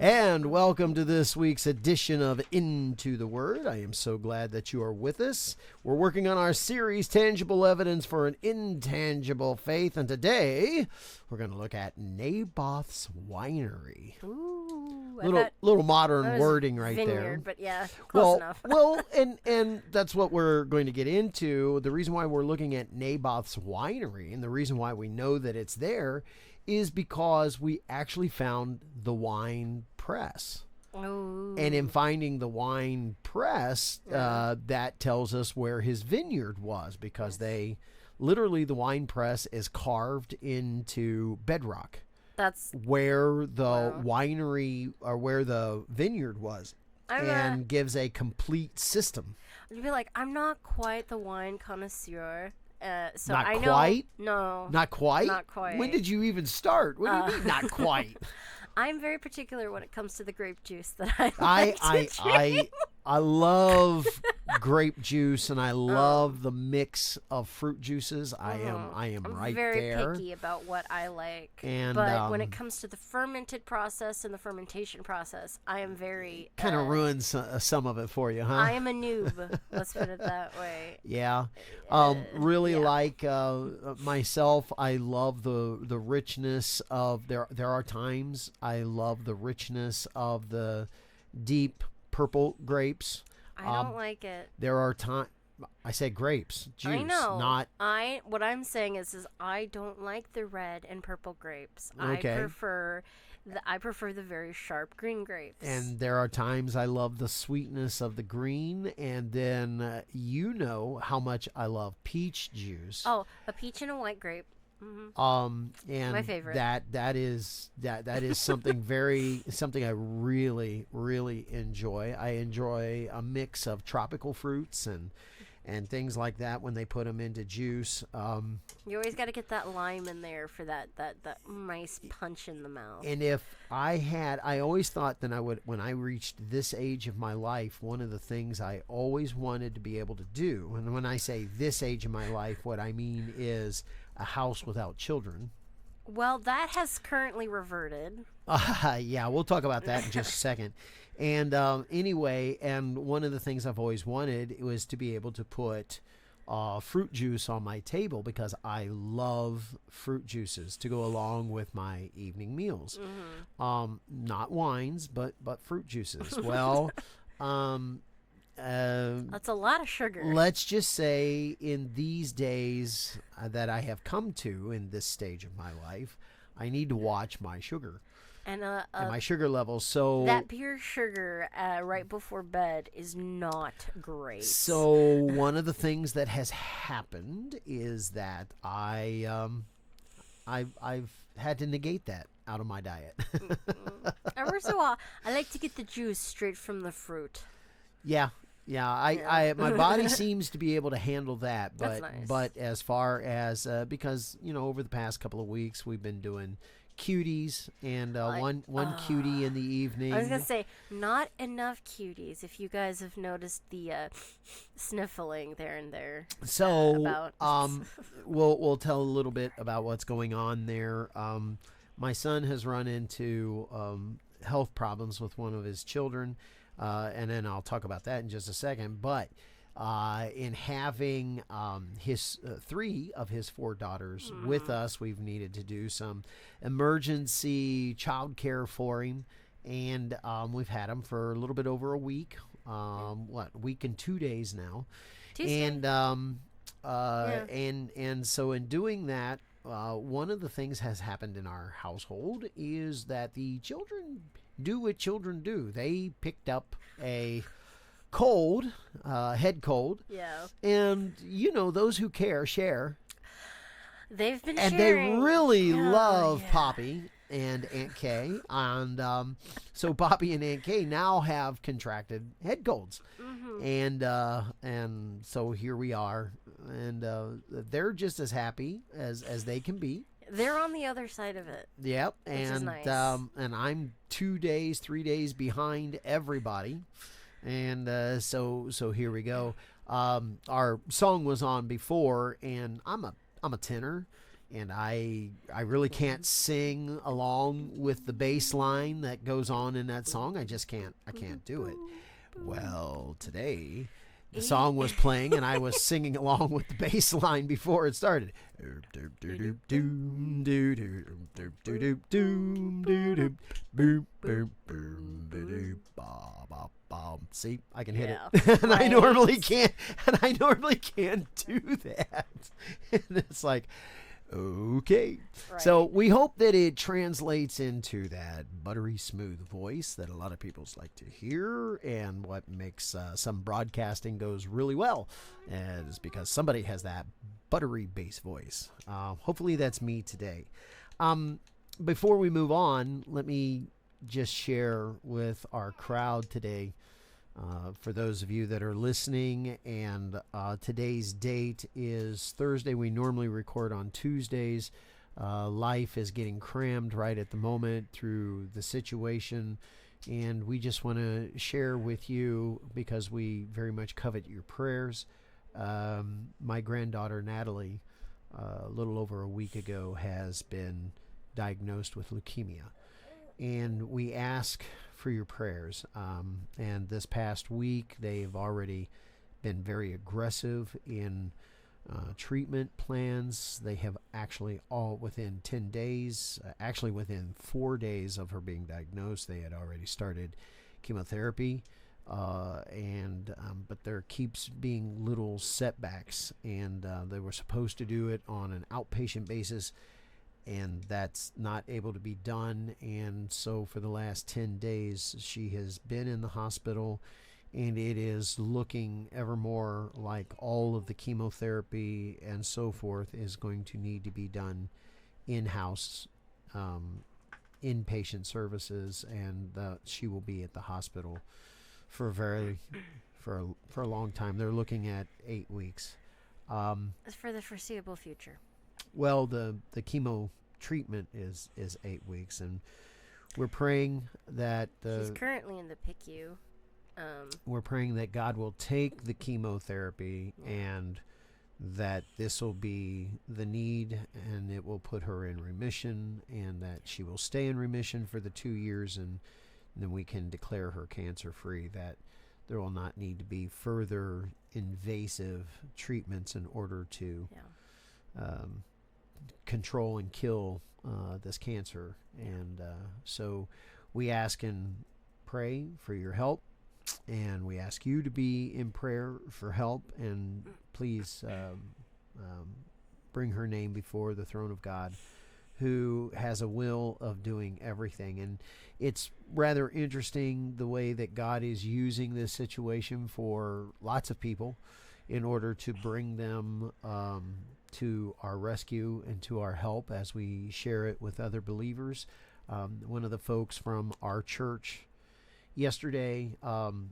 And welcome to this week's edition of Into the Word. I am so glad that you are with us. We're working on our series, Tangible Evidence for an Intangible Faith. And today, we're going to look at Naboth's Winery. Ooh, little modern wording right vineyard, there. But yeah, close enough. and that's what we're going to get into. The reason why we're looking at Naboth's Winery and the reason why we know that it's there is because we actually found the wine press. Ooh. And in finding the wine press, that tells us where his vineyard was, because the wine press is carved into bedrock. That's where the winery or where the vineyard was, and gives a complete system. You'd be like, I'm not quite the wine connoisseur. So not I quite? know. No. Not quite? Not quite. When did you even start? What do you mean, not quite? I'm very particular when it comes to the grape juice that I like to drink. I love grape juice, and I love the mix of fruit juices. I am right there. I'm very picky about what I like. But when it comes to the fermented process and the fermentation process, I am very... Kind of ruins some of it for you, huh? I am a noob. Let's put it that way. Yeah. Like myself, I love the richness of... There are times I love the richness of the deep purple grapes. I don't like it. There are times... I said grapes, juice, I know. not... What I'm saying is I don't like the red and purple grapes. Okay. I prefer the very sharp green grapes. And there are times I love the sweetness of the green, and then you know how much I love peach juice. Oh, a peach and a white grape. And my favorite. That is something something I really, really enjoy. I enjoy a mix of tropical fruits and things like that when they put them into juice. You always got to get that lime in there for that nice punch in the mouth. And I always thought that when I reached this age of my life, one of the things I always wanted to be able to do, and when I say this age of my life, what I mean is a house without children. Well, that has currently reverted. Yeah, we'll talk about that in just a second. And anyway, and one of the things I've always wanted was to be able to put fruit juice on my table, because I love fruit juices to go along with my evening meals. Not wines, but fruit juices. Well, that's a lot of sugar. Let's just say in these days that I have come to in this stage of my life, I need to watch my sugar and my sugar levels. So that pure sugar right before bed is not great. So one of the things that has happened is that I've had to negate that out of my diet. Every so often, I like to get the juice straight from the fruit. Yeah. I my body seems to be able to handle that, but That's nice. But as far as because over the past couple of weeks we've been doing cuties and one cutie in the evening. I was gonna say not enough cuties. If you guys have noticed the sniffling there and there. So we'll tell a little bit about what's going on there. My son has run into health problems with one of his children. And then I'll talk about that in just a second. But in having his 3 of his 4 daughters with us, we've needed to do some emergency child care for him. And we've had him for a little bit over a week. A week and 2 days now. Tuesday. And so in doing that, one of the things has happened in our household is that the children do what children do. They picked up a cold, head cold. Yeah. And, those who care, share. They've been and sharing. And they really love Poppy. and Aunt Kay. And so Bobby and Aunt Kay now have contracted head colds. And so here we are. And they're just as happy as they can be. They're on the other side of it. Yep. Which is nice. And I'm 2 days, 3 days behind everybody. And so here we go. Our song was on before, and I'm a tenor, and I really can't sing along with the bass line that goes on in that song. I can't do it. Well, today the song was playing, and I was singing along with the bass line before it started. See, I can hit it, and I normally can't. And I normally can't do that. And it's like, okay. Right. So we hope that it translates into that buttery smooth voice that a lot of people like to hear, and what makes some broadcasting goes really well is because somebody has that buttery bass voice. Hopefully that's me today. Before we move on, let me just share with our crowd today, for those of you that are listening, and today's date is Thursday. We normally record on Tuesdays. Life is getting crammed right at the moment through the situation, and we just want to share with you because we very much covet your prayers. My granddaughter Natalie, a little over a week ago, has been diagnosed with leukemia, and we ask for your prayers. And this past week, they've already been very aggressive in treatment plans. They have actually all within 10 days, actually within 4 days of her being diagnosed, they had already started chemotherapy. But there keeps being little setbacks, and they were supposed to do it on an outpatient basis, and that's not able to be done. And so for the last 10 days, she has been in the hospital, and it is looking ever more like all of the chemotherapy and so forth is going to need to be done in-house, inpatient services, and she will be at the hospital for a long time. They're looking at 8 weeks. For the foreseeable future. Well, the chemo treatment is 8 weeks, and we're praying that she's currently in the PICU. We're praying that God will take the chemotherapy, and that this will be the need, and it will put her in remission, and that she will stay in remission for the 2 years, and then we can declare her cancer free, that there will not need to be further invasive treatments in order to control and kill this cancer. And so we ask and pray for your help, and we ask you to be in prayer for help, and please bring her name before the throne of God, who has a will of doing everything. And it's rather interesting the way that God is using this situation for lots of people in order to bring them to our rescue and to our help as we share it with other believers. One of the folks from our church yesterday,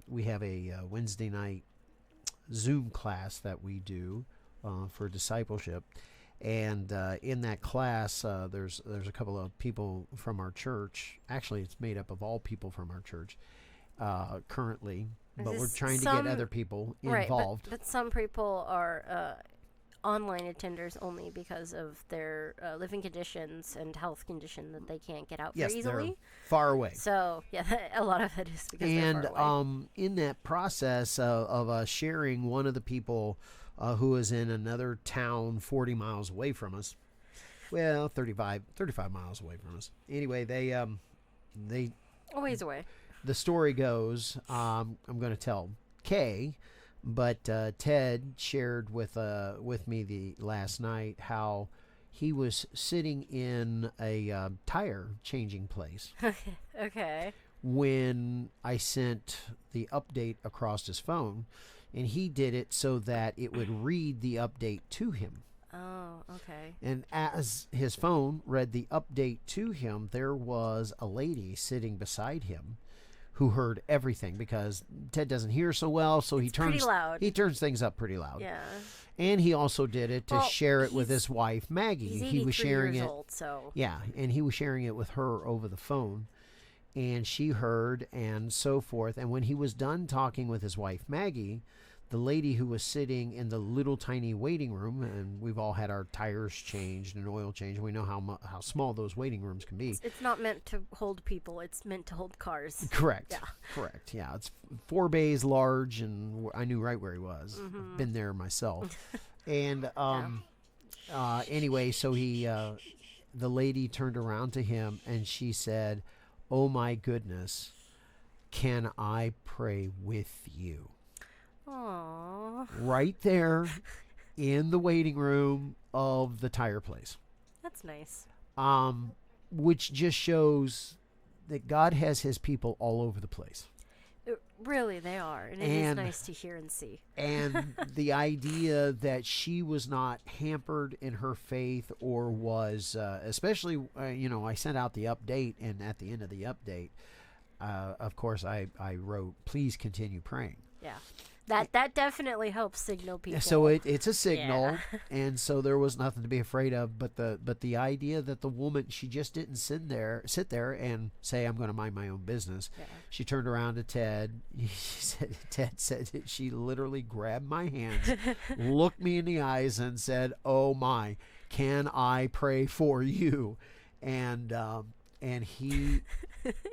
we have a Wednesday night Zoom class that we do for discipleship. And in that class, there's a couple of people from our church. Actually, it's made up of all people from our church currently, but we're trying to get other people involved. But some people are online attenders only because of their living conditions and health condition that they can't get out very easily. They're far away. So, yeah, a lot of it is because they're far away. In that process of sharing, one of the people who is in another town 40 miles away from us, well, 35 miles away from us. Anyway, they a ways away. The story goes, I'm going to tell Kay, but Ted shared with me last night how he was sitting in a tire changing place. Okay. When I sent the update across his phone, and he did it so that it would read the update to him. Oh, okay. And as his phone read the update to him, there was a lady sitting beside him who heard everything, because Ted doesn't hear so well, so It's pretty loud. he turns things up pretty loud. Yeah. And he also did it to share it with he's- his wife Maggie. He's 83 He was sharing years it. old, so. Yeah, and he was sharing it with her over the phone, and she heard, and so forth. And when he was done talking with his wife Maggie, the lady who was sitting in the little tiny waiting room, and we've all had our tires changed and oil changed. We know how small those waiting rooms can be. It's not meant to hold people. It's meant to hold cars. Correct. Yeah. Correct. Yeah, it's 4 bays large, and I knew right where he was. Mm-hmm. Been there myself. And anyway, so the lady turned around to him and she said, "Oh my goodness, can I pray with you?" Aww. Right there in the waiting room of the tire place. That's nice. Which just shows that God has his people all over the place. Really, they are. And it is nice to hear and see. And the idea that she was not hampered in her faith, or was, especially, I sent out the update, and at the end of the update, of course, I wrote, "Please continue praying." Yeah. That definitely helps signal people. So it's a signal, Yeah. and so there was nothing to be afraid of. But the idea that the woman, she just didn't sit there and say, "I'm going to mind my own business." Yeah. She turned around to Ted. Ted said that she literally grabbed my hands, looked me in the eyes, and said, "Oh my, can I pray for you?" And he.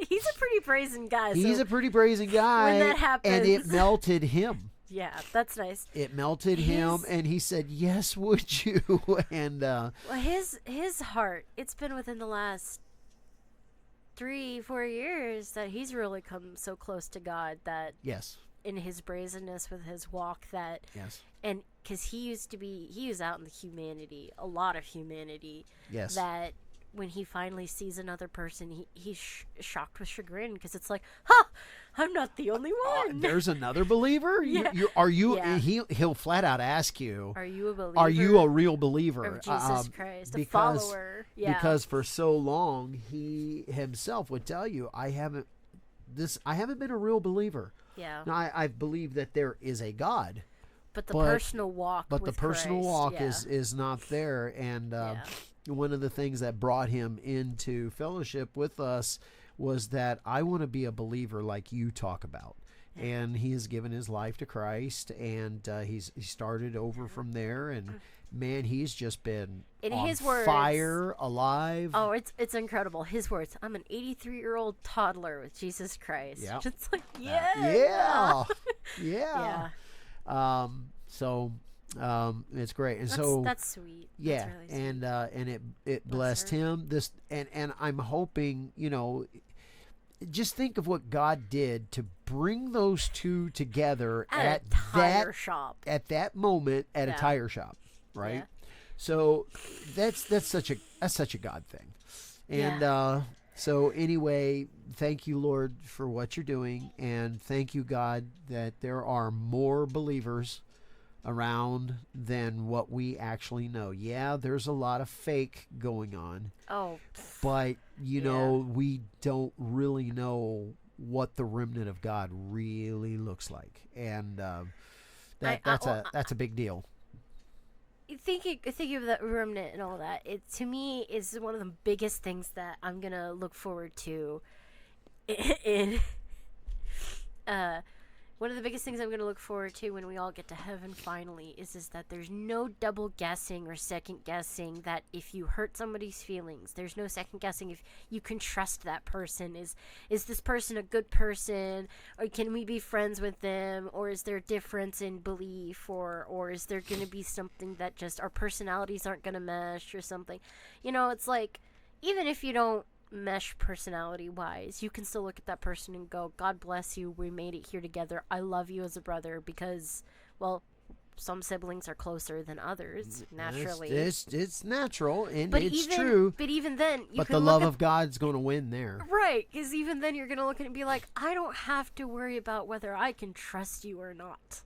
He's a pretty brazen guy. He's so a pretty brazen guy. when that happens, and it melted him. Yeah, that's nice. It melted him, and he said, "Yes, would you?" And Well, his heart, it's been within the last 3-4 years that he's really come so close to God, that yes, in his brazenness with his walk, that yes, and because he was out in the humanity, a lot of humanity, yes, that when he finally sees another person, he's shocked with chagrin, because it's like, "Ha! I'm not the only one." there's another believer. Yeah. Are you? Yeah. He'll flat out ask you, Are you a believer? "Are you a real believer of Jesus Christ, a because, follower?" Yeah. Because for so long he himself would tell you, I haven't been a real believer. Yeah. Now I believe that there is a God, But the personal walk. but the with personal Christ, walk yeah. is not there. And Yeah. one of the things that brought him into fellowship with us was that I want to be a believer like you talk about. And he has given his life to Christ, and he started over from there. And man, he's just been In on his words, fire, alive. Oh, it's incredible. His words: "I'm an 83-year-old toddler with Jesus Christ." Yep. It's like, yeah. Yeah. Yeah. So it's great. And That's sweet. yeah, That's really sweet. and it blessed her. him. This and I'm hoping, just think of what God did to bring those two together At a tire shop. at that moment at a Yeah. tire shop, right? Yeah. So that's such a God thing. And so anyway, thank you, Lord, for what you're doing, and thank you, God, that there are more believers around than what we actually know. Yeah, there's a lot of fake going on, Oh, but we don't really know what the remnant of God really looks like, and that's a big deal. thinking of that remnant and all that, it to me is one of the biggest things that I'm gonna look forward to. In one of the biggest things I'm gonna look forward to when we all get to heaven finally is that there's no double guessing or second guessing. That if you hurt somebody's feelings, there's no second guessing if you can trust that person. Is this person a good person, or can we be friends with them, or is there a difference in belief, or is there gonna be something that just our personalities aren't gonna mesh or something? It's like, even if you don't mesh personality wise, you can still look at that person and go, "God bless you, we made it here together. I love you as a brother," because, well, some siblings are closer than others, naturally. It's natural, and but it's even, true. But even then, you but can the look love at, of God's going to win there. right? Because even then, you're going to look at it and be like, I don't have to worry about whether I can trust you or not.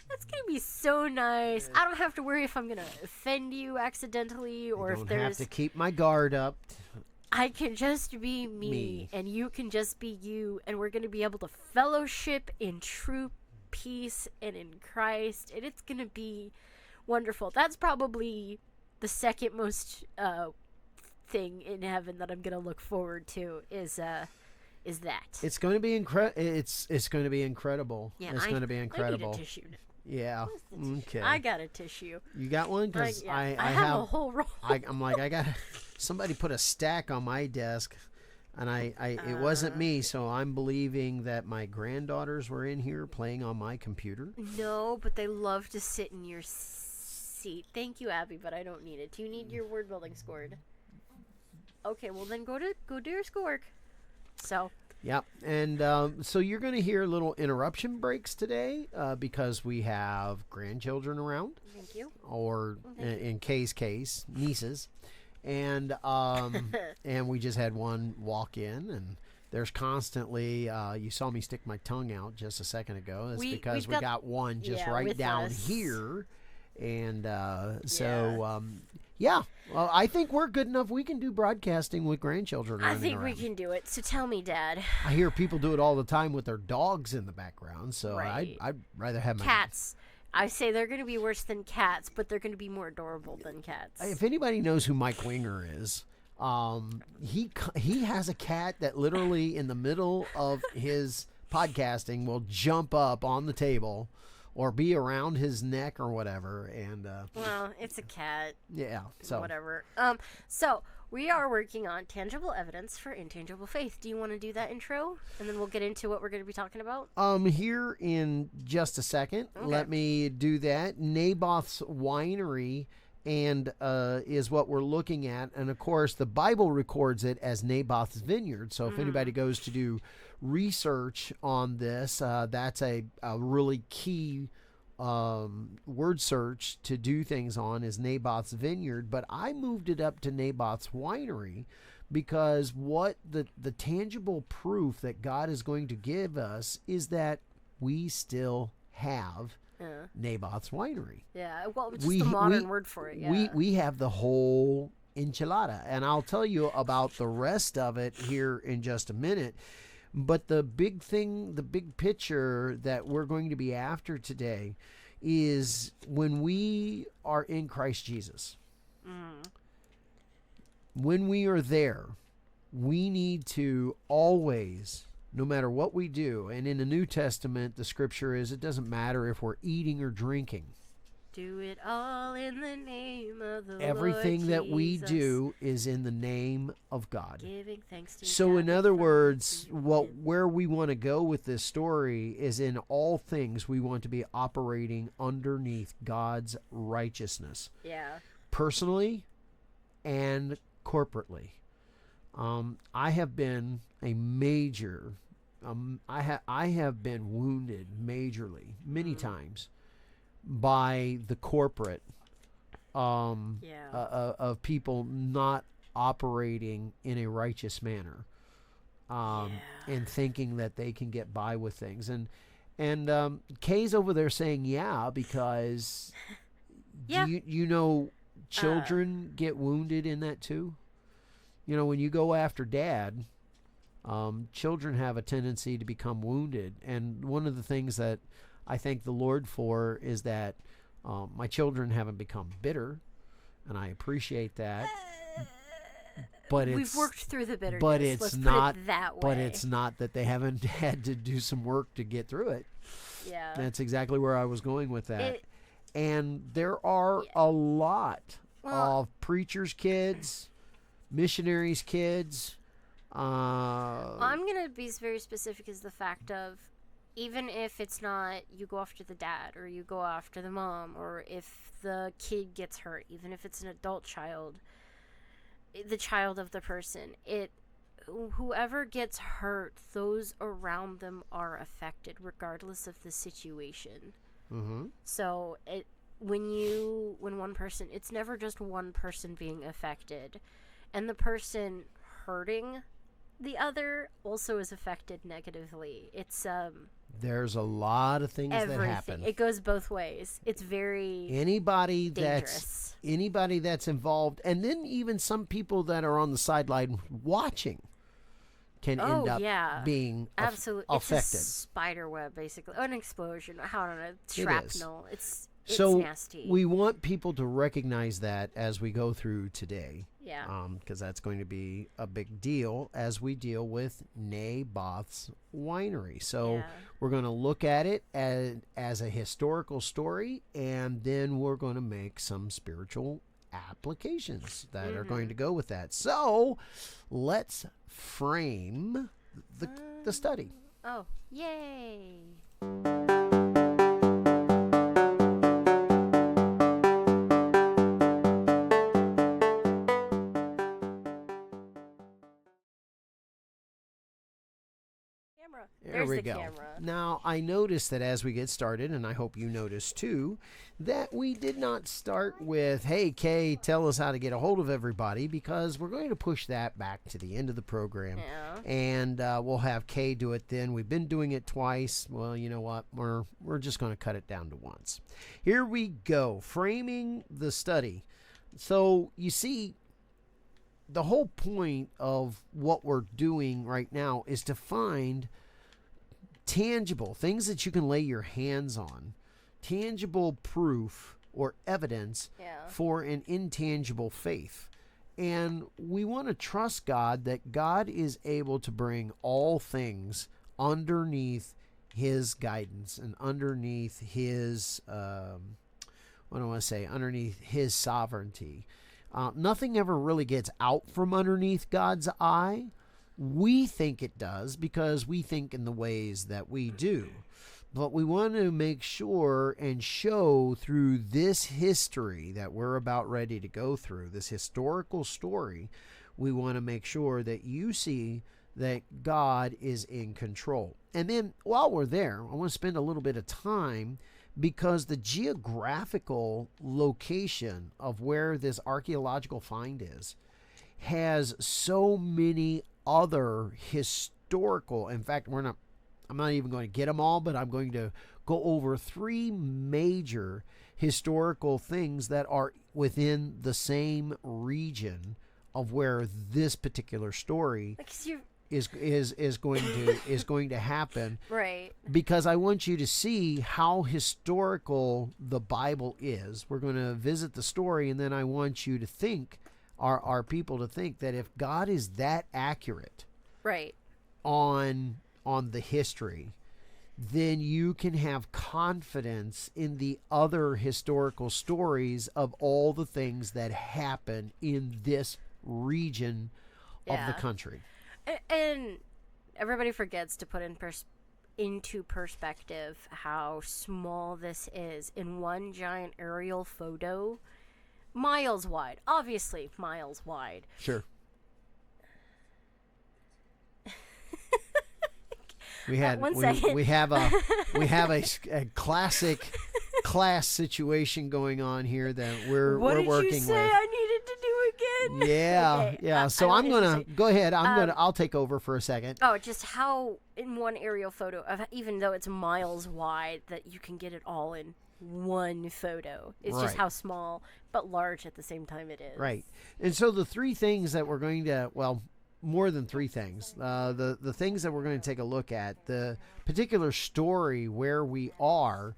That's going to be so nice. I don't have to worry if I'm going to offend you accidentally, or if I don't there's... have to keep my guard up. I can just be me, and you can just be you, and we're going to be able to fellowship in true peace and in Christ, and it's going to be wonderful. That's probably the second most thing in heaven that I'm going to look forward to is that. It's going to be it's going to be incredible. Yeah, it's going to be incredible. I need a tissue. Yeah. Okay. I got a tissue. You got one? Because I have a whole roll. I'm like, I got somebody put a stack on my desk, and it wasn't me, so I'm believing that my granddaughters were in here playing on my computer. No, but they love to sit in your seat. Thank you, Abby, but I don't need it. Do you need your word building scored? Okay, well then go do your schoolwork. So. Yep, and so you're going to hear little interruption breaks today because we have grandchildren around. Thank you. Or in Kay's case, nieces, and and we just had one walk in, and there's constantly. You saw me stick my tongue out just a second ago. It's because we got one just right down us. Here, and yeah. Well, I think we're good enough. We can do broadcasting with grandchildren. I think we can do it. So tell me, Dad. I hear people do it all the time with their dogs in the background. So right. I'd rather have my cats. I say they're going to be worse than cats, but they're going to be more adorable than cats. If anybody knows who Mike Winger is, he has a cat that literally in the middle of his podcasting will jump up on the table or be around his neck or whatever, and well, it's a cat. Yeah, so whatever. So we are working on tangible evidence for intangible faith. Do you want to do that intro, and then we'll get into what we're going to be talking about? Here in just a second. Okay. Let me do that. Naboth's Winery and is what we're looking at, and of course the Bible records it as Naboth's Vineyard. So if anybody goes to do research on this, that's a really key word search to do things on is Naboth's Vineyard. But I moved it up to Naboth's Winery because what the tangible proof that God is going to give us is that we still have Naboth's Winery. Yeah, well, just the modern word for it. Yeah. We have the whole enchilada, and I'll tell you about the rest of it here in just a minute. But the big thing, the big picture that we're going to be after today is when we are in Christ Jesus. When we are there, we need to always, no matter what we do, and in the New Testament, the scripture is it doesn't matter if we're eating or drinking. Do it all in the name of the Everything Lord that Jesus. we do is in the name of God. Giving thanks to so God in other words, where we want to go with this story is in all things we want to be operating underneath God's righteousness. Yeah. Personally and corporately. I have been a major I have been wounded majorly many times by the corporate of people not operating in a righteous manner and thinking that they can get by with things. And Kay's over there saying because you know children get wounded in that too. You know, when you go after dad, children have a tendency to become wounded. And one of the things that I thank the Lord for is that my children haven't become bitter, and I appreciate that. But we've worked through the bitterness. But it's Let's not put it that way. But it's not that they haven't had to do some work to get through it. Yeah, that's exactly where I was going with that. And there are a lot of preachers' kids, missionaries' kids. I'm gonna be very specific as the fact of, even if it's not you go after the dad or you go after the mom, or if the kid gets hurt, even if it's an adult child, the child of the person, whoever gets hurt, those around them are affected regardless of the situation. So when one person, it's never just one person being affected, and the person hurting the other also is affected negatively. It's There's a lot of things that everything. happen. It goes both ways. It's very Anybody dangerous. that's involved, and then even some people that are on the sideline watching can end up being absolutely affected. It's a spider web, basically. An explosion. I don't know. Shrapnel. It's so nasty. We want people to recognize that as we go through today. Yeah. Because that's going to be a big deal as we deal with Naboth's winery. So we're going to look at it as a historical story, and then we're going to make some spiritual applications that are going to go with that. So let's frame the study. Oh, yay. There we go. Camera. Now, I noticed that as we get started, and I hope you noticed too, that we did not start with, hey, Kay, tell us how to get a hold of everybody, because we're going to push that back to the end of the program. Yeah. And we'll have Kay do it then. We've been doing it twice. Well, you know what? We're just going to cut it down to once. Here we go. Framing the study. So, you see, the whole point of what we're doing right now is to find tangible things that you can lay your hands on, tangible proof or evidence for an intangible faith. And we want to trust God that God is able to bring all things underneath his guidance and underneath his, underneath his sovereignty. Nothing ever really gets out from underneath God's eye. We think it does because we think in the ways that we do. But we want to make sure and show through this history that we're about ready to go through, this historical story, we want to make sure that you see that God is in control. And then while we're there, I want to spend a little bit of time because the geographical location of where this archaeological find is has so many other historical, in fact, I'm not even going to get them all, but I'm going to go over 3 major historical things that are within the same region of where this particular story is going to happen. Right. Because I want you to see how historical the Bible is. We're going to visit the story, and then I want you to think, our people to think, that if God is that accurate right on the history, then you can have confidence in the other historical stories of all the things that happen in this region of the country. And everybody forgets to put into perspective how small this is in one giant aerial photo. Miles wide. Obviously, miles wide. Sure. We have a classic class situation going on here that we're working with. What did you say I needed to do again? Yeah, okay, yeah. So I'm gonna go ahead. I'll take over for a second. Oh, just how in one aerial photo, even though it's miles wide, that you can get it all in one photo. It's just how small but large at the same time it is. Right. And so the 3 things that we're going to, well, more than 3 things. The things that we're going to take a look at, the particular story where we are,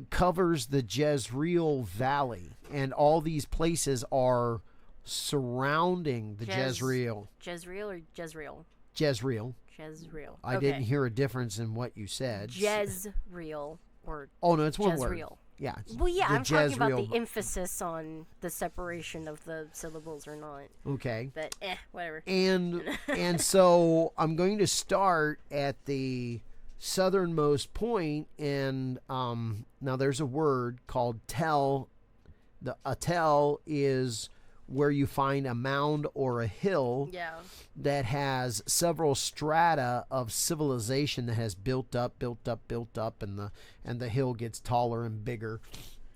covers the Jezreel Valley, and all these places are surrounding the Jezreel. Jezreel or Jezreel? Jezreel. Jezreel. I didn't hear a difference in what you said. Jezreel. Or oh no, it's one Jezreel. word. Yeah. Well, yeah, I'm talking about the emphasis on the separation of the syllables or not. Okay. But whatever. And so I'm going to start at the southernmost point, and now there's a word called tell. A tell is where you find a mound or a hill that has several strata of civilization that has built up, and the hill gets taller and bigger.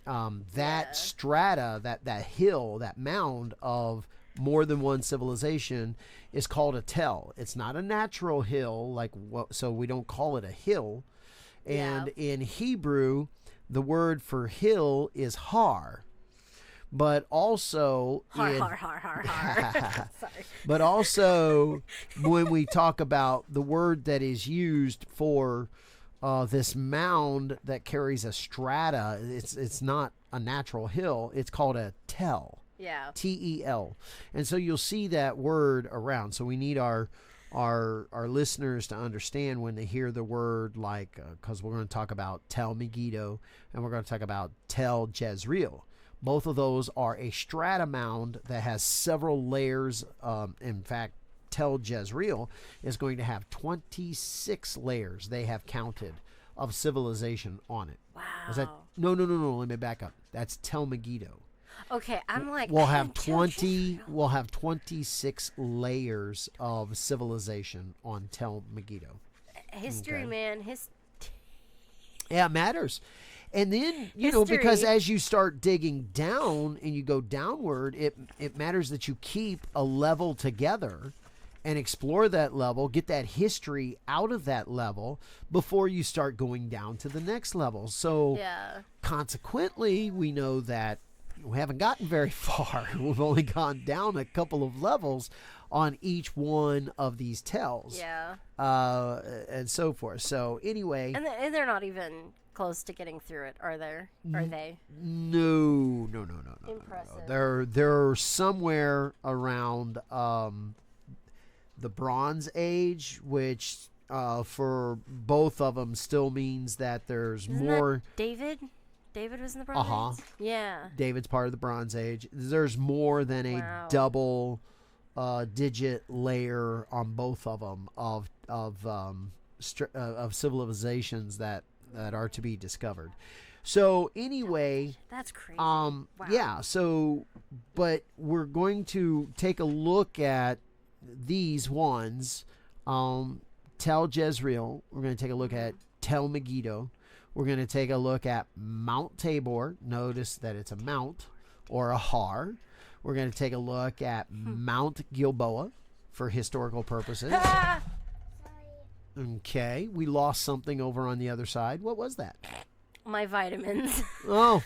That strata, that hill, that mound of more than one civilization is called a tell. It's not a natural hill, so we don't call it a hill. And in Hebrew, the word for hill is har. But also, Har. Sorry. But also, when we talk about the word that is used for this mound that carries a strata, it's not a natural hill. It's called a tell. Yeah. Tel. And so you'll see that word around. So we need our listeners to understand when they hear the word, like, because we're going to talk about Tel Megiddo and we're going to talk about Tel Jezreel. Both of those are a strata mound that has several layers. In fact, Tel Jezreel is going to have 26 layers they have counted of civilization on it. Wow. No. Let me back up. That's Tel Megiddo. Okay, I'm like, We'll have 26 layers of civilization on Tel Megiddo. History, Okay. man. Yeah, it matters. And then, History. because as you start digging down and you go downward, it matters that you keep a level together and explore that level, get that history out of that level before you start going down to the next level. So consequently, we know that we haven't gotten very far. We've only gone down a couple of levels on each one of these tells. Yeah. And so forth. So anyway. And they're not even close to getting through it, are there? Are they? No. Impressive. They're somewhere around the Bronze Age, which for both of them still means that there's Isn't more. that David? David was in the Bronze Age? Yeah. David's part of the Bronze Age. There's more than a double digit layer on both of them of civilizations that are to be discovered. So anyway, that's crazy. Wow. Yeah. So, but we're going to take a look at these ones. Tel Jezreel. We're going to take a look at Tel Megiddo. We're going to take a look at Mount Tabor. Notice that it's a mount or a har. We're going to take a look at Mount Gilboa for historical purposes. Okay, we lost something over on the other side. What was that? My vitamins. Oh,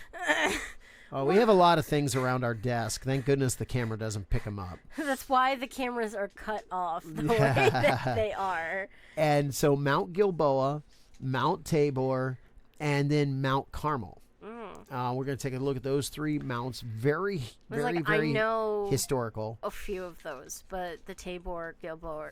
we have a lot of things around our desk. Thank goodness the camera doesn't pick them up. That's why the cameras are cut off the way that they are. And so Mount Gilboa, Mount Tabor, and then Mount Carmel. We're going to take a look at those three mounts. Very I know historical. A few of those, but the Tabor, Gilboa,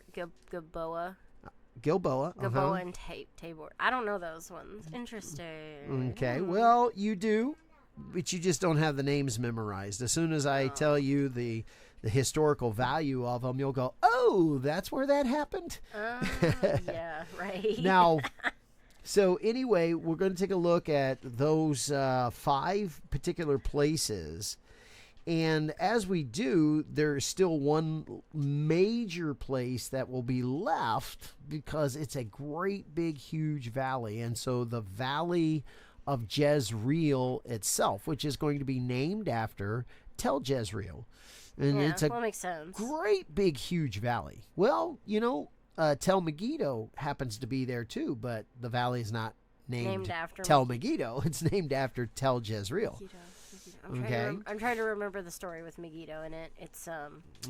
Gilboa and Tabor. I don't know those ones. Interesting. Okay, well, you do, but you just don't have the names memorized. As soon as I tell you the historical value of them, you'll go, oh, that's where that happened? Yeah, right. Now, so anyway, we're going to take a look at those 5 particular places. And as we do, there's still one major place that will be left because it's a great big huge valley. And so the valley of Jezreel itself, which is going to be named after Tel Jezreel. And it's a makes sense. Great big huge valley. Well, Tel Megiddo happens to be there too, but the valley is not named after Tel Megiddo. It's named after Tel Jezreel. I'm trying to remember the story with Megiddo in it. It's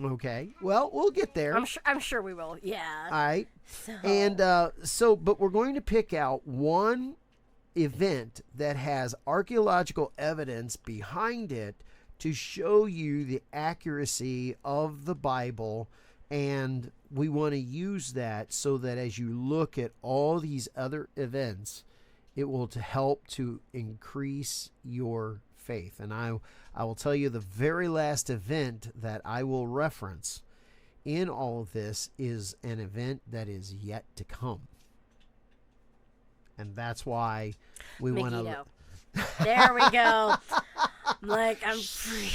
Okay. Well, we'll get there. I'm sure we will. Yeah. All right. So. And but we're going to pick out one event that has archaeological evidence behind it to show you the accuracy of the Bible, and we want to use that so that as you look at all these other events, it will help to increase your faith. And I will tell you the very last event that I will reference in all of this is an event that is yet to come. And that's why we want to... There we go. I'm free.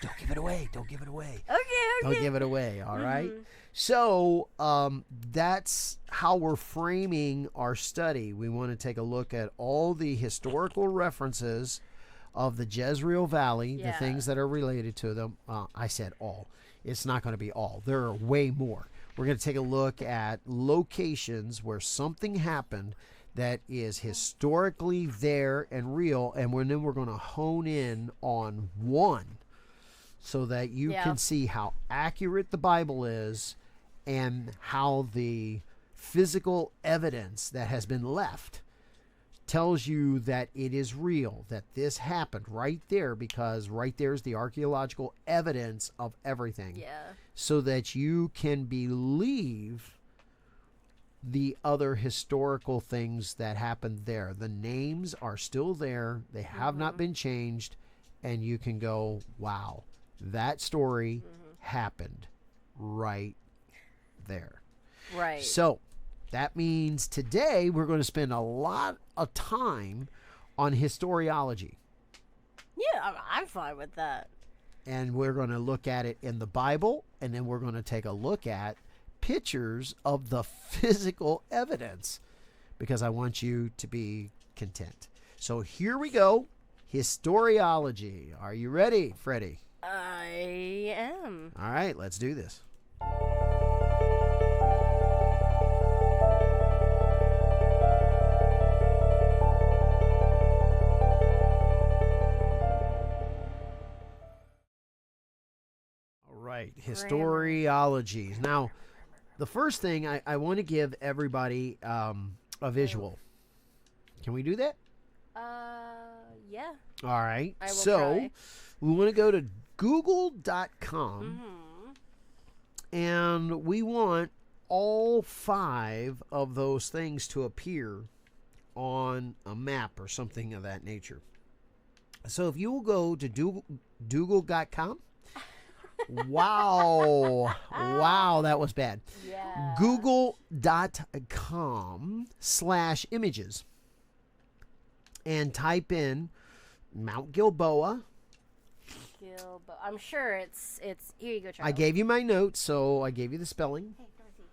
Don't give it away. Don't give it away. Okay. Don't give it away. All right. So that's how we're framing our study. We want to take a look at all the historical references of the Jezreel Valley, the Yeah. things that are related to them. I said all. It's not going to be all. There are way more. We're going to take a look at locations where something happened that is historically there and real, and then we're going to hone in on one so that you Yeah. can see how accurate the Bible is and how the physical evidence that has been left tells you that it is real, that this happened right there, because right there is the archaeological evidence of everything. Yeah. So that you can believe the other historical things that happened there. The names are still there, they have not been changed, and you can go, wow, that story happened right there. Right. So that means today we're going to spend a lot of time on historiology. Yeah, I'm fine with that. And we're going to look at it in the Bible, and then we're going to take a look at pictures of the physical evidence, because I want you to be content. So here we go. Historiology. Are you ready, Freddie? I am. All right, let's do this. Right, historiology. Now, the first thing I want to give everybody a visual. Can we do that? Yeah. All right. I will So try. we want to go to google.com and we want all 5 of those things to appear on a map or something of that nature. So if you will go to google.com. Wow, that was bad. Yeah. Google.com/images and type in Mount Gilboa. I'm sure it's here you go, Charles. I gave you my notes, so I gave you the spelling. Hey, Dorothy.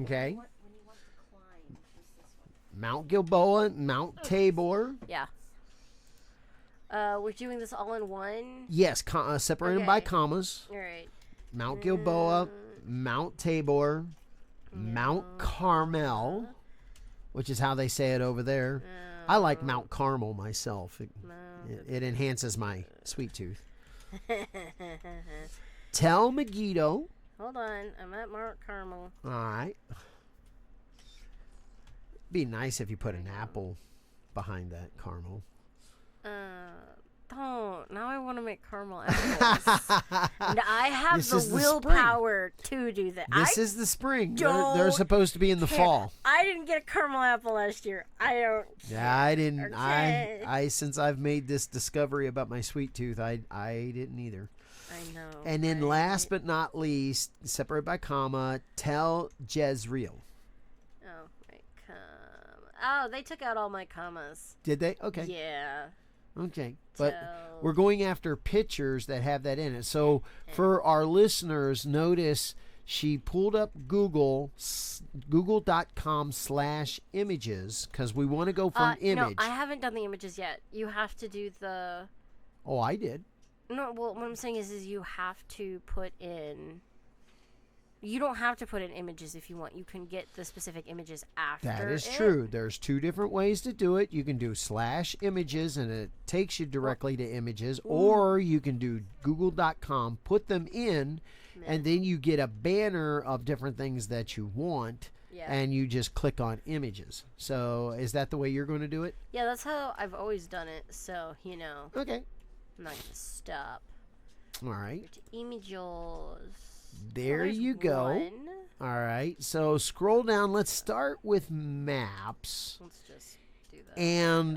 Okay. When you want to climb, it's this one. Mount Gilboa, Mount Tabor. Yeah. We're doing this all in one. Yes, separated by Okay. commas. All right. Mount Gilboa, Mount Tabor, Mount Carmel, which is how they say it over there. I like Mount Carmel myself. It enhances my sweet tooth. Tel Megiddo. Hold on, I'm at Mount Carmel. All right. Be nice if you put an apple behind that Carmel. Don't. Now I want to make caramel apples. And I have This the is the willpower to do that. This is the spring. They're don't supposed to be in the care. fall. I didn't get a caramel apple last year. I don't. Yeah, I didn't. Okay. I since I've made this discovery about my sweet tooth, I didn't either. I know. And then right? last but not least, separate by comma, Tel Jezreel. Oh, right. Oh, they took out all my commas. Did they? Okay. Yeah. Okay. But Tel. we're going after pictures that have that in it. So for our listeners, notice she pulled up google.com/images because we want to go for an image. No, I haven't done the images yet. You have to do the. Oh, I did. No, well, what I'm saying is you have to put in. You don't have to put in images if you want. You can get the specific images after. That is it. true. There's 2 different ways to do it. You can do /images and it takes you directly to images, or you can do google.com, put them in, and then you get a banner of different things that you want, Yeah. and you just click on images. So is that the way you're going to do it? Yeah, that's how I've always done it. So, Okay. I'm not going to stop. All right. Go to images. There There's you go. one. All right. So scroll down. Let's start with maps. Let's just do that. And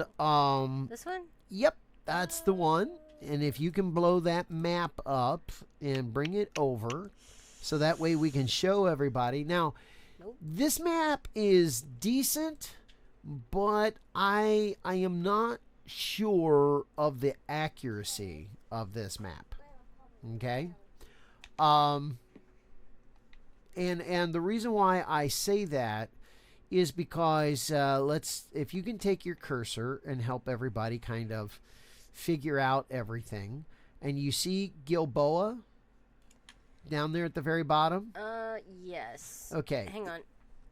This one? yep, that's the one. And if you can blow that map up and bring it over so that way we can show everybody. Now, Nope. this map is decent, but I am not sure of the accuracy of this map. Okay? And the reason why I say that is because if you can take your cursor and help everybody kind of figure out everything. And you see Gilboa down there at the very bottom? Yes. Okay. Hang on.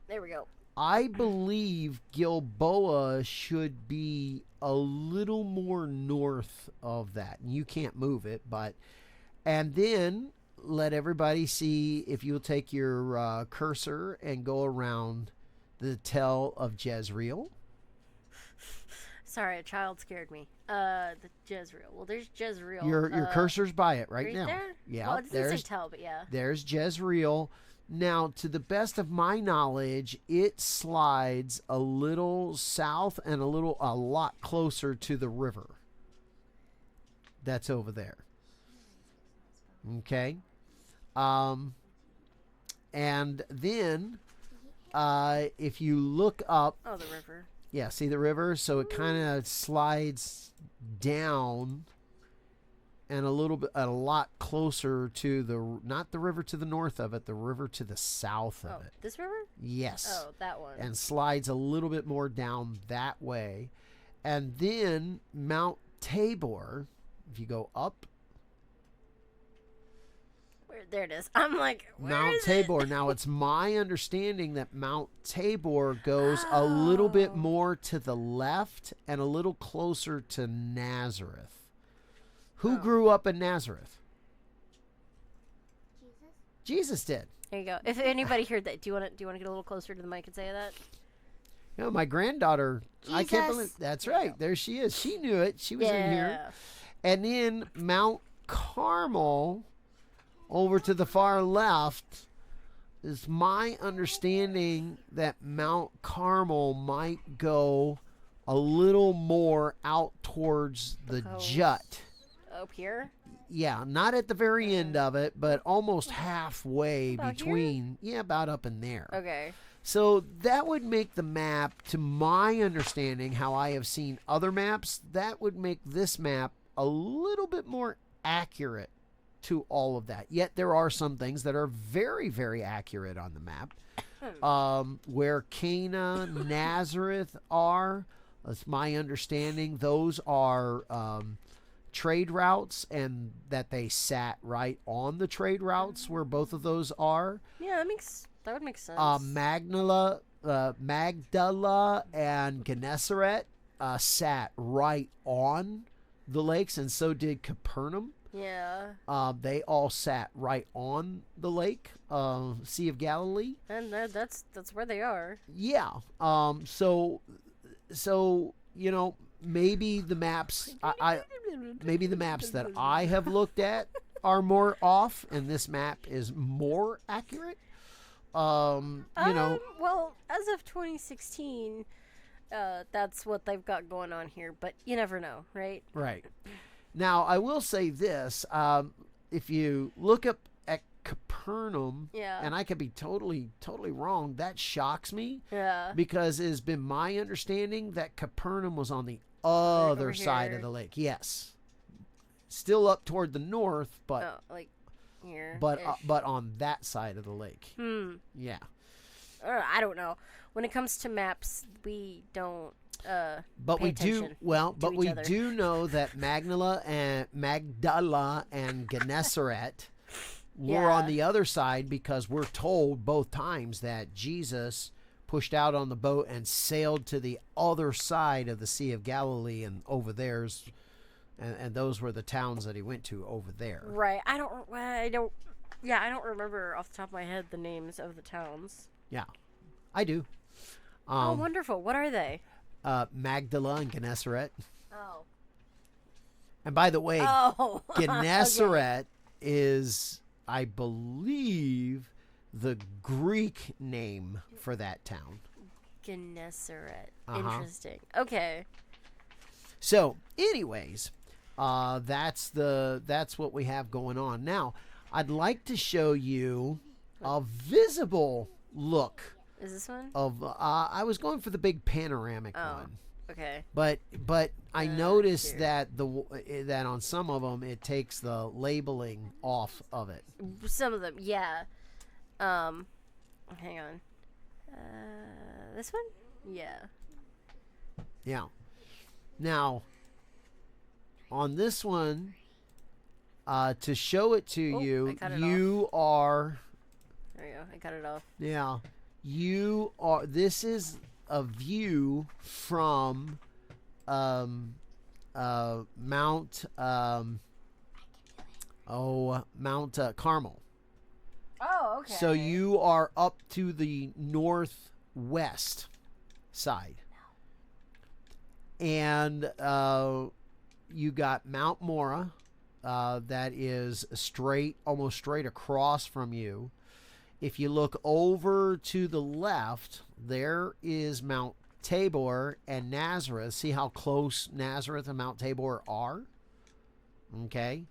There we go. I believe Gilboa should be a little more north of that. You can't move it, but... And then let everybody see, if you'll take your cursor and go around the tell of Jezreel. Sorry, a child scared me. The Jezreel. Well, there's Jezreel. Your cursor's by it right now. There? Yeah, Well, it doesn't say tell, but yeah. There's Jezreel. Now, to the best of my knowledge, it slides a little south and a lot closer to the river. That's over there. Okay. And then, if you look up... Oh, the river. Yeah, see the river? So it kind of slides down and a lot closer to not the river to the north of it, the river to the south of it. This river? Yes. Oh, that one. And slides a little bit more down that way. And then Mount Tabor, if you go up. There it is. I'm like, where Mount is Tabor. it? Now, it's my understanding that Mount Tabor goes a little bit more to the left and a little closer to Nazareth. Who grew up in Nazareth? Jesus did. There you go. If anybody heard that, do you want to get a little closer to the mic and say that? You know, my granddaughter, I can't believe... That's right. There she is. She knew it. She was in here. And then Mount Carmel... over to the far left, is my understanding that Mount Carmel might go a little more out towards the jut. Up here? Yeah, not at the very end of it, but almost halfway About between. Here? Yeah, about up in there. Okay. So that would make the map, to my understanding, how I have seen other maps, that would make this map a little bit more accurate to all of that. Yet there are some things that are very, very accurate on the map. Where Cana, Nazareth are, that's my understanding, those are trade routes, and that they sat right on the trade routes where both of those are. Yeah, that would make sense. Magdala and Gennesaret sat right on the lakes, and so did Capernaum. Yeah. They all sat right on the lake, Sea of Galilee. And that's where they are. Yeah. So you know, maybe the maps maybe the maps that I have looked at are more off, and this map is more accurate. You know. Well, as of 2016, that's what they've got going on here. But you never know, right? Right. Now, I will say this. If you look up at Capernaum, and I could be totally wrong, that shocks me. Yeah. Because it has been my understanding that Capernaum was on the other side of the lake. Yes. Still up toward the north, but... like here. But on that side of the lake. Yeah. I don't know. When it comes to maps, we don't... but we do know that Magdala and Gennesaret were on the other side, because we're told both times that Jesus pushed out on the boat and sailed to the other side of the Sea of Galilee, and over there's and those were the towns that he went to over there. Right. I don't remember off the top of my head the names of the towns. Yeah. I do. Oh, wonderful. What are they? Magdala and Gennesaret. Oh. And by the way, Gennesaret okay. is, I believe, the Greek name for that town. Gennesaret. Interesting. Okay. So, anyways, that's what we have going on. Now, I'd like to show you a visible look. Is this one? I was going for the big panoramic one. Okay. But I noticed that that on some of them it takes the labeling off of it. Some of them, yeah. Hang on. This one? Yeah. Yeah. Now, on this one, to show it to I you, cut it you are. There you go. I cut it off. Yeah, you are. This is a view from Mount Mount Carmel. Oh, okay. So you are up to the northwest side, and you got Mount Mora, that is almost straight across from you. If you look over to the left, there is Mount Tabor and Nazareth. See how close Nazareth and Mount Tabor are? Okay.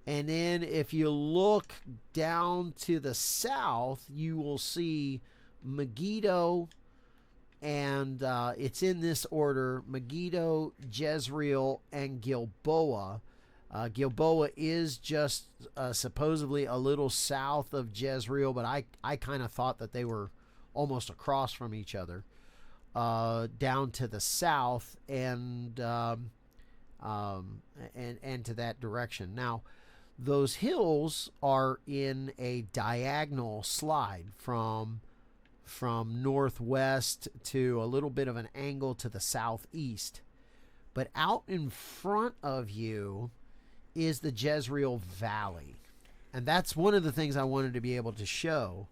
And then if you look down to the south, you will see Megiddo, and it's in this order: Megiddo, Jezreel, and Gilboa. Gilboa is just supposedly a little south of Jezreel, but I kind of thought that they were almost across from each other, down to the south and to that direction. Now, those hills are in a diagonal slide from northwest to a little bit of an angle to the southeast. But out in front of you is the Jezreel Valley. And that's one of the things I wanted to be able to show.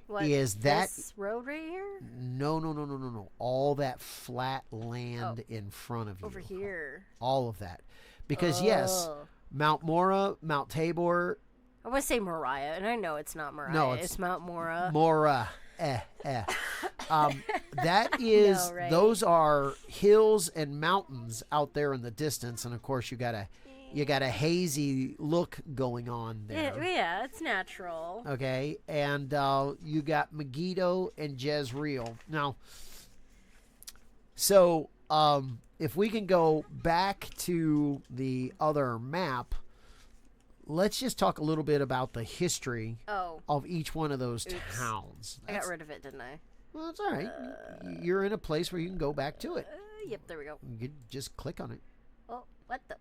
What, is that this road right here? No. All that flat land in front of you. Over here. All of that. Because yes, Mount Mora, Mount Tabor. I want to say Moriah, and I know it's not Moriah. No, it's Mount Mora. Mora. That is, No, right? Those are hills and mountains out there in the distance, and of course you got a hazy look going on there. Yeah, it's natural. Okay, and you got Megiddo and Jezreel. Now, so if we can go back to the other map, let's just talk a little bit about the history of each one of those towns. I got rid of it, didn't I? Well, that's all right. You're in a place where you can go back to it. Yep, there we go. You can just click on it. Oh, what the?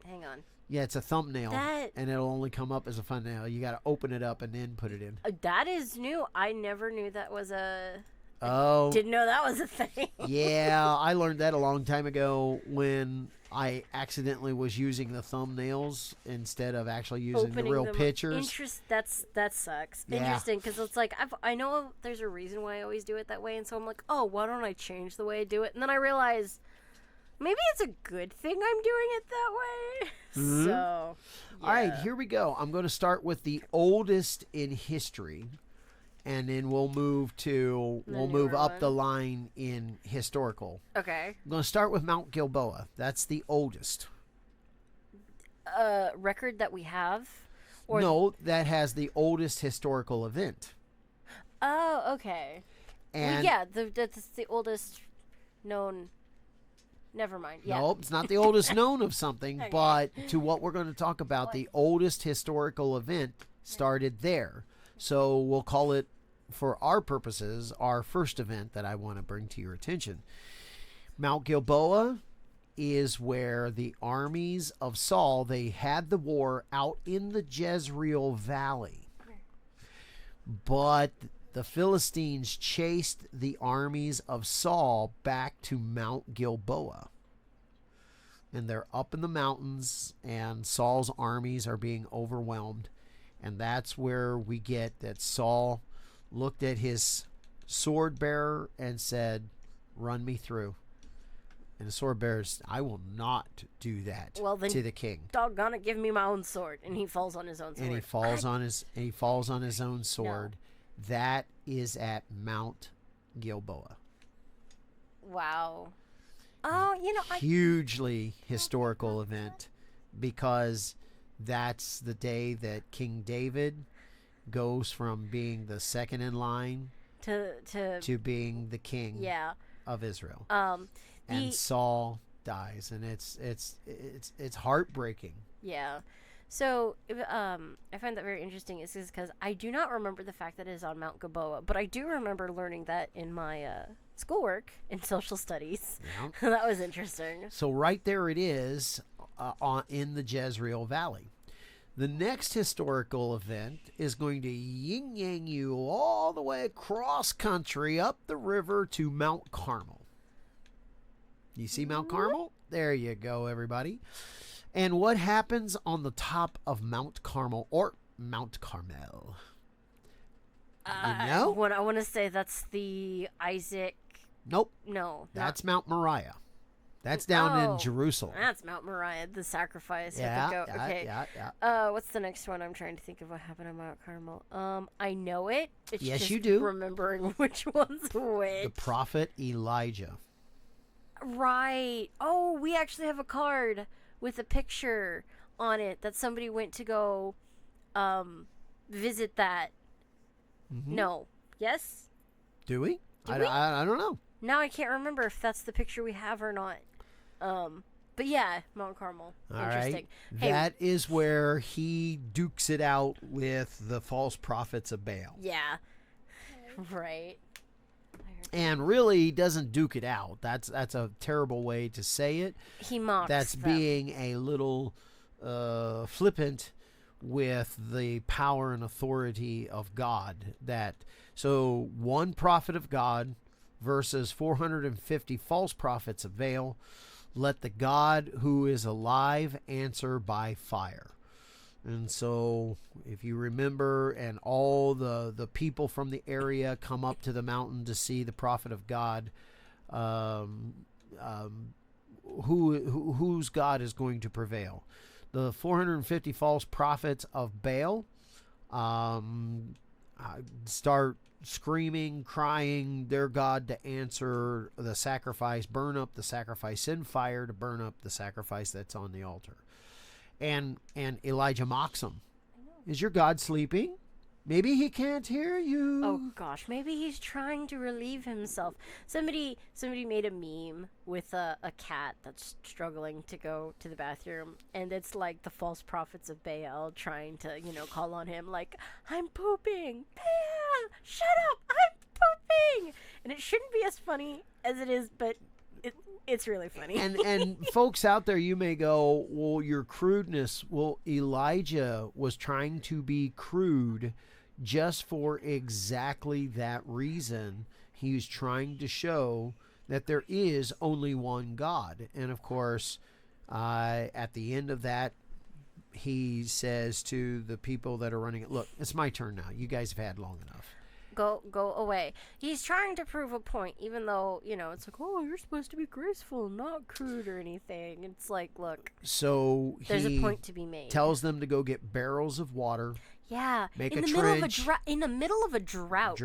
Hang on. Yeah, it's a thumbnail, and it'll only come up as a thumbnail. You got to open it up and then put it in. That is new. I never knew that was a... Oh. Didn't know that was a thing. Yeah, I learned that a long time ago when I accidentally was using the thumbnails instead of actually using the real pictures. That sucks. Yeah. Interesting, because it's like I know there's a reason why I always do it that way, and so I'm like, oh, why don't I change the way I do it? And then I realize maybe it's a good thing I'm doing it that way. Mm-hmm. So, yeah. All right, here we go. I'm going to start with the oldest in history, and then we'll move up the line in historical. Okay. I'm going to start with Mount Gilboa. That's the oldest. Record that we have? No, that has the oldest historical event. Oh, okay. And well, yeah, that's the oldest known. Never mind. Yeah. Nope, it's not the oldest known of something, Okay. but to what we're going to talk about, the oldest historical event started there. So we'll call it, for our purposes, our first event that I want to bring to your attention. Mount Gilboa is where the armies of Saul, they had the war out in the Jezreel Valley. But the Philistines chased the armies of Saul back to Mount Gilboa. And they're up in the mountains, and Saul's armies are being overwhelmed. And that's where we get that Saul looked at his sword bearer and said, "Run me through." And the sword bearer said, "I will not do that to the king." Doggone it, give me my own sword. And he falls on his own sword. And he falls on his own sword. No. That is at Mount Gilboa. Wow. Oh, hugely historical event, because that's the day that King David goes from being the second in line to being the king of Israel. And Saul dies, and it's heartbreaking. Yeah. So I find that very interesting. Is because I do not remember the fact that it is on Mount Gilboa, but I do remember learning that in my schoolwork in social studies. Yeah. That was interesting. So right there it is in the Jezreel Valley. The next historical event is going to yin-yang you all the way across country up the river to Mount Carmel. You see Mount Carmel? There you go, everybody. And what happens on the top of Mount Carmel or Mount Carmel? You know? I want to say that's the Isaac. Nope. No. That's Mount Moriah. That's down in Jerusalem. That's Mount Moriah, the sacrifice. Yeah, of the goat. Okay. yeah. What's the next one? I'm trying to think of what happened on Mount Carmel. I know it. It's Yes, just you do. remembering which one's which. The prophet Elijah. Right. Oh, we actually have a card with a picture on it that somebody went to go visit that. Mm-hmm. No. Yes? Do we? Do I, we? I don't know. Now I can't remember if that's the picture we have or not. But yeah, Mount Carmel. All Interesting. right. Hey, That is where he dukes it out with the false prophets of Baal. yeah. Right. And really, he doesn't duke it out. That's a terrible way to say it. He mocks That's them. being a little flippant with the power and authority of God. So one prophet of God versus 450 false prophets of Baal. Let the God who is alive answer by fire. And so if you remember, and all the people from the area come up to the mountain to see the prophet of God, whose God is going to prevail. The 450 false prophets of Baal start screaming, crying their God to answer the sacrifice, burn up the sacrifice, send fire to burn up the sacrifice that's on the altar. And Elijah mocks him. Is your God sleeping? Maybe he can't hear you. Oh gosh, maybe he's trying to relieve himself. Somebody made a meme with a cat that's struggling to go to the bathroom, and it's like the false prophets of Baal trying to, call on him like, I'm pooping. Baal, shut up, I'm pooping. And it shouldn't be as funny as it is, but it's really funny. And folks out there, you may go, well, your crudeness. Well, Elijah was trying to be crude just for exactly that reason. He was trying to show that there is only one God. And of course, at the end of that, he says to the people that are running it, look, it's my turn now. You guys have had long enough. Go away. He's trying to prove a point, even though, it's like, oh, you're supposed to be graceful, not crude or anything. It's like, look. So there's a point to be made. Tells them to go get barrels of water. Yeah. Make in a the trench. in the middle of a drought.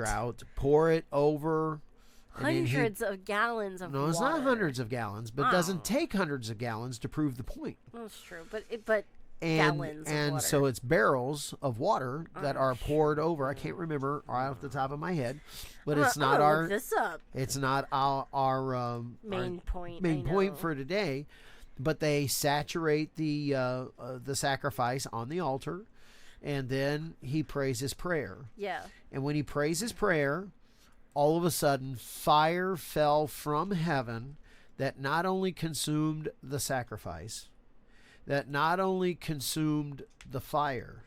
Pour it over. Hundreds of gallons of water. No, it's not hundreds of gallons, but it doesn't take hundreds of gallons to prove the point. That's true, but gallons of water. So it's barrels of water that are poured over. I can't remember right off the top of my head, but it's not our. Look this up. It's not our main point. Main point for today, but they saturate the sacrifice on the altar, and then he prays his prayer. Yeah. And when he prays his prayer, all of a sudden fire fell from heaven that not only consumed the sacrifice, that not only consumed the fire,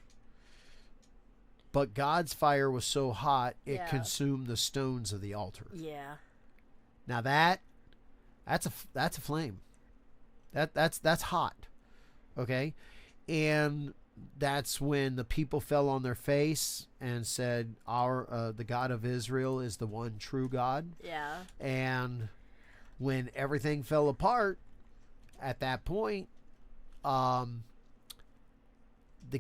but God's fire was so hot it consumed the stones of the altar. Yeah. Now that's a flame. That's hot. Okay? And that's when the people fell on their face and said, the God of Israel is the one true God. Yeah. And when everything fell apart at that point, the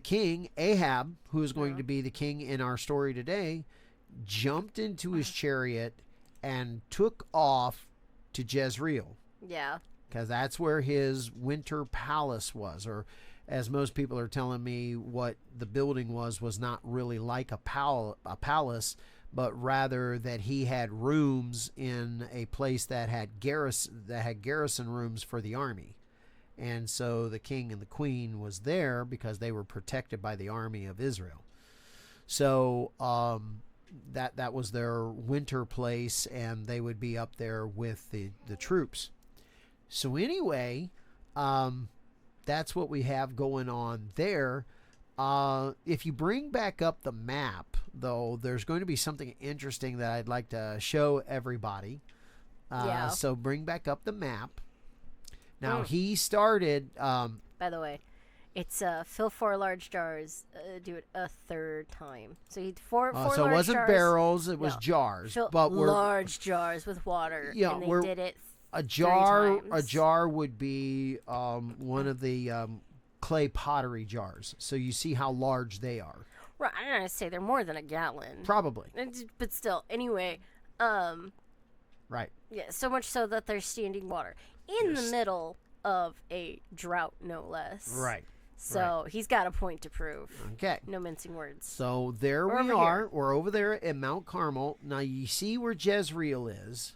king, Ahab, who is going to be the king in our story today, jumped into his chariot and took off to Jezreel. Yeah. Because that's where his winter palace was, or as most people are telling me, what the building was not really like a palace, but rather that he had rooms in a place that had garrison rooms for the army. And so the king and the queen was there because they were protected by the army of Israel. So that was their winter place, and they would be up there with the troops. So anyway, that's what we have going on there. If you bring back up the map, though, there's going to be something interesting that I'd like to show everybody. Yeah. So bring back up the map. Now, he started... By the way, it's fill 4 large jars, do it a third time. So you four so large it wasn't jars, barrels, it was jars. Fill but large jars with water, and they did it a 3 jar. times. A jar would be one of the clay pottery jars. So you see how large they are. Right, I'm not gonna say they're more than a gallon. Probably. But still, anyway, right. yeah, so much so that they're standing water in the middle of a drought, no less. Right. So he's got a point to prove. Okay. No mincing words. So there we are. We're over there at Mount Carmel. Now you see where Jezreel is.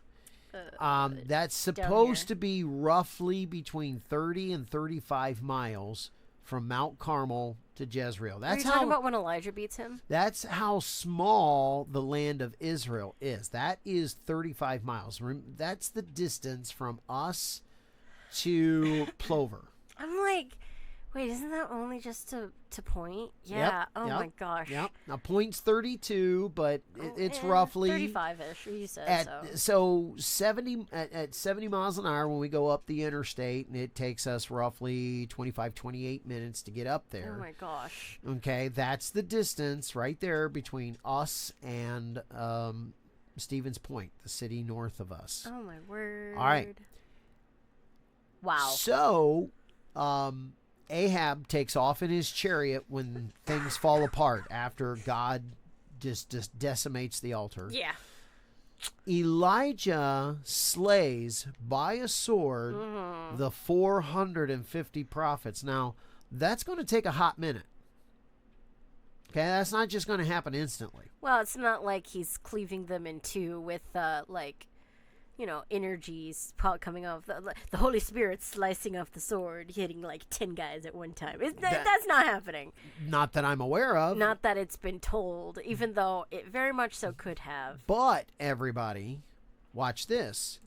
That's supposed to be roughly between 30 and 35 miles from Mount Carmel to Jezreel. Are you talking about when Elijah beats him? That's how small the land of Israel is. That is 35 miles. That's the distance from us to Plover. I'm like, wait, isn't that only just to Point? Yeah. My gosh. Yep. Now Point's 32, but it's roughly 35-ish. You said so 70 at 70 miles an hour when we go up the interstate, and it takes us roughly 28 minutes to get up there. Oh my gosh. Okay, that's the distance right there between us and Stevens Point, the city north of us. Oh my word. All right. Wow. So, Ahab takes off in his chariot when things fall apart after God just decimates the altar. Yeah. Elijah slays by a sword the 450 prophets. Now, that's going to take a hot minute. Okay, that's not just going to happen instantly. Well, it's not like he's cleaving them in two with, energies coming off. The Holy Spirit slicing off the sword, hitting like 10 guys at one time. That's not happening. Not that I'm aware of. Not that it's been told, even though it very much so could have. But, everybody, watch this.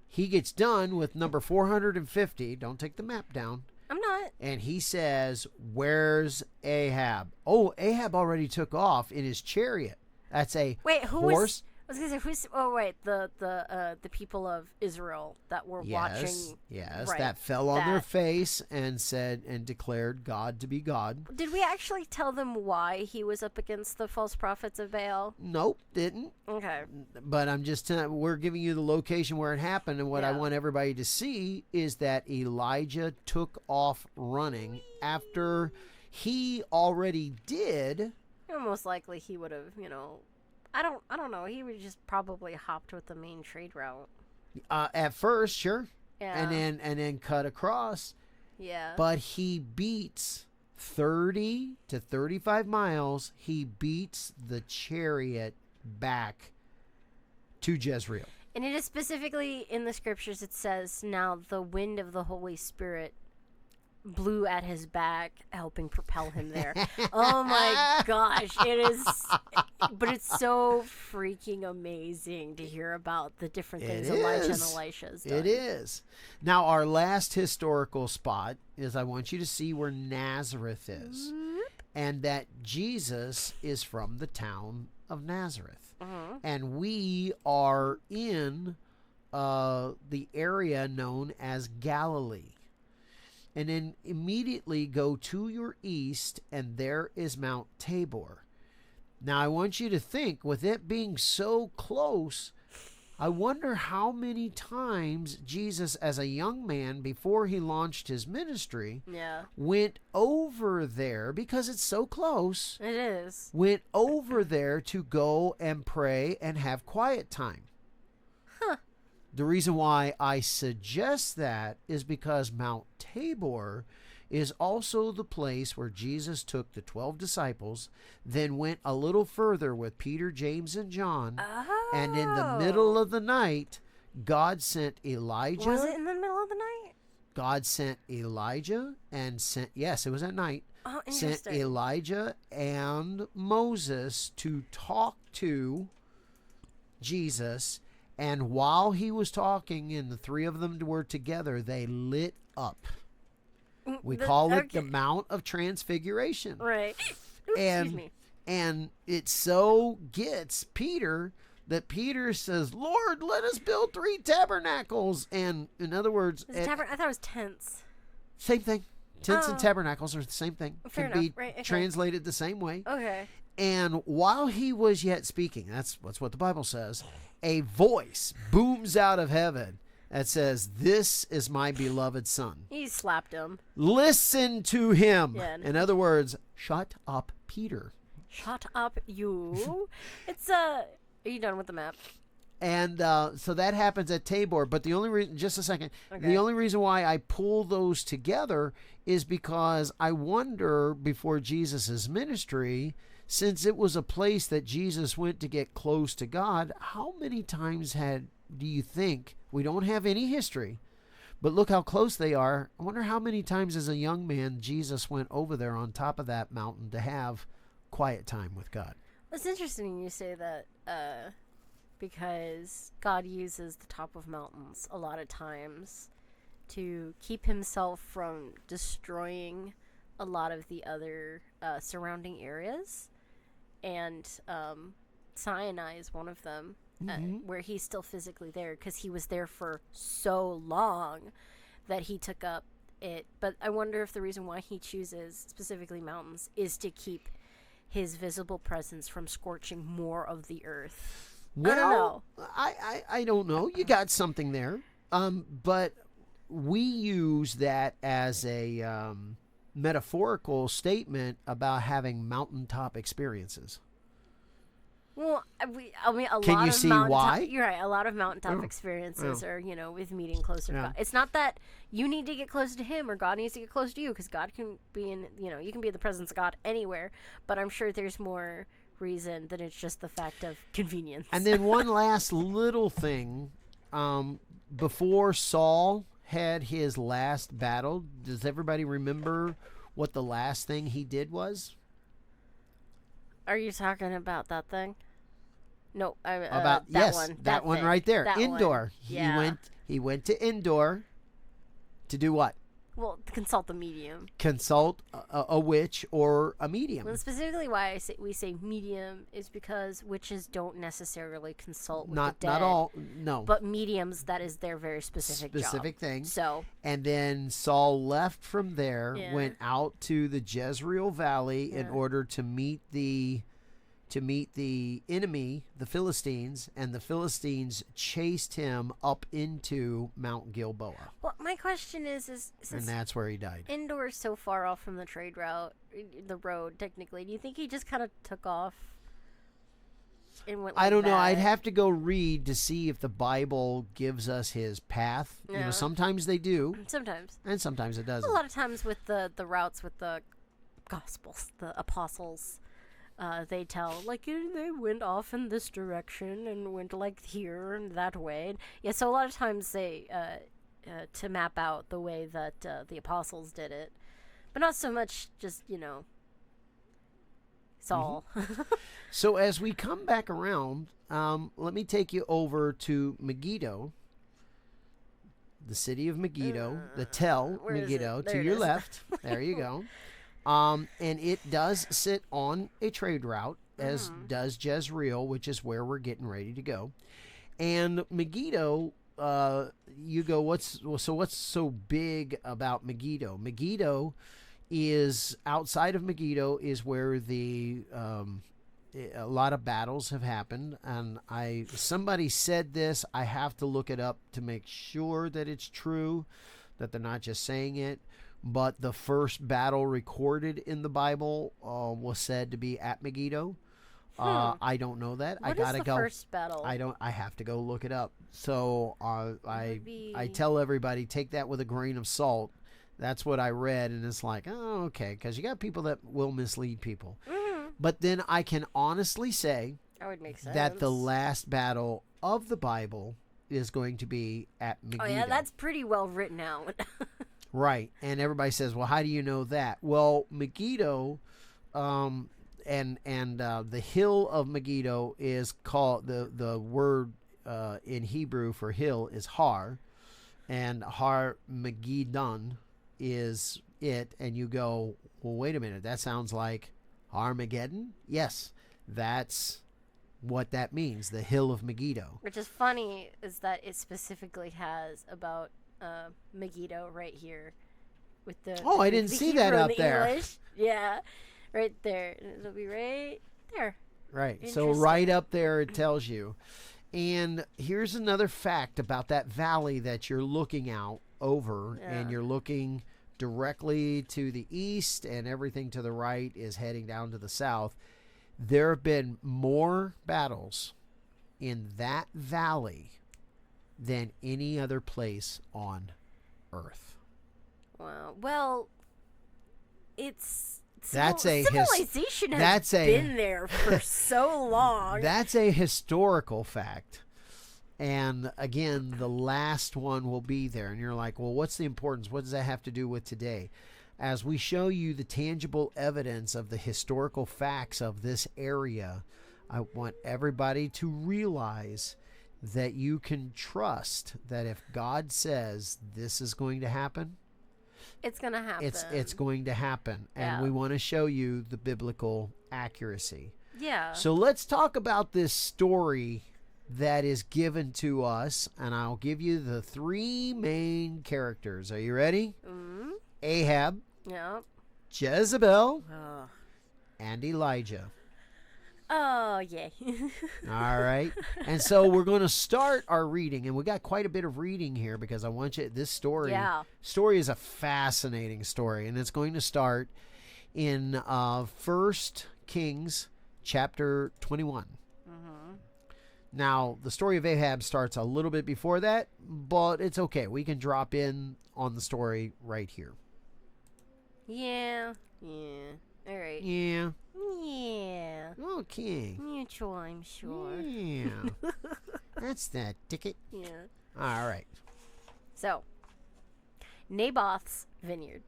He gets done with number 450. Don't take the map down. I'm not. And he says, "Where's Ahab?" Oh, Ahab already took off in his chariot. That's a horse. I was gonna say who's? Oh wait, the people of Israel that were watching. Yes, right, that fell on their face and said and declared God to be God. Did we actually tell them why he was up against the false prophets of Baal? Nope, didn't. Okay. But I'm just we're giving you the location where it happened, and what I want everybody to see is that Elijah took off running after he already did. Most likely he would have, I don't know. He would just probably hopped with the main trade route. At first, sure. Yeah. And then cut across. Yeah. But he beats 30 to 35 miles. He beats the chariot back to Jezreel. And it is specifically in the scriptures. It says, "Now the wind of the Holy Spirit blew at his back, helping propel him there." Oh my gosh, it is, but it's so freaking amazing to hear about the different things Elijah and Elisha's done. It is. Now, our last historical spot is I want you to see where Nazareth is, and that Jesus is from the town of Nazareth, and we are in the area known as Galilee. And then immediately go to your east, and there is Mount Tabor. Now, I want you to think, with it being so close, I wonder how many times Jesus, as a young man, before he launched his ministry, went over there, because it's so close. It is. Went over there to go and pray and have quiet time. The reason why I suggest that is because Mount Tabor is also the place where Jesus took the 12 disciples, then went a little further with Peter, James, and John, and in the middle of the night, God sent Elijah. Was it in the middle of the night? God sent Elijah and yes, it was at night. Oh, interesting. Sent Elijah and Moses to talk to Jesus. And while he was talking and the three of them were together, they lit up. We call it the okay. Mount of Transfiguration. Right. Excuse And me. and it so gets Peter that Peter says, "Lord, let us build 3 tabernacles." And in other words, I thought it was tents. same thing. Tents and Oh. tabernacles are the same thing. Fair Can enough. be Right, okay. translated the same way. Okay. And while he was yet speaking, that's what the Bible says, a voice booms out of heaven that says, "This is my beloved son. He slapped him. Listen to him." Yeah. In other words, shut up, Peter. Shut up, you. It's Are you done with the map? And so that happens at Tabor. But the only reason, just a second, Okay. the only reason why I pull those together is because I wonder, before Jesus' ministry, since it was a place that Jesus went to get close to God, how many times do you think, we don't have any history, but look how close they are. I wonder how many times as a young man Jesus went over there on top of that mountain to have quiet time with God. It's interesting you say that, because God uses the top of mountains a lot of times to keep himself from destroying a lot of the other surrounding areas. And Sinai is one of them, where he's still physically there because he was there for so long that he took up it. But I wonder if the reason why he chooses specifically mountains is to keep his visible presence from scorching more of the earth. Well, I don't know. I don't know. You got something there. But we use that as a metaphorical statement about having mountaintop experiences. Well, a Can lot you of see mountaintop, why? You're right. A lot of mountaintop Yeah. experiences Yeah. are, with meeting closer to Yeah. God. It's not that you need to get close to him or God needs to get close to you, because God can be you can be in the presence of God anywhere. But I'm sure there's more reason than it's just the fact of convenience. And then one last little thing. Before Saul had his last battle, does everybody remember what the last thing he did was? Are you talking about that thing? No, About that yes, one. that one thing. right there. That Endor. one. Yeah. He went to Endor to do what? Well, consult the medium. Consult a witch or a medium. Well, specifically why we say medium is because witches don't necessarily consult with Not the dead. not all. No. But mediums, that is their very specific job. thing. So, And then Saul left from there, Yeah. went out to the Jezreel Valley in Yeah. order to meet the enemy, the Philistines, and the Philistines chased him up into Mount Gilboa. well, my question is And since that's where he died. Endor is so far off from the trade route, the road, technically, do you think he just kind of took off and went like I don't know. I'd that? have to go read to see if the Bible gives us his path. Yeah. Sometimes they do, Sometimes. and sometimes it A doesn't. lot of times with the routes with the Gospels, the apostles, they tell, like, they went off in this direction and went, like, here and that way. And, yeah, so a lot of times they, to map out the way that the apostles did it. But not so much just, Saul. So as we come back around, let me take you over to Megiddo, the city of Megiddo, the Tel where is Megiddo, it? There to it your is. left. There you go. And it does sit on a trade route, as does Jezreel, which is where we're getting ready to go. And Megiddo, you go, what's so big about Megiddo? Megiddo is, outside of Megiddo is where a lot of battles have happened, and somebody said this. I have to look it up to make sure that it's true, that they're not just saying it. But the first battle recorded in the Bible was said to be at Megiddo. I don't know that. What I gotta is the go. first battle? I have to go look it up. So I be- tell everybody, take that with a grain of salt. That's what I read, and it's like, oh, okay, because you got people that will mislead people. But then I can honestly say That would make sense. that the last battle of the Bible is going to be at Megiddo. Oh, yeah, that's pretty well written out. Right. And everybody says, well, how do you know that? Well, Megiddo, and the hill of Megiddo is called, the word in Hebrew for hill is Har, and Har Megiddon is it and you go, well, wait a minute, that sounds like Armageddon? Yes, that's what that means, the Hill of Megiddo. Which is funny is that it specifically has about Megiddo right here with the I didn't the see Hebrew that and up the there. English. Yeah, right there. It'll be right there. Right. So right up there it tells you. And here's another fact about that valley that you're looking out over, and you're looking directly to the east, and everything to the right is heading down to the south. There have been more battles in that valley than any other place on Earth. Wow. Well, it's That's a civilization has been there for so long. That's a historical fact. And again, the last one will be there. And you're like, well, what's the importance? What does that have to do with today? As we show you the tangible evidence of the historical facts of this area, I want everybody to realize that you can trust that if God says this is going to happen, it's going to happen. It's going to happen. And we want to show you the biblical accuracy. Yeah. So let's talk about this story that is given to us, and I'll give you the three main characters. Are you ready? Mm-hmm. Ahab, Yep. Jezebel, and Elijah. Oh, yeah. All right. And so we're going to start our reading, and we got quite a bit of reading here because I want you, this story is a fascinating story, and it's going to start in 1 Kings chapter 21. Now, the story of Ahab starts a little bit before that, but it's okay. We can drop in on the story right here. Yeah. Yeah. All right. Yeah. Yeah. Okay. Mutual, I'm sure. Yeah. That's that ticket. Yeah. All right. So, Naboth's vineyard.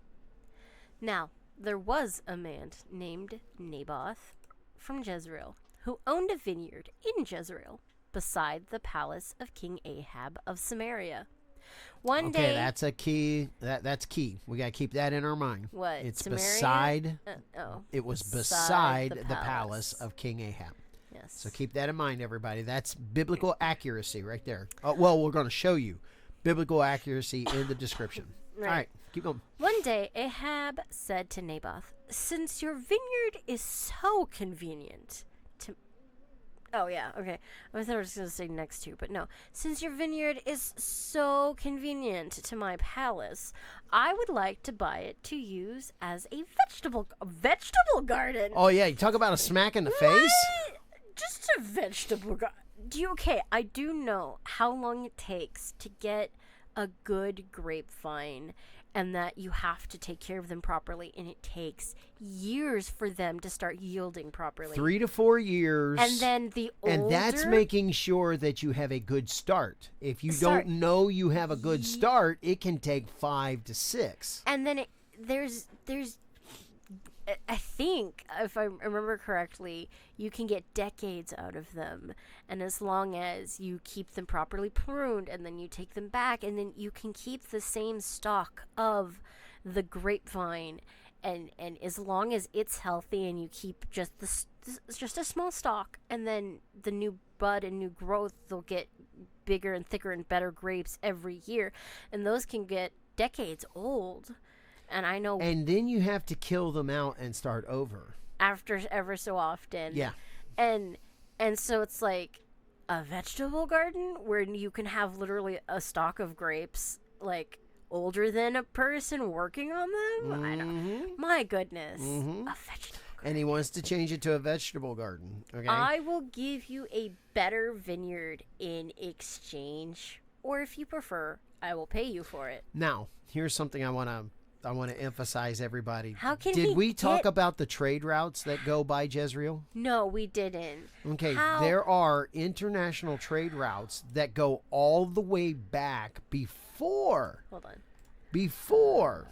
Now, there was a man named Naboth from Jezreel who owned a vineyard in Jezreel beside the palace of King Ahab of Samaria. One day, that's a key. That's key. We got to keep that in our mind. What? It's Samaria? beside. It was beside the palace of King Ahab. Yes. So keep that in mind, everybody. That's biblical accuracy right there. Well, we're going to show you biblical accuracy in the description. Right. All right, keep going. One day, Ahab said to Naboth, "Since your vineyard is so convenient to..." Oh, yeah, okay. I thought I was going to say next to, but no. "Since your vineyard is so convenient to my palace, I would like to buy it to use as a vegetable garden." Oh, yeah, you talk about a smack in the face? Just a vegetable garden. I do know how long it takes to get a good grapevine, and that you have to take care of them properly, and it takes years for them to start yielding properly. 3 to 4 years. And then the older... And that's making sure that you have a good start. If you don't know you have a good start, it can take 5 to 6. And then there's I think, if I remember correctly, you can get decades out of them. And as long as you keep them properly pruned, and then you take them back, and then you can keep the same stock of the grapevine, and as long as it's healthy, and you keep just a small stalk, and then the new bud and new growth, they'll get bigger and thicker and better grapes every year, and those can get decades old. And I know. And then you have to kill them out and start over. After ever so often. Yeah. And so it's like a vegetable garden where you can have literally a stalk of grapes, like, older than a person working on them. Mm-hmm. I don't. My goodness. Mm-hmm. A vegetable garden. And he wants to change it to a vegetable garden. Okay. I will give you a better vineyard in exchange. Or if you prefer, I will pay you for it. Now, here's something I want to emphasize, everybody. How can Did we talk about the trade routes that go by Jezreel? No, we didn't. Okay, there are international trade routes that go all the way back before. Hold on. Before.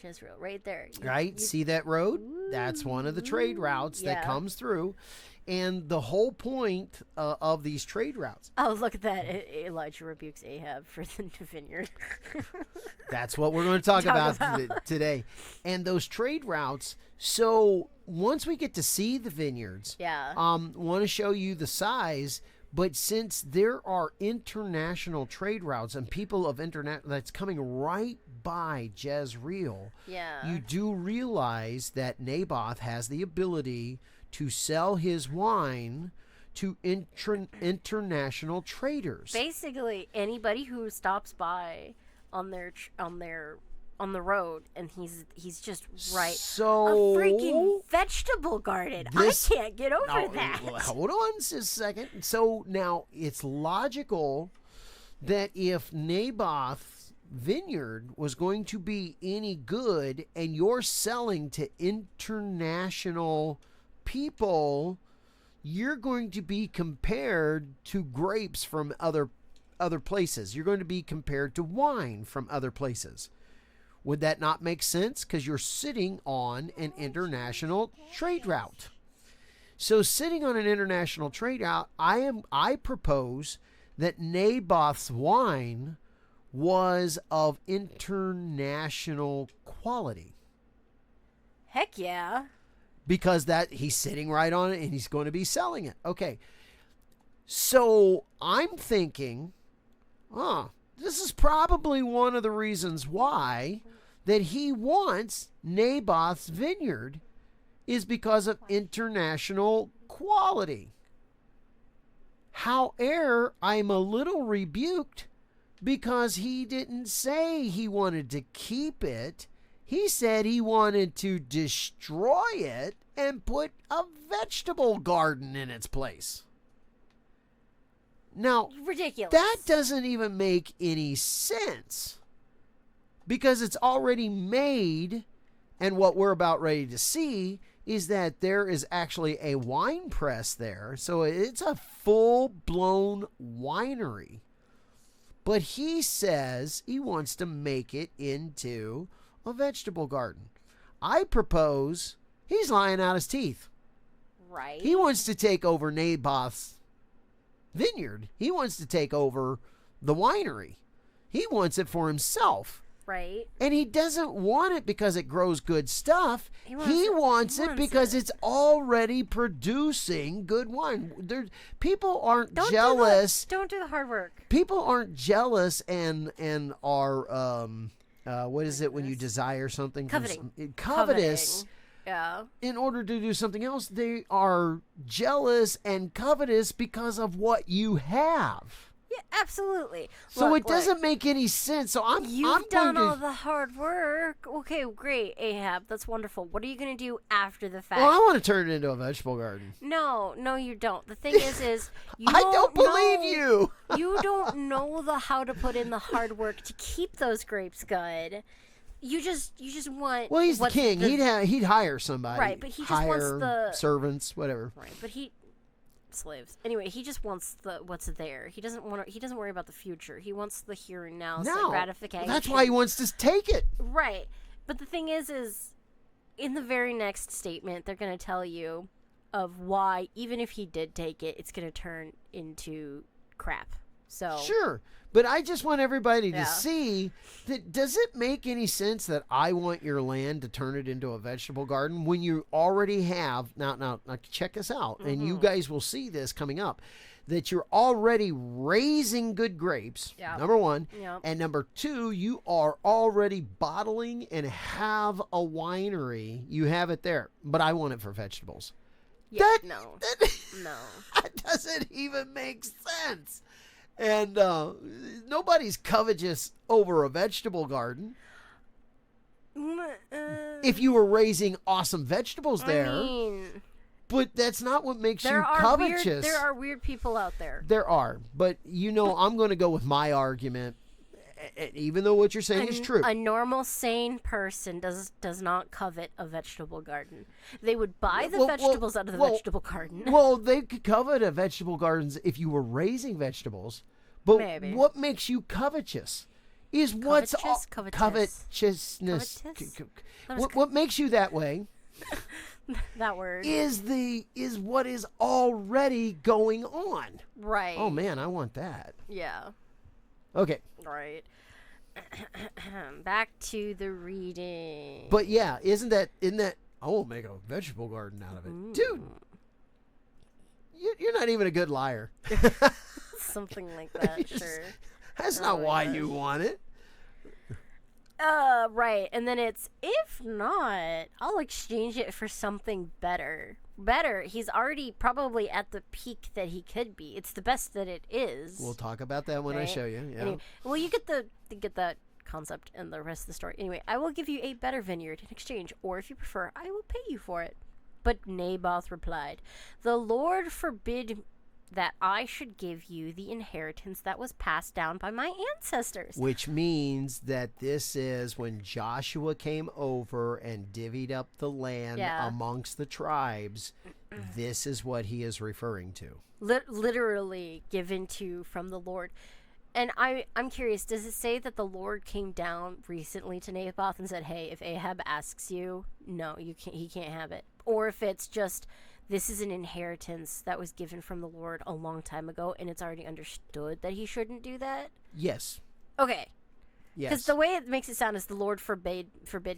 Jezreel, right there. See that road? That's one of the trade routes that comes through. And the whole point of these trade routes. Oh, look at that. Elijah rebukes Ahab for the vineyard. That's what we're going to talk about today. And those trade routes. So once we get to see the vineyards, want to show you the size. But since there are international trade routes and people of that's coming right by Jezreel, you do realize that Naboth has the ability to sell his wine to international traders. Basically, anybody who stops by on the road, and he's just right. So a freaking vegetable garden. I can't get over that. Hold on just a second. So now it's logical that if Naboth's vineyard was going to be any good, and you're selling to international people, you're going to be compared to grapes from other places. You're going to be compared to wine from other places. Would that not make sense? Because you're sitting on an international trade route. So sitting on an international trade route, I propose that Naboth's wine was of international quality. Heck yeah. Because he's sitting right on it and he's going to be selling it. Okay. So I'm thinking, this is probably one of the reasons why that he wants Naboth's vineyard is because of international quality. However, I'm a little rebuked because he didn't say he wanted to keep it. He said he wanted to destroy it and put a vegetable garden in its place. Now, ridiculous. That doesn't even make any sense because it's already made, and what we're about ready to see is that there is actually a wine press there. So it's a full-blown winery. But he says he wants to make it into a vegetable garden. I propose he's lying out his teeth. Right. He wants to take over Naboth's vineyard. He wants to take over the winery. He wants it for himself. Right. And he doesn't want it because it grows good stuff. He wants it because it's already producing good wine. People aren't jealous. Don't do the hard work. People aren't jealous and are what is it when you desire something? Covetous. Yeah. In order to do something else, they are jealous and covetous because of what you have. Yeah, absolutely. So it doesn't make any sense. So You've done all the hard work. Okay, great, Ahab. That's wonderful. What are you going to do after the fact? Well, I want to turn it into a vegetable garden. No, you don't. The thing is you I don't believe you. You don't know how to put in the hard work to keep those grapes good. You just want. Well, he's the king. He'd hire somebody. Right, but he just wants the servants, whatever. Right, but slaves. Anyway, he just wants what's there. He doesn't worry about the future. He wants the here and now gratification. That's why he wants to take it. Right. But the thing is in the very next statement they're going to tell you of why even if he did take it, it's going to turn into crap. So sure. But I just want everybody to see that does it make any sense that I want your land to turn it into a vegetable garden when you already have now check this out, and you guys will see this coming up, that you're already raising good grapes, number one, and number two, you are already bottling and have a winery. You have it there, but I want it for vegetables. Yeah, no. That doesn't even make sense. And nobody's covetous over a vegetable garden. If you were raising awesome vegetables there. But that's not what makes you covetous. There are weird people out there. There are. But, I'm going to go with my argument, even though what you're saying is true. A normal, sane person does not covet a vegetable garden. They would buy the vegetables out of the vegetable garden. Well, they could covet a vegetable garden if you were raising vegetables. But maybe. What makes you covetous is covetousness. Covetous. What makes you that way That word. is what is already going on. Right. Oh man, I want that. Yeah. Okay. Right. Back to the reading. But yeah, isn't that I will make a vegetable garden out of it. Dude, you're not even a good liar. Something like that, sure. That's not why you want it. Right. And then it's, if not, I'll exchange it for something better. Better. He's already probably at the peak that he could be. It's the best that it is. We'll talk about that when I show you. Yeah. Anyway, well, you get that concept and the rest of the story. Anyway, I will give you a better vineyard in exchange, or if you prefer, I will pay you for it. But Naboth replied, "The Lord forbid that I should give you the inheritance that was passed down by my ancestors." Which means that this is when Joshua came over and divvied up the land amongst the tribes. This is what he is referring to. Literally given to from the Lord. And I'm curious, does it say that the Lord came down recently to Naboth and said, "Hey, if Ahab asks you, no, he can't have it"? Or if it's just, this is an inheritance that was given from the Lord a long time ago, and it's already understood that he shouldn't do that? Yes. Okay. Yes. Because the way it makes it sound is the Lord forbid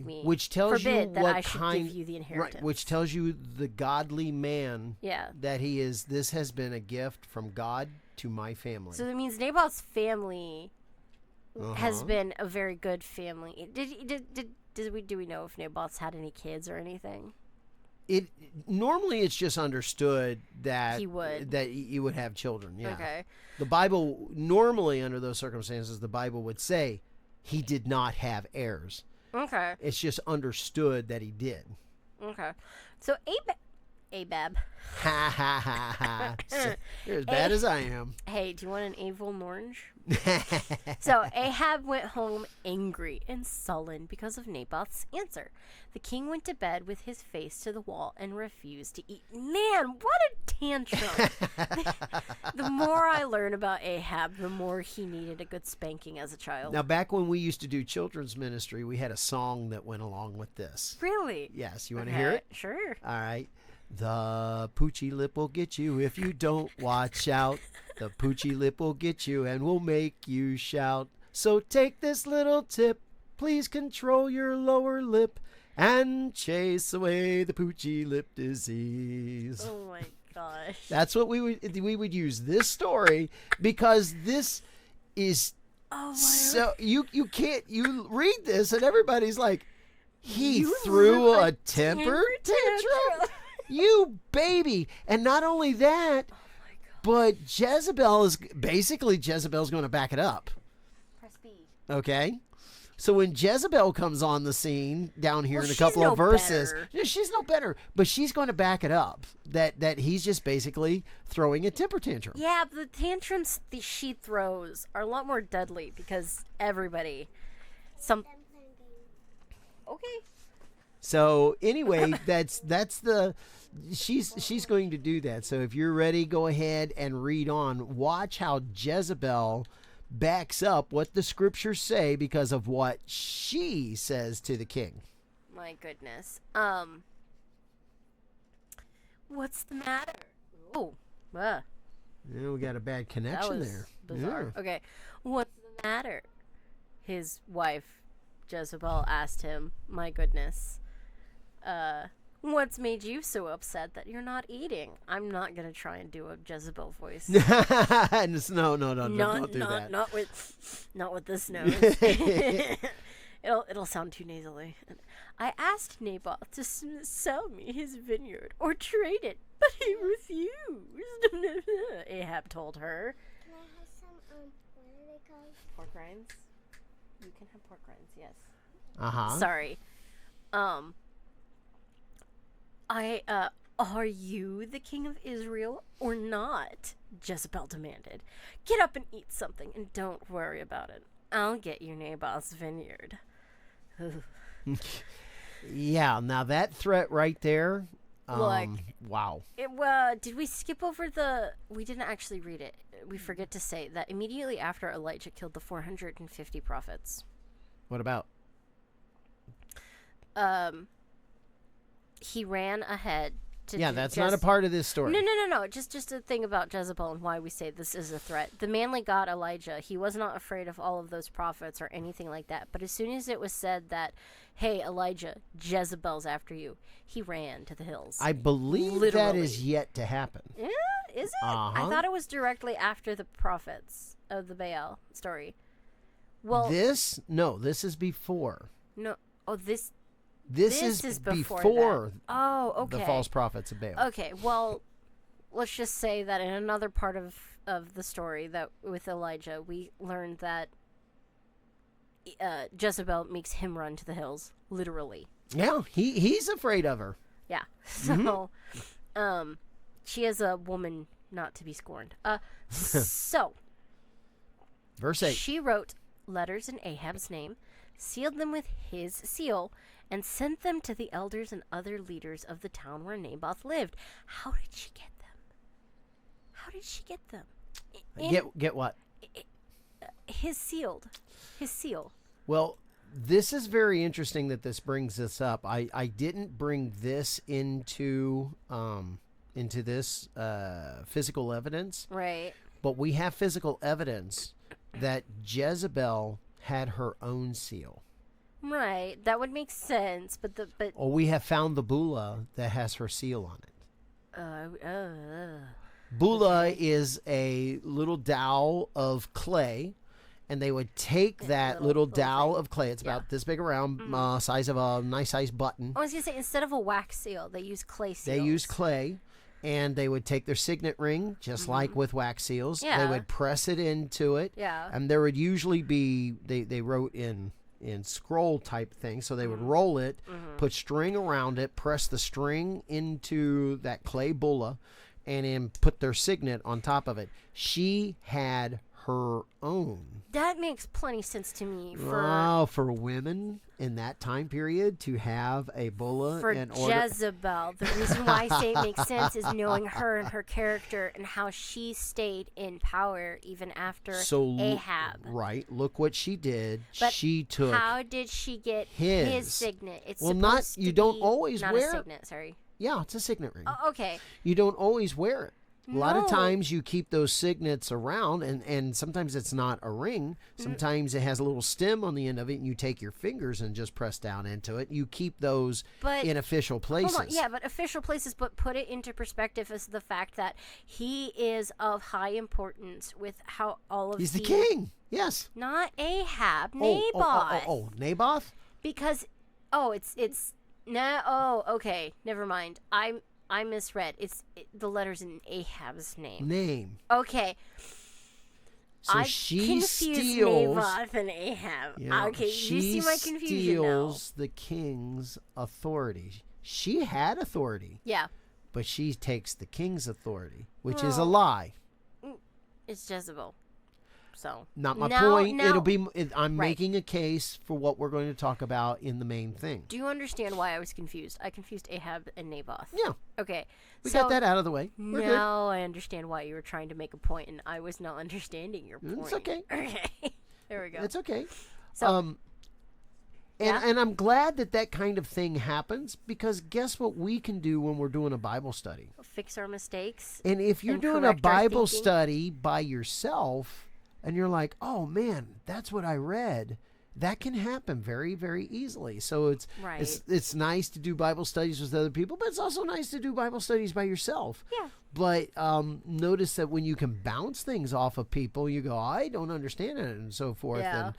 me. Which tells you that what I should kind, give you the inheritance. right? Which tells you the godly man. Yeah. That he is. This has been a gift from God to my family. So that means Naboth's family has been a very good family. Do we know if Naboth's had any kids or anything? It normally it's just understood that he would have children. Yeah. Okay. The Bible normally, under those circumstances, the Bible would say he did not have heirs. Okay. It's just understood that he did. Okay. So Abab. Ha ha ha ha. So, you're as bad as I am. Hey, do you want an Avon orange? So Ahab went home angry and sullen because of Naboth's answer. The king went to bed with his face to the wall and refused to eat. Man, what a tantrum. The more I learn about Ahab, the more he needed a good spanking as a child. Now, back when we used to do children's ministry, we had a song that went along with this. Really? Yes. You want to hear it? Sure. All right. The poochy lip will get you if you don't watch out. The poochy lip will get you and will make you shout. So take this little tip. Please control your lower lip and chase away the poochy lip disease. Oh my gosh. That's what we would use this story, because this is so you read this and everybody's like, he threw a temper tantrum. You baby. And not only that, but Jezebel's going to back it up. Press B. Okay? So when Jezebel comes on the scene down here in a couple of verses, she's no better, but she's going to back it up. That he's just basically throwing a temper tantrum. Yeah, but the tantrums she throws are a lot more deadly because everybody. Okay. So anyway, that's the she's going to do that. So if you're ready, go ahead and read on. Watch how Jezebel backs up what the scriptures say because of what she says to the king. My goodness. What's the matter? Oh, yeah, we got a bad connection there. Bizarre. Yeah. Okay, what's the matter? His wife Jezebel asked him. My goodness. What's made you so upset that you're not eating? I'm not gonna try and do a Jezebel voice. No, don't do that. Not with this nose. It'll sound too nasally. I asked Naboth to sell me his vineyard or trade it, but he refused. Ahab told her. Can I have some what are they called? Pork rinds. You can have pork rinds. Yes. Sorry. Are you the king of Israel or not? Jezebel demanded. Get up and eat something and don't worry about it. I'll get you Naboth's vineyard. Yeah, now that threat right there, wow. Did we skip over we didn't actually read it. We forget to say that immediately after Elijah killed the 450 prophets. What about? he ran ahead to Yeah, that's not a part of this story. No. Just a thing about Jezebel and why we say this is a threat. The manly God Elijah, he was not afraid of all of those prophets or anything like that. But as soon as it was said that, hey, Elijah, Jezebel's after you, he ran to the hills. I believe that Literally. is yet to happen. Yeah, is it? Uh-huh. I thought it was directly after the prophets of the Baal story. Well, This is before. no. Oh, this This is before that. Oh, okay. the false prophets of Baal. Okay, well, let's just say that in another part of the story that with Elijah, we learned that Jezebel makes him run to the hills, literally. Yeah, he's afraid of her. Yeah. So, she is a woman not to be scorned. So, Verse 8. she wrote letters in Ahab's name, sealed them with his seal, and sent them to the elders and other leaders of the town where Naboth lived. How did she get them? Get what? His seal. Well, this is very interesting that this brings this up. I didn't bring this into this physical evidence, Right. but we have physical evidence that Jezebel had her own seal. Right. That would make sense, but Or we have found the bulla that has her seal on it. Bulla is a little dowel of clay, and they would take that little dowel of clay. It's about this big around, size of a nice sized button. I was gonna say instead of a wax seal, they use clay seals. They use clay, and they would take their signet ring, just like with wax seals. Yeah. They would press it into it. Yeah. And there would usually be, they wrote in scroll type thing, so they would roll it, put string around it, press the string into that clay bulla, and then put their signet on top of it. She had her own. That makes plenty sense to me For women in that time period to have a bulla for in order. Jezebel. The reason why I say it makes sense is knowing her and her character and how she stayed in power even after Ahab. Right. Look what she did. But she took. How did she get his signet? It's Well, supposed you to don't be always not wear a signet. Sorry. Yeah, it's a signet ring. Oh, okay. You don't always wear it. A lot of No. times you keep those signets around, and sometimes it's not a ring. Sometimes it has a little stem on the end of it, and you take your fingers and just press down into it. You keep those in official places. Hold on. Yeah, but official places, but put it into perspective as the fact that he is of high importance with how all of He's the king. Yes. Not Ahab, Naboth. Oh, Naboth? Because, okay, never mind. I misread. The letters in Ahab's name. Okay. So I she confused steals Naboth and Ahab. Yeah, Okay, she you see my confusion now. steals the king's authority. She had authority, Yeah, but she takes the king's authority, which is a lie. it's Jezebel. So Not my now- point. now- I'm Right. making a case for what we're going to talk about in the main thing. Do you understand why I was confused? I confused Ahab and Naboth. Yeah, Okay. we so got that out of the way. We're good. now I understand why you were trying to make a point, and I was not understanding your point. It's okay. Okay. There we go. It's okay. So, And I'm glad that kind of thing happens, because guess what we can do when we're doing a Bible study? fix our mistakes. And if you're and doing a correct our Bible thinking. study by yourself and you're like, oh man, that's what I read, that can happen very, very easily. So it's nice to do Bible studies with other people, but it's also nice to do Bible studies by yourself. Yeah. But notice that when you can bounce things off of people, you go, I don't understand it, and so forth. Yeah.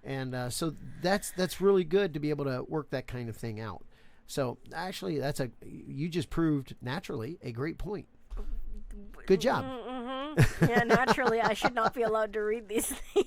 And so that's really good to be able to work that kind of thing out. So actually, you just proved naturally a great point. Good job. Mm-hmm. Yeah, naturally, I should not be allowed to read these things.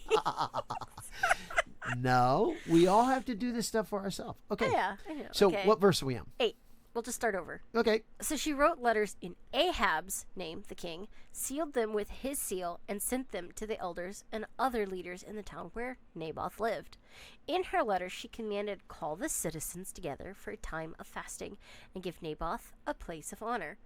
No, we all have to do this stuff for ourselves. Okay. Yeah, I know. So Okay. what verse are we on? 8. We'll just start over. Okay. So she wrote letters in Ahab's name, the king, sealed them with his seal, and sent them to the elders and other leaders in the town where Naboth lived. In her letter, she commanded call the citizens together for a time of fasting and give Naboth a place of honor,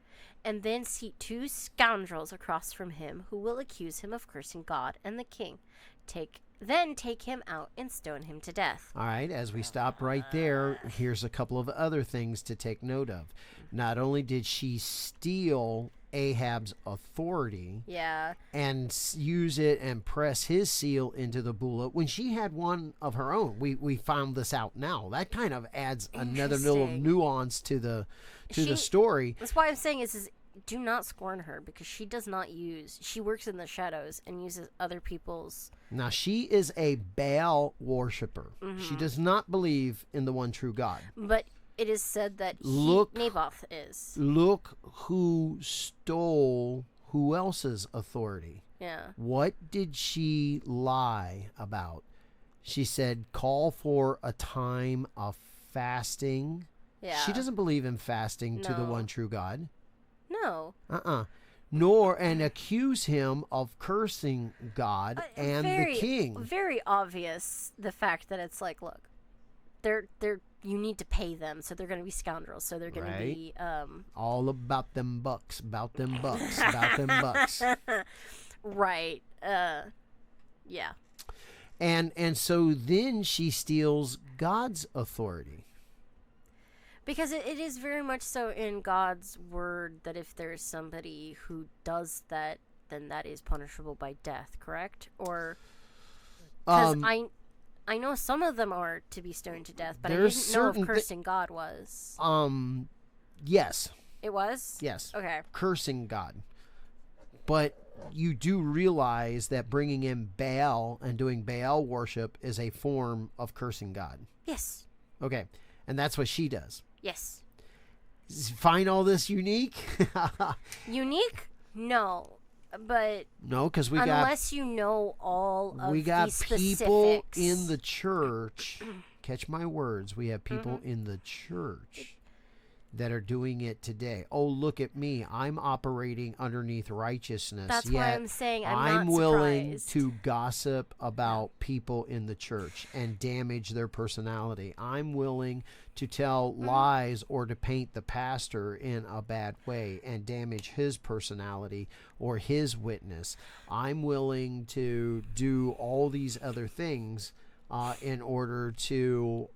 and then seat 2 scoundrels across from him who will accuse him of cursing God and the king. Take Then take him out and stone him to death. All right, as we stop right there, here's a couple of other things to take note of. Not only did she steal Ahab's authority Yeah. and use it and press his seal into the bullet when she had one of her own. We found this out now. That kind of adds another little Interesting. nuance to the She- story. That's why I'm saying is do not scorn her, because she does not use. She works in the shadows and uses other people's. Now, she is a Baal worshiper. She does not believe in the one true God. But it is said that Look- Naboth is. Look who stole who else's authority. Yeah. What did she lie about? She said, call for a time of fasting. Yeah. She doesn't believe in fasting to the No. one true God. No. Nor and accuse him of cursing God and very, the king. Very obvious the fact that it's like, look, they're you need to pay them, so they're going to be scoundrels, so they're going to Right. be All about them bucks, about them bucks, about them bucks. right. Yeah. And so then she steals God's authority. Because it is very much so in God's word that if there's somebody who does that, then that is punishable by death, correct? Or because I know some of them are to be stoned to death, but I There's didn't know if certain cursing God was. Yes. It was? Yes. Okay. Cursing God. But you do realize that bringing in Baal and doing Baal worship is a form of cursing God. Yes. Okay. And that's what she does. Yes. Find all this unique? Unique? No. But No, because unless you know all of we got these people specifics. in the church. Catch my words. We have people in the church that are doing it today. Oh, look at me. I'm operating underneath righteousness. That's yet why I'm saying I'm not willing surprised. to gossip about people in the church and damage their personality. I'm willing to tell lies or to paint the pastor in a bad way and damage his personality or his witness. I'm willing to do all these other things in order to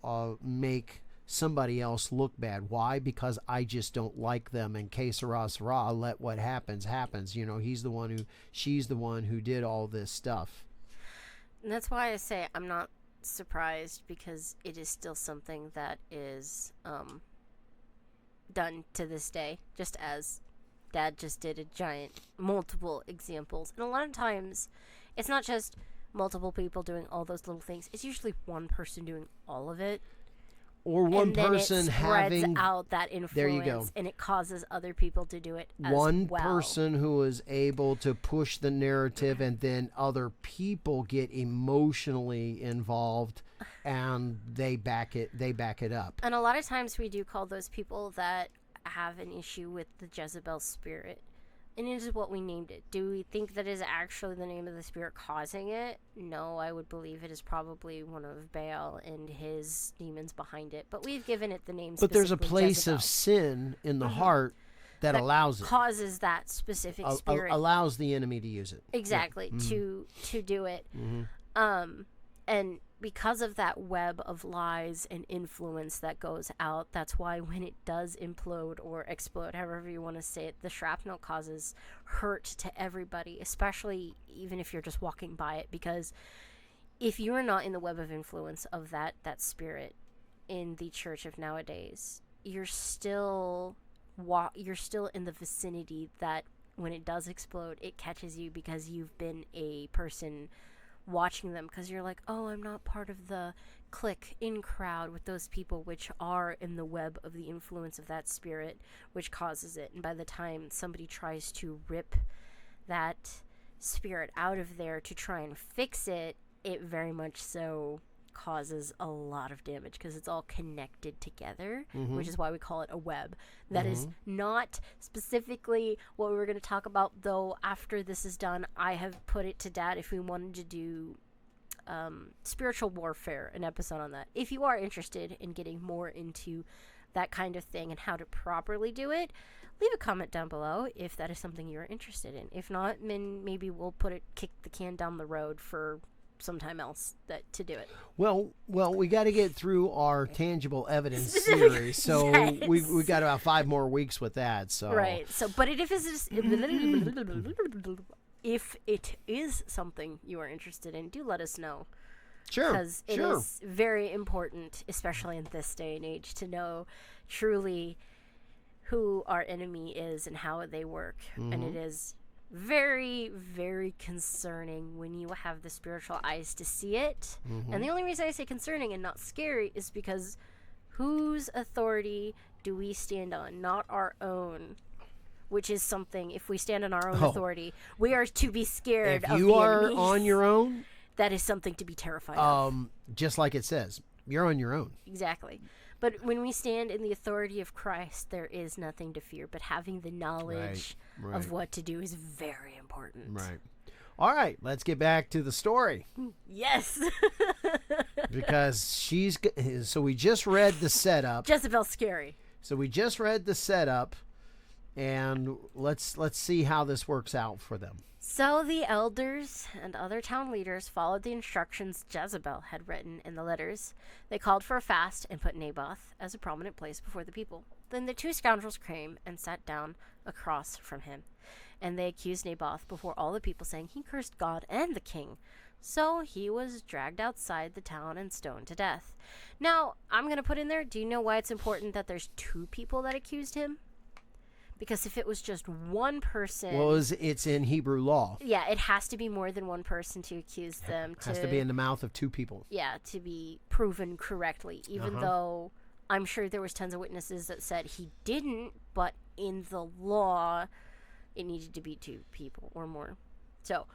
make somebody else look bad. Why? Because I just don't like them, and que sera, sera, let what happens happens. You know, she's the one who did all this stuff. And that's why I say I'm not surprised, because it is still something that is done to this day, just as Dad just did a giant multiple examples. And a lot of times it's not just multiple people doing all those little things, it's usually one person doing all of it. Or one and then person it spreads having out that influence, there you go. And it causes other people to do it as one well. person who is able to push the narrative, and then other people get emotionally involved and they back it up. And a lot of times we do call those people that have an issue with the Jezebel spirit. And it is what we named it. Do we think that is actually the name of the spirit causing it? No, I would believe it is probably one of Baal and his demons behind it. But we've given it the name. But there's a specifically place Jezebel, of sin in the heart that allows it. causes that specific spirit. Allows the enemy to use it. Exactly, to do it. And because of that web of lies and influence that goes out, that's why when it does implode or explode, however you want to say it, the shrapnel causes hurt to everybody, especially even if you're just walking by it. Because if you're not in the web of influence of that spirit in the church of nowadays, you're still in the vicinity that when it does explode, it catches you, because you've been a person watching them, because you're like, oh, I'm not part of the clique in crowd with those people which are in the web of the influence of that spirit, which causes it. And by the time somebody tries to rip that spirit out of there to try and fix it, it very much so causes a lot of damage, because it's all connected together, which is why we call it a web. That is not specifically what we were going to talk about, though after this is done, I have put it to Dad if we wanted to do spiritual warfare, an episode on that. If you are interested in getting more into that kind of thing and how to properly do it, leave a comment down below if that is something you're interested in. If not, then maybe we'll kick the can down the road for sometime else to do it. Well, we got to get through our tangible evidence series, so Yes. we got about 5 more weeks with that. So Right. So, but if it is something you are interested in, do let us know. sure, Because it is very important, especially in this day and age, to know truly who our enemy is and how they work. And it is very, very concerning when you have the spiritual eyes to see it. And the only reason I say concerning and not scary is because whose authority do we stand on? Not our own. Which is something, if we stand on our own authority, we are to be scared If of you the are enemies. on your own, That is something to be terrified of. just like it says, you're on your own. Exactly. But when we stand in the authority of Christ, there is nothing to fear. But having the knowledge Right. of what to do is very important. Right. All right, let's get back to the story Yes. because so we just read the setup. Jezebel's scary. So we just read the setup, and let's see how this works out for them. So the elders and other town leaders followed the instructions Jezebel had written in the letters. They called for a fast and put Naboth as a prominent place before the people. Then the 2 scoundrels came and sat down across from him. And they accused Naboth before all the people, saying he cursed God and the king. So he was dragged outside the town and stoned to death. Now, I'm going to put in there, do you know why it's important that there's 2 people that accused him? Because if it was just one person... Well, it's in Hebrew law. Yeah, it has to be more than one person to accuse them. It has to be in the mouth of 2 people. Yeah, to be proven correctly. Even though I'm sure there was tons of witnesses that said he didn't, but in the law, it needed to be 2 people or more.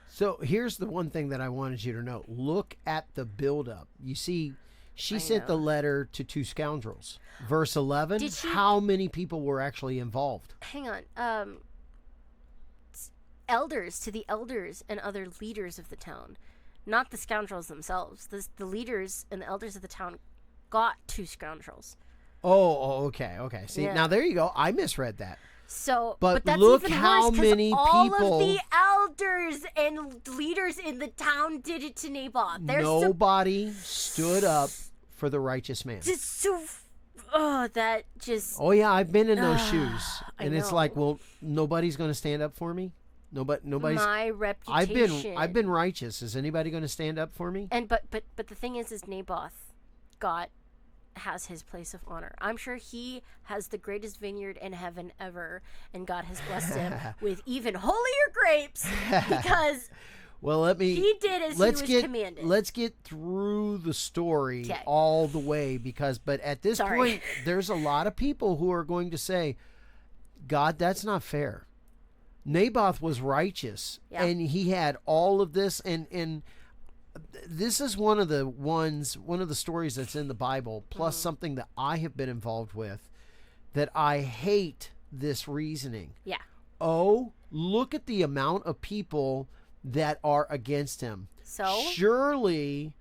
So here's the one thing that I wanted you to know. Look at the buildup. You see, she I sent the know. letter to 2 scoundrels. Verse 11, Did she- how many people were actually involved? hang on. Elders, to the elders and other leaders of the town. Not the scoundrels themselves. The leaders and the elders of the town got 2 scoundrels. Oh, okay. See, Yeah. now there you go. I misread that. So, But that's look even how worse, 'cause many all people- of the elders and leaders in the town did it to Naboth. They're Nobody stood up for the righteous man. just so. That just. Oh yeah, I've been in those shoes, I and it's know. like, well, nobody's going to stand up for me. Nobody's. My reputation. I've been righteous. Is anybody going to stand up for me? And but the thing is Naboth has his place of honor. I'm sure he has the greatest vineyard in heaven ever, and God has blessed him with even holier grapes because Well, he did as he was commanded. Let's get through the story 'Kay. all the way but at this Sorry. point, there's a lot of people who are going to say, God, that's not fair. Naboth was righteous, Yeah. and he had all of this, and this is one of the stories that's in the Bible, plus something that I have been involved with, that I hate this reasoning. Yeah. Oh, look at the amount of people that are against him. So? Surely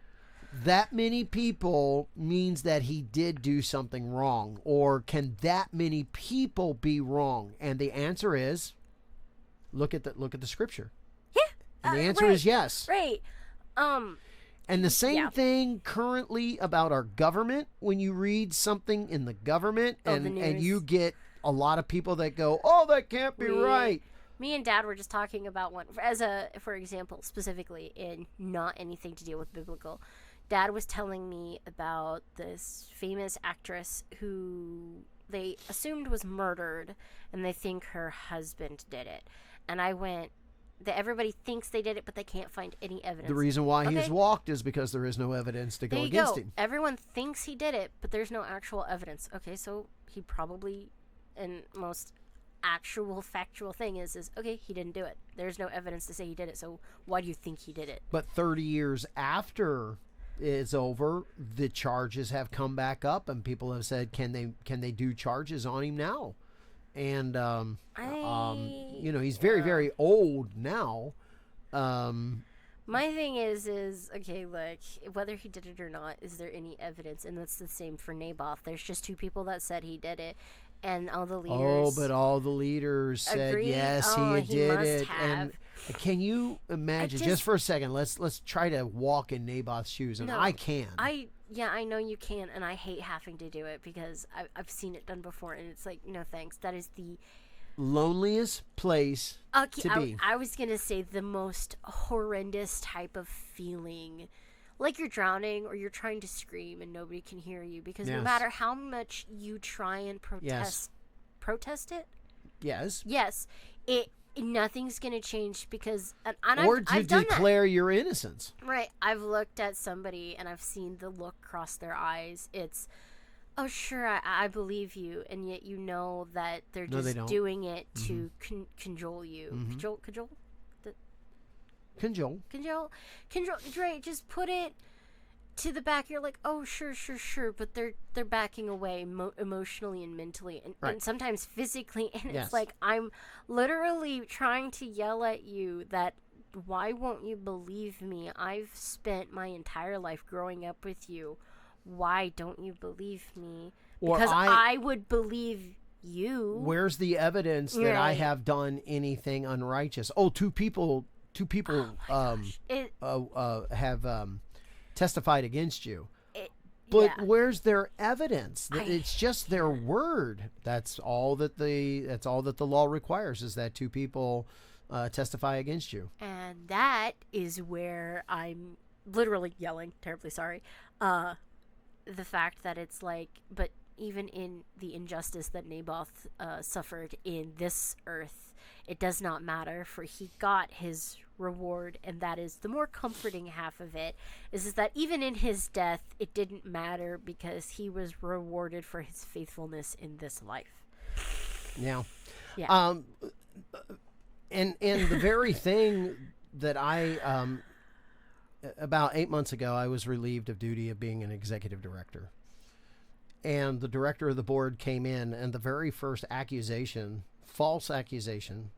that many people means that he did do something wrong, or can that many people be wrong? And the answer is, look at the scripture. Yeah. And the answer right, is yes. Right. And the same Yeah. thing currently about our government. When you read something in the government Oh, the and news. you get a lot of people that go, oh, that can't be right. Me and Dad were just talking about one for example, specifically in not anything to deal with biblical. Dad was telling me about this famous actress who they assumed was murdered, and they think her husband did it. And I went, that everybody thinks they did it, but they can't find any evidence. The reason why he has Okay. walked is because there is no evidence to There go you against go. him. Everyone thinks he did it, but there's no actual evidence. Okay, so he probably, and most actual factual thing is okay, he didn't do it. There's no evidence to say he did it, so why do you think he did it? But 30 years after it's over, the charges have come back up, and people have said, can they do charges on him now? And he's very, very old now. My thing is okay, like, whether he did it or not, is there any evidence? And that's the same for Naboth. There's just 2 people that said he did it, and all the leaders. Oh, but all the leaders said Agreed. yes, Oh, he he did must it, have. Can you imagine, just for a second, let's try to walk in Naboth's shoes, and No, I can. I know you can, and I hate having to do it because I've seen it done before, and it's like, no thanks. That is the loneliest place to be. I was gonna say the most horrendous type of feeling, like you're drowning or you're trying to scream and nobody can hear you, because no Yes. matter how much you try and protest it, yes, nothing's gonna change, because or to I've done declare your innocence. that. Right, I've looked at somebody and I've seen the look cross their eyes. It's, oh sure, I believe you, and yet you know that they're No, they just don't. doing it to cajole you. Cajole, right? Just put it to the back. You're like, oh sure, but they're backing away emotionally and mentally, and sometimes physically, and Yes. it's like, I'm literally trying to yell at you that, why won't you believe me? I've spent my entire life growing up with you. Why don't you believe me? Or Because I would believe you. Where's the evidence that I Right. have done anything unrighteous? Oh, two people have testified against you. But Yeah. where's their evidence? It's just their word. That's all that the law requires, is that two people testify against you. And that is where I'm literally yelling, terribly sorry, the fact that it's like, but even in the injustice that Naboth suffered in this earth, it does not matter, for he got his reward, and that is the more comforting half of it, is that even in his death, it didn't matter, because he was rewarded for his faithfulness in this life. Yeah. Yeah. And the very thing that I about 8 months ago, I was relieved of duty of being an executive director. And the director of the board came in, and the very first accusation, false accusation,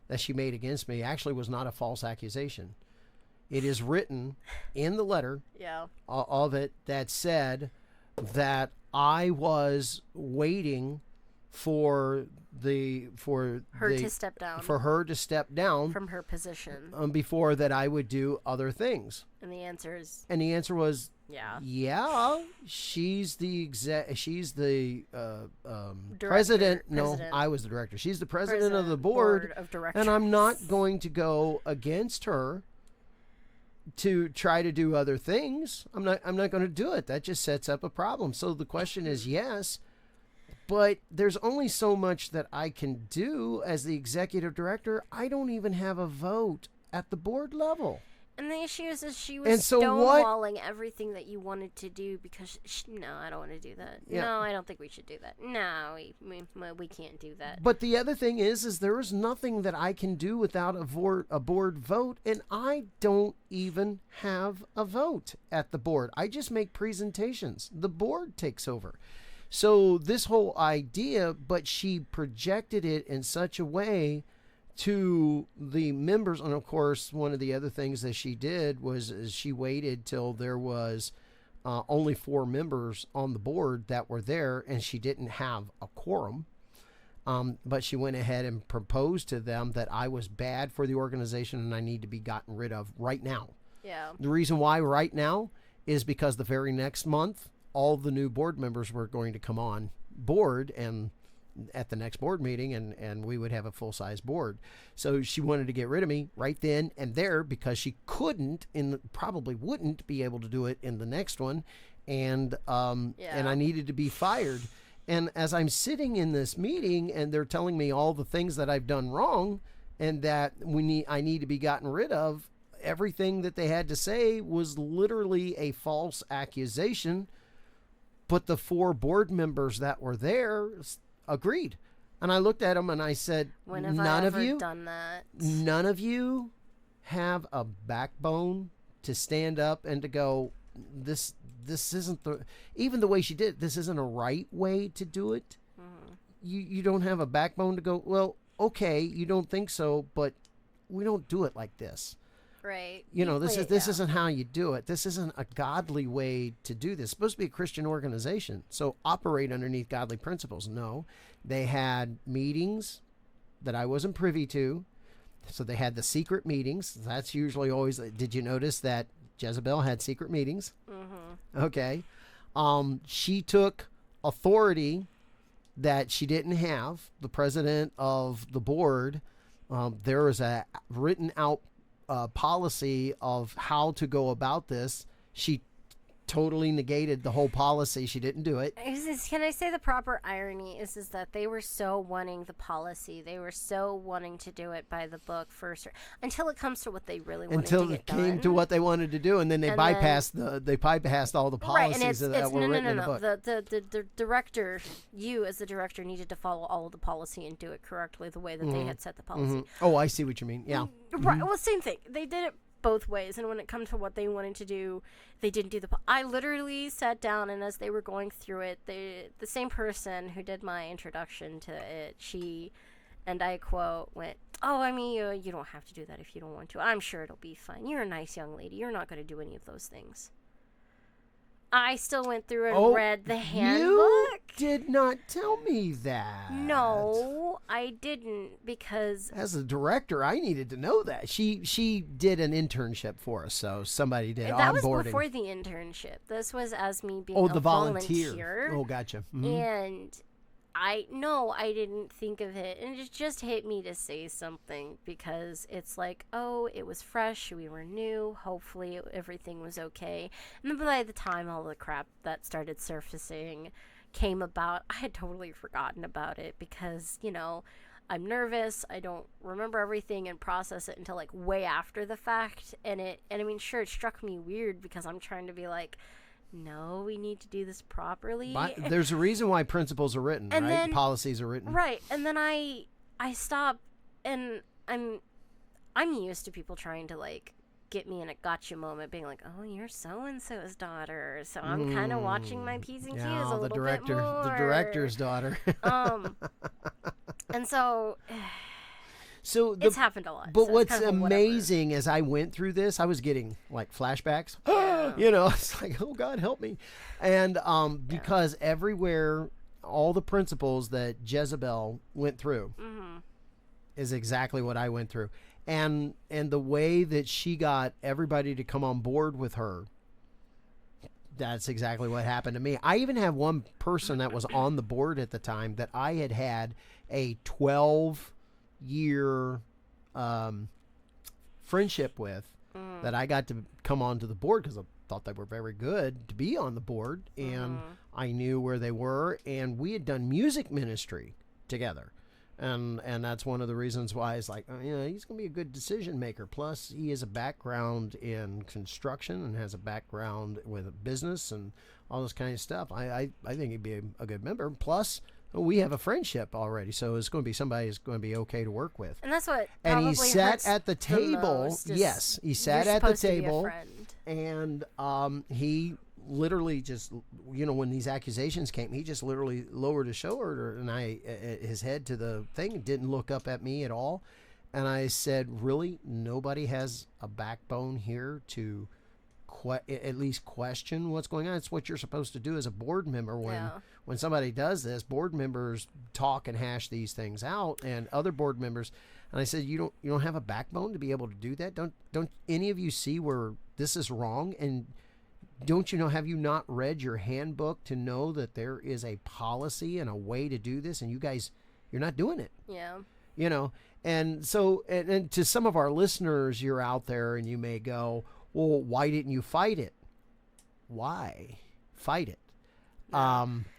that she made against me actually was not a false accusation. It is written in the letter of it that said that I was waiting for her to step down from her position, before that I would do other things. and the answer is was yeah. She's the Director, president. No, president. I was the director. She's the president of the board of directors, and I'm not going to go against her to try to do other things. I'm not going to do it. That just sets up a problem. So the question is, yes, but there's only so much that I can do as the executive director. I don't even have a vote at the board level. And the issue is she was And so stonewalling everything that you wanted to do, because no, I don't want to do that. Yeah. No, I don't think we should do that. No, we can't do that. But the other thing is there is nothing that I can do without a board vote, and I don't even have a vote at the board. I just make presentations. The board takes over. So this whole idea, but she projected it in such a way to the members. And of course, one of the other things that she did was she waited till there was only 4 members on the board that were there, and she didn't have a quorum. But she went ahead and proposed to them that I was bad for the organization and I need to be gotten rid of right now. Yeah. The reason why right now is because the very next month, all the new board members were going to come on board and at the next board meeting, and we would have a full-size board. So she wanted to get rid of me right then and there, because she couldn't probably wouldn't be able to do it in the next one, and I needed to be fired. And as I'm sitting in this meeting and they're telling me all the things that I've done wrong and that I need to be gotten rid of, everything that they had to say was literally a false accusation. But the 4 board members that were there agreed. And I looked at them and I said, When have I none ever of you done that? None of you have a backbone to stand up and to go, this isn't even the way she did it, this isn't a right way to do it. Mm-hmm. You don't have a backbone to go, well, okay, you don't think so, but we don't do it like this. Right. This isn't how you do it. This isn't a godly way to do this. It's supposed to be a Christian organization, so operate underneath godly principles. No, they had meetings that I wasn't privy to. So they had the secret meetings. That's usually always. Did you notice that Jezebel had secret meetings? Mm-hmm. Okay. She took authority that she didn't have. The president of the board, there was a written out policy of how to go about this. She totally negated the whole policy. She didn't do it. Can I say the proper irony is that they were so wanting the policy. They were so wanting to do it by the book first, until it comes to what they really wanted Until to it get came done. to what they wanted to do, and then they bypassed all the Right, policies and that were written in the book. The director, you as the director, needed to follow all of the policy and do it correctly the way that they had set the policy. Oh, I see what you mean. Yeah. Right. Well, same thing. They did it both ways, and when it comes to what they wanted to do, they didn't do I literally sat down, and as they were going through it, the same person who did my introduction to it, she, and I quote, went, "Oh, I mean, you don't have to do that if you don't want to. I'm sure it'll be fine. You're a nice young lady. You're not going to do any of those things." I still went through and read the handbook. You did not tell me that. No, I didn't, because as a director, I needed to know that. She did an internship for us, so somebody did that was onboarding. before the internship. This was as me being Oh, a the volunteer. volunteer. Oh, gotcha. Mhm. And I didn't think of it, and it just hit me to say something, because it's like, oh, it was fresh, we were new, hopefully everything was okay. And then by the time all the crap that started surfacing came about, I had totally forgotten about it, because, I'm nervous, I don't remember everything and process it until like way after the fact. And I mean, sure, it struck me weird, because I'm trying to be like, no, we need to do this properly. There's a reason why principles are written, and right? Then, policies are written. Right. And then I stop, and I'm used to people trying to like get me in a gotcha moment, being like, "Oh, you're so and so's daughter," so I'm kind of watching my P's and Q's a little bit more. The director's daughter. And so. So it's happened a lot. But so what's kind of amazing as I went through this, I was getting like flashbacks. It's like, oh God, help me. And because everywhere, all the principles that Jezebel went through is exactly what I went through. And the way that she got everybody to come on board with her, that's exactly what happened to me. I even have one person that was on the board at the time that I had a 12-year friendship with, that I got to come onto the board because I thought they were very good to be on the board, and I knew where they were, and we had done music ministry together, and that's one of the reasons why it's like, he's gonna be a good decision maker. Plus, he has a background in construction and has a background with business and all this kind of stuff. I think he'd be a good member. Plus, we have a friendship already, so it's going to be somebody who's going to be okay to work with. And that's what and probably he sat hurts at the table. most, Yes, he sat you're at the supposed to be a table, friend. and he literally just, when these accusations came, he just literally lowered his shoulder and his head to the thing, didn't look up at me at all. And I said, really, nobody has a backbone here to at least question what's going on. It's what you're supposed to do as a board member when somebody does this. Board members talk and hash these things out, and other board members. And I said, you don't have a backbone to be able to do that. Don't any of you see where this is wrong? And don't you know? Have you not read your handbook to know that there is a policy and a way to do this? And you guys, you're not doing it. Yeah. And so, and to some of our listeners, you're out there and you may go, well, why didn't you fight it? Why fight it?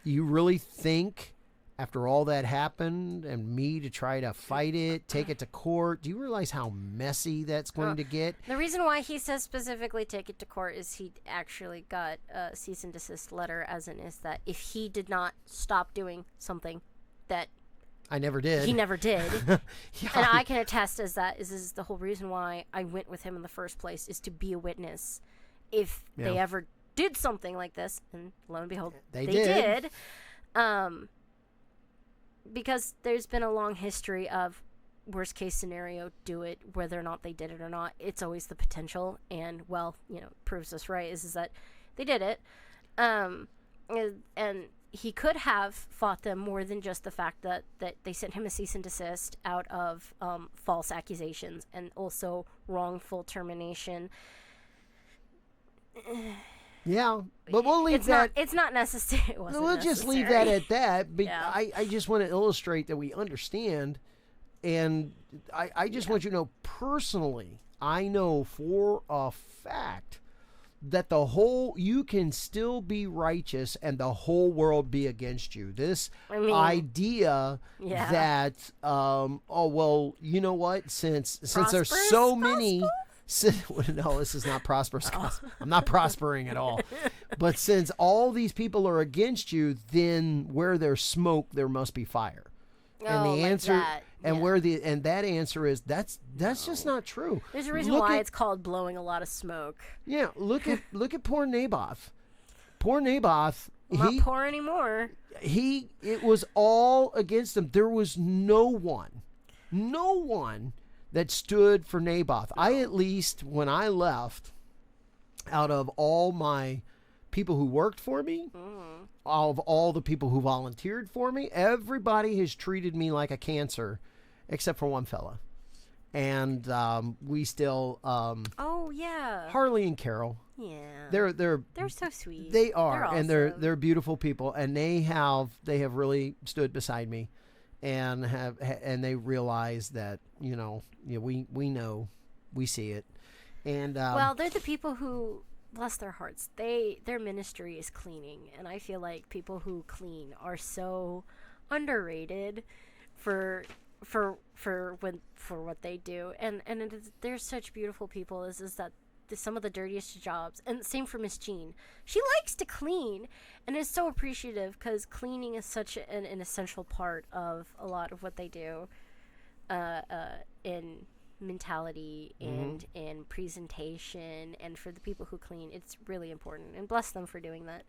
You really think after all that happened and me to try to fight it, take it to court, do you realize how messy that's going to get? The reason why he says specifically take it to court is he actually got a cease and desist letter, as in is that if he did not stop doing something that I never did. he never did. Yeah. And I can attest as that is the whole reason why I went with him in the first place, is to be a witness if they ever did something like this. And lo and behold, they did. Because there's been a long history of worst case scenario, do it, whether or not they did it or not. It's always the potential. And, proves us right is that they did it. And he could have fought them more than just the fact that they sent him a cease and desist out of false accusations and also wrongful termination. Yeah, but we'll leave that. It's not necessary. We'll just leave that at that. But Yeah. I just want to illustrate that we understand, and I just want you to know personally, I know for a fact that you can still be righteous and the whole world be against you. This idea that, oh, well, you know what, since there's so many... No, this is not prosperous gospel. I'm not prospering at all. But since all these people are against you, then where there's smoke, there must be fire. And the answer, that. and that answer is that's just not true. There's a reason why it's called blowing a lot of smoke. Yeah, look at poor Naboth. Poor Naboth. Not poor anymore. It was all against him. There was no one that stood for Naboth. I, at least, when I left, out of all my people who worked for me, of all the people who volunteered for me, everybody has treated me like a cancer, except for one fella. And we still... oh, yeah. Harley and Carol. Yeah. They're so sweet. They are, awesome. and they're beautiful people, and they have really stood beside me. And they realize that we know, we see it, and well, they're the people who, bless their hearts, their ministry is cleaning, and I feel like people who clean are so underrated for what they do, and they're such beautiful people. Is that some of the dirtiest jobs, and same for Miss Jean. She likes to clean and is so appreciative because cleaning is such an essential part of a lot of what they do in mentality and in presentation. And for the people who clean, it's really important, and bless them for doing that.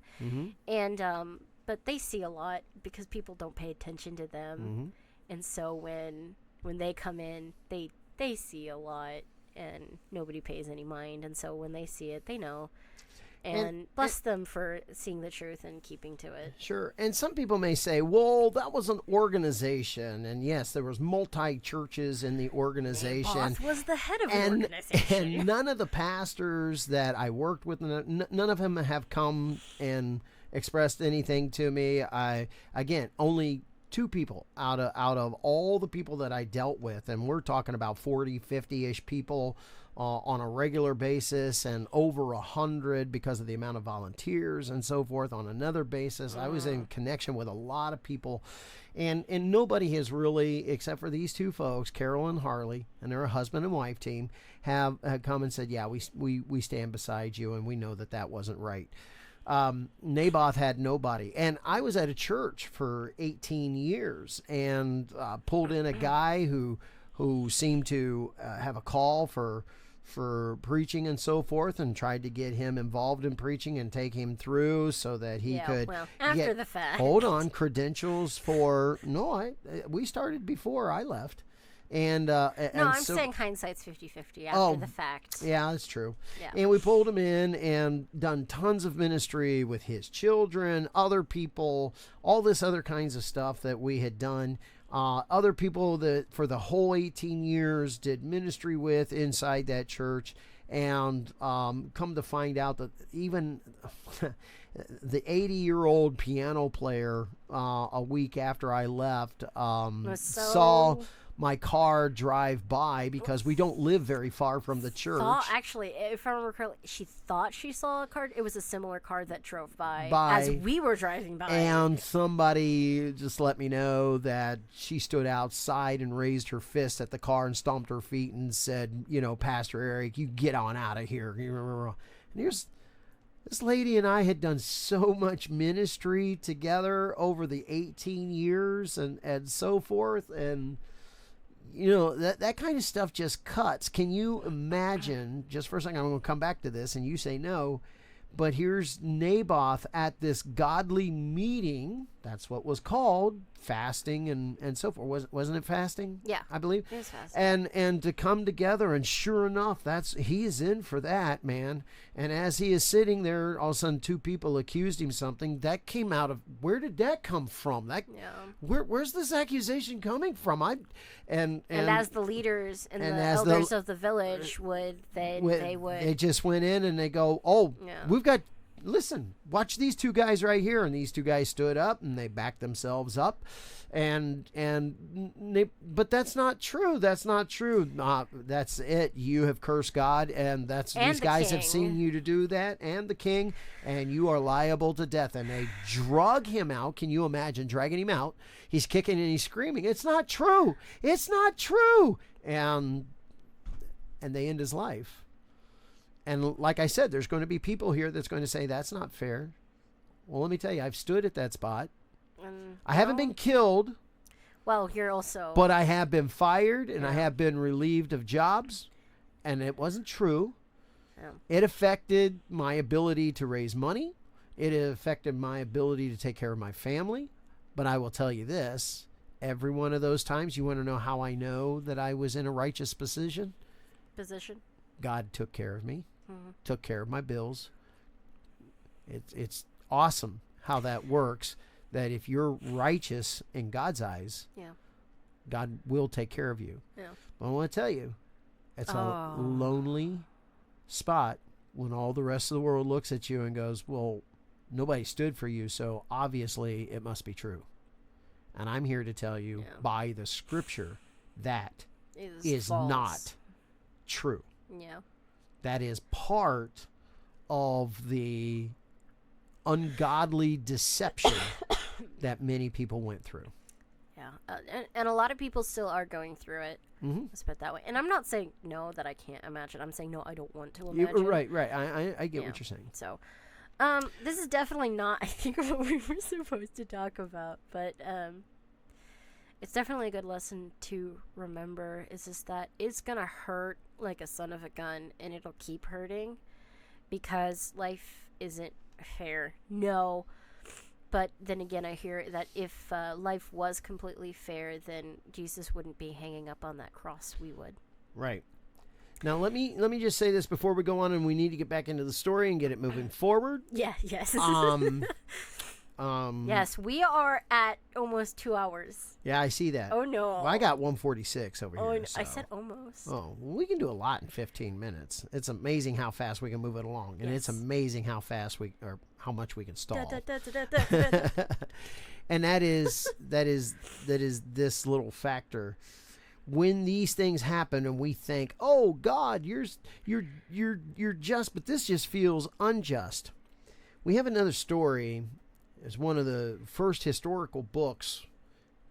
And but they see a lot because people don't pay attention to them, and so when they come in, they see a lot and nobody pays any mind, and so when they see it, they know. And bless them for seeing the truth and keeping to it. Sure. And some people may say, well, that was an organization. And yes, there was multi-churches in the organization. Naboth was the head of an organization. And none of the pastors that I worked with, none of them have come and expressed anything to me. Again, only two people out of all the people that I dealt with, and we're talking about 40, 50-ish people on a regular basis, and over 100 because of the amount of volunteers and so forth on another basis. I was in connection with a lot of people, and nobody has really, except for these two folks, Carol and Harley, and they're a husband and wife team, have come and said, yeah, we stand beside you, and we know that wasn't right. Naboth had nobody, and I was at a church for 18 years and pulled in a guy who seemed to have a call for preaching and so forth, and tried to get him involved in preaching and take him through so that he could after the fact. Hold on, credentials for we started before I left. And I'm saying hindsight's 50-50 after the fact. Yeah, that's true. Yeah. And we pulled him in and done tons of ministry with his children, other people, all this other kinds of stuff that we had done. Other people that for the whole 18 years did ministry with inside that church, and come to find out that even the 80-year-old piano player a week after I left saw my car drive by, because we don't live very far from the church. Actually, if I remember correctly, she thought she saw a car. It was a similar car that drove by as we were driving by. And somebody just let me know that she stood outside and raised her fist at the car and stomped her feet and said, Pastor Eric, you get on out of here. And here's this lady, and I had done so much ministry together over the 18 years and so forth. And that kind of stuff just cuts. Can you imagine, just for a second, I'm going to come back to this and you say no, but here's Naboth at this godly meeting That's what was called fasting and so forth. Wasn't it fasting? Yeah. I believe. It was fasting. And to come together, and sure enough, he is in for that, man. And as he is sitting there, all of a sudden 2 people accused him something. That came out of, where did that come from? Where's this accusation coming from? And as the leaders and the elders of the village they just went in and they go, oh, we've got, listen, watch these 2 guys right here. And these 2 guys stood up and they backed themselves up. But that's not true. That's not true. That's it. You have cursed God, and these guys have seen you to do that, and the king, and you are liable to death. And they drug him out. Can you imagine dragging him out? He's kicking and he's screaming. It's not true. It's not true. And they end his life. And like I said, there's going to be people here that's going to say, that's not fair. Well, let me tell you, I've stood at that spot. I haven't been killed. Well, you're also... But I have been fired, and I have been relieved of jobs, and it wasn't true. Yeah. It affected my ability to raise money. It affected my ability to take care of my family. But I will tell you this, every one of those times, you want to know how I know that I was in a righteous position? God took care of me, took care of my bills. It's awesome how that works, that if you're righteous in God's eyes, God will take care of you. Yeah. But I want to tell you, it's a lonely spot when all the rest of the world looks at you and goes, well, nobody stood for you, so obviously it must be true. And I'm here to tell you by the scripture that is not true. Yeah. That is part of the ungodly deception that many people went through. Yeah. And a lot of people still are going through it. Let's put it that way. And I'm not saying no that I can't imagine. I'm saying no, I don't want to imagine. Right. I get what you're saying. So, this is definitely not, I think, what we were supposed to talk about. But it's definitely a good lesson to remember, is just that it's going to hurt like a son of a gun, and it'll keep hurting because life isn't fair. No. But then again, I hear that if life was completely fair, then Jesus wouldn't be hanging up on that cross. We would. Right. Now, let me just say this before we go on, and we need to get back into the story and get it moving forward. Yeah, yes. Yes, we are at almost 2 hours. Yeah, I see that. Oh, no. Well, I got 146 over here. No, so. I said almost. Oh, well, we can do a lot in 15 minutes. It's amazing how fast we can move it along. And it's amazing how fast or how much we can stall. And that is this little factor. When these things happen and we think, oh God, you're just, but this just feels unjust. We have another story. It's one of the first historical books.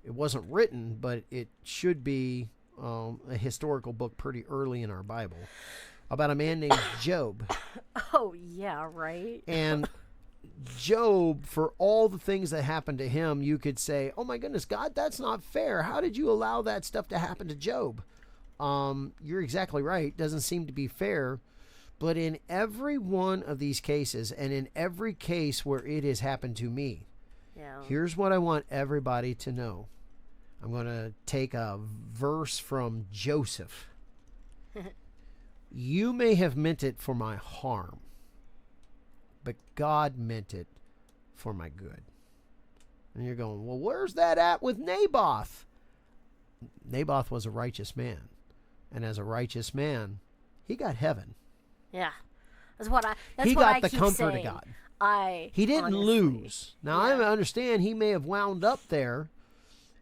It wasn't written, but it should be a historical book pretty early in our Bible, about a man named Job. Oh, yeah, right. And Job, for all the things that happened to him, you could say, oh my goodness, God, that's not fair. How did you allow that stuff to happen to Job? You're exactly right. Doesn't seem to be fair. But in every one of these cases, and in every case where it has happened to me, here's what I want everybody to know. I'm going to take a verse from Joseph. You may have meant it for my harm, but God meant it for my good. And you're going, well, where's that at with Naboth? Naboth was a righteous man. And as a righteous man, he got heaven. Yeah, that's what I keep comfort saying. Of God. He didn't lose. Now I understand he may have wound up there,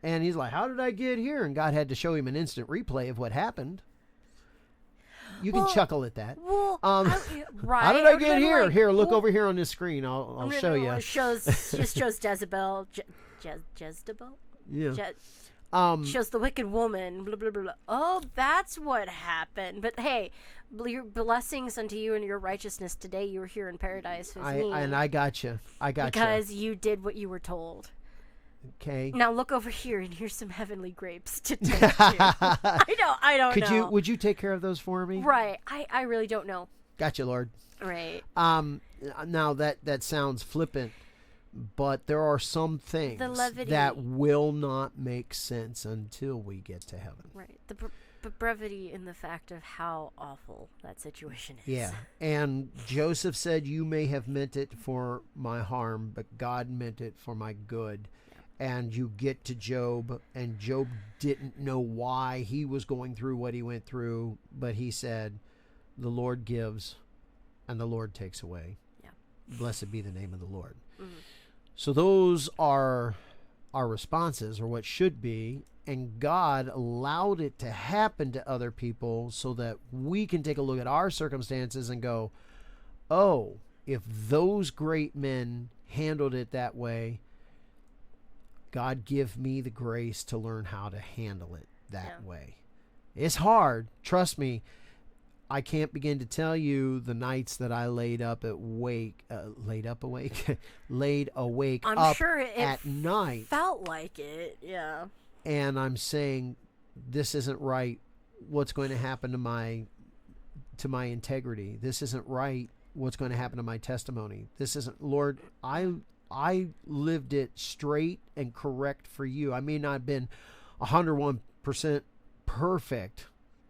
and he's like, "How did I get here?" And God had to show him an instant replay of what happened. You can chuckle at that. Well, right? How did I get here? Here, look over here on this screen. I'll show you. It just shows Jezebel. Jezebel. Yeah. Shows the wicked woman. Blah blah blah blah. Oh, that's what happened. But hey, your blessings unto you and your righteousness today. You were here in paradise with me. And I got you. Because you did what you were told. Okay. Now look over here, and here's some heavenly grapes to take you. I don't know. Would you take care of those for me? Right. I really don't know. Got you, Lord. Right. Now that sounds flippant, but there are some things levity. that will not make sense until we get to heaven. Right. The brevity in the fact of how awful that situation is. Yeah. And Joseph said, you may have meant it for my harm, but God meant it for my good. And you get to Job, and Job didn't know why he was going through what he went through, but he said, the Lord gives and the Lord takes away. Yeah. Blessed be the name of the Lord. Mm-hmm. So those are our responses, or what should be, and God allowed it to happen to other people so that we can take a look at our circumstances and go, oh, if those great men handled it that way, God give me the grace to learn how to handle it that way. It's hard. Trust me. I can't begin to tell you the nights that I laid awake I'm up sure at night. Felt like it, yeah. And I'm saying, this isn't right. What's going to happen to my integrity? This isn't right. What's going to happen to my testimony? This isn't, Lord, I lived it straight and correct for you. I may not have been 101% perfect.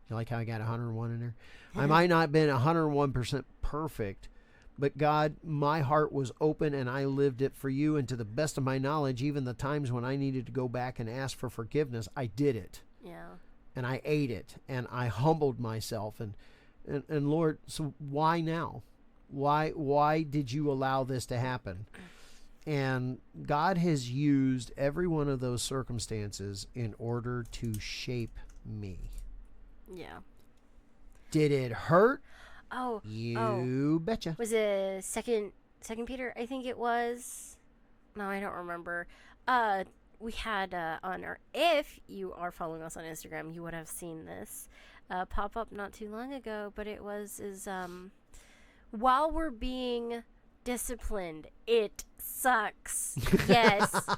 You like how I got 101 in there? I might not have been 101% perfect, but God, my heart was open and I lived it for you. And to the best of my knowledge, even the times when I needed to go back and ask for forgiveness, I did it. Yeah. And I ate it and I humbled myself. And Lord, so why now? Why did you allow this to happen? And God has used every one of those circumstances in order to shape me. Yeah. Did it hurt? Oh, you betcha. Was it second Peter? I think it was. No, I don't remember. We had on our, if you are following us on Instagram, you would have seen this pop up not too long ago. But it was while we're being disciplined, it sucks. Yes,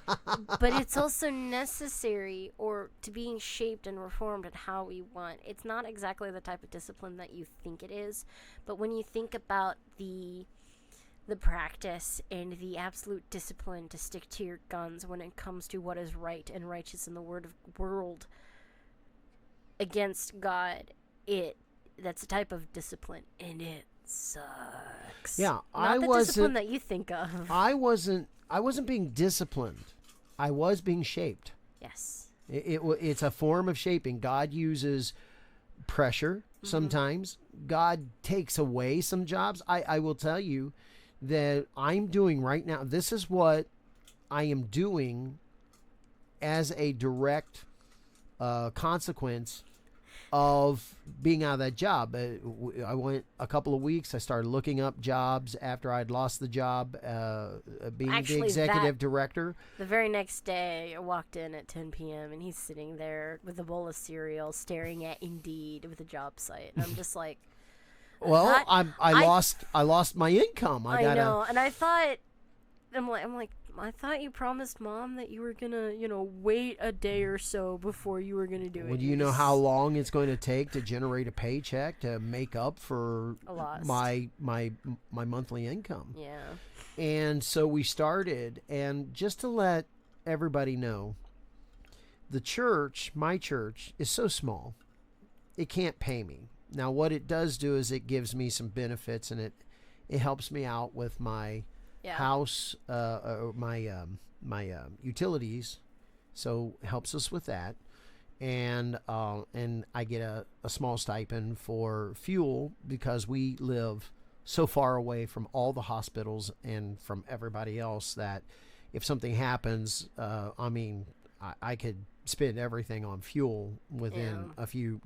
but it's also necessary, or to being shaped and reformed in how we want. It's not exactly the type of discipline that you think it is, but when you think about the practice and the absolute discipline to stick to your guns when it comes to what is right and righteous in the world against God, that's a type of discipline, and it sucks. Yeah, not the discipline that you think of. I wasn't being disciplined. I was being shaped. Yes. It's a form of shaping. God uses pressure sometimes. God takes away some jobs. I will tell you that I'm doing right now. This is what I am doing as a direct consequence of being out of that job. I went a couple of weeks. I started looking up jobs after I'd lost the job being the executive director. The very next day, I walked in at 10 p.m. and he's sitting there with a bowl of cereal staring at Indeed with a job site. And I'm just like... Well, I lost my income. I know. And I thought... I'm like, I thought you promised Mom that you were gonna, wait a day or so before you were gonna do it. Well, do you know how long it's going to take to generate a paycheck to make up for my monthly income? Yeah. And so we started, and just to let everybody know, the church, my church, is so small, it can't pay me. Now, what it does do is it gives me some benefits, and it helps me out with my house, my utilities, so helps us with that, and I get a small stipend for fuel because we live so far away from all the hospitals and from everybody else that if something happens, I could spend everything on fuel within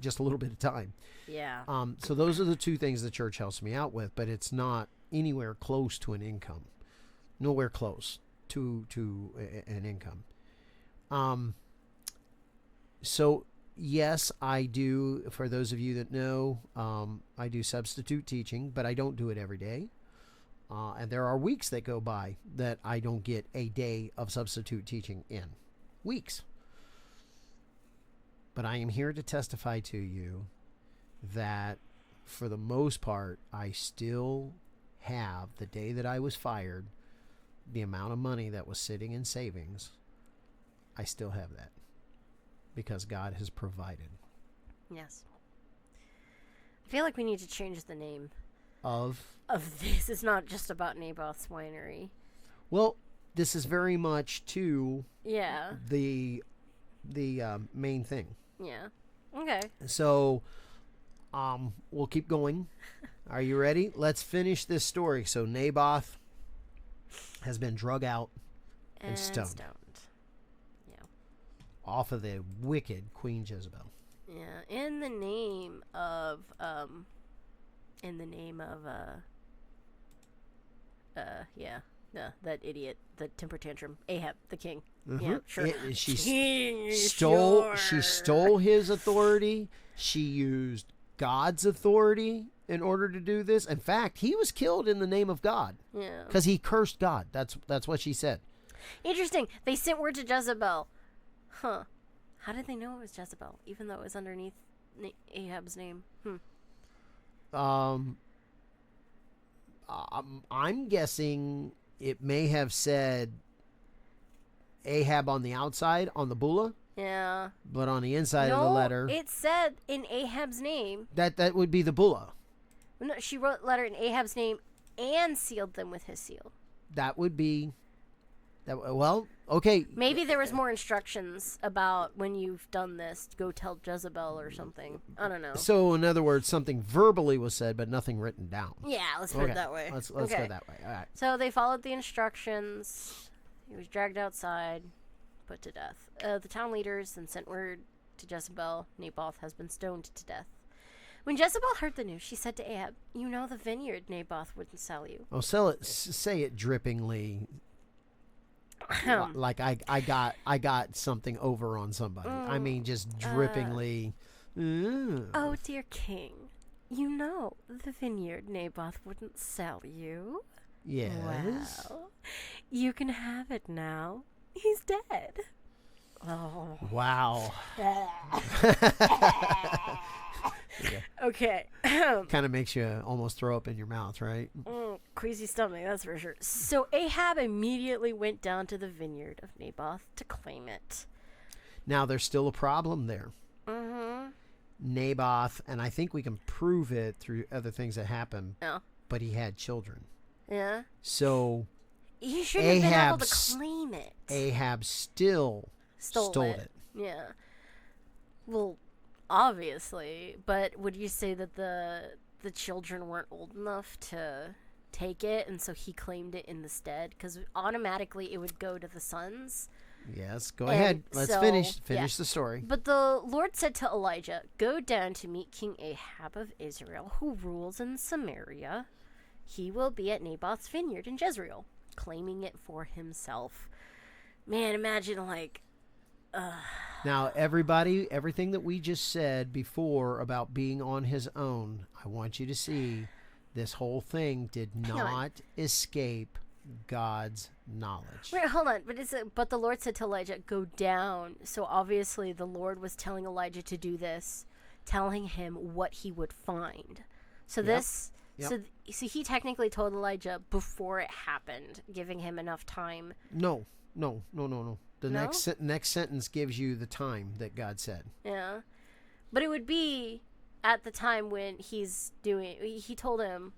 just a little bit of time. Yeah. So those are the two things the church helps me out with, but it's not anywhere close to an income. Nowhere close to an income. So yes, I do. For those of you that know, I do substitute teaching, but I don't do it every day. And there are weeks that go by that I don't get a day of substitute teaching in. Weeks. But I am here to testify to you that for the most part, I still have, the day that I was fired, the amount of money that was sitting in savings, I still have that because God has provided. Yes. I feel like we need to change the name Of this. It's not just about Naboth's winery. well, this is very much to Yeah. the main thing. Yeah. Okay. So, we'll keep going. Are you ready? Let's finish this story. So Naboth has been drug out and stoned Yeah. off of the wicked Queen Jezebel. Yeah. In the name of that idiot, the temper tantrum, Ahab, the king. Yeah, sure. She King, stole sure. his authority. She used God's authority in order to do this. In fact, he was killed in the name of God Yeah. because he cursed God. That's what she said. Interesting. They sent word to Jezebel. Huh. How did they know it was Jezebel, even though it was underneath Ahab's name? I'm guessing it may have said Ahab on the outside on the bulla, Yeah. but on the inside of the letter, it said in Ahab's name. that would be the bulla. No, she wrote letter in Ahab's name and sealed them with his seal. That would be that. Well, okay. Maybe there was more instructions about when you've done this, go tell Jezebel or something. I don't know. So, in other words, something verbally was said, but nothing written down. Yeah, let's put it that way. Let's Okay. go that way. All right. So they followed the instructions. He was dragged outside, put to death. The town leaders then sent word to Jezebel, Naboth has been stoned to death. When Jezebel heard the news, she said to Ahab, "You know the vineyard Naboth wouldn't sell you." Oh, say it drippingly, like I got something over on somebody. I mean, just drippingly. Oh, dear king, you know the vineyard Naboth wouldn't sell you. Yes. Well, you can have it now. He's dead. Oh. Wow. Okay. Kind of makes you almost throw up in your mouth, right? Queasy stomach, that's for sure. So Ahab immediately went down to the vineyard of Naboth to claim it. Now, there's still a problem there. Mm-hmm. Naboth, and I think we can prove it through other things that happened, Yeah. but he had children. Yeah. So He should have been able to Ahab's- claim it. Ahab still stole it. Yeah. Well, obviously, but would you say that the children weren't old enough to take it, and so he claimed it in the stead? Because automatically it would go to the sons. Yes, go And ahead. Let's so, finish yeah. the story. But the Lord said to Elijah, "Go down to meet King Ahab of Israel, who rules in Samaria. He will be at Naboth's vineyard in Jezreel, claiming it for himself." Man, imagine Now, everybody, everything that we just said before about being on his own, I want you to see this whole thing did Hang on. not escape God's knowledge. Wait, hold on. But the Lord said to Elijah, "Go down." So obviously the Lord was telling Elijah to do this, telling him what he would find. So Yep. so he technically told Elijah before it happened, giving him enough time. No. The No? next sentence gives you the time that God said. Yeah. But it would be at the time when he told him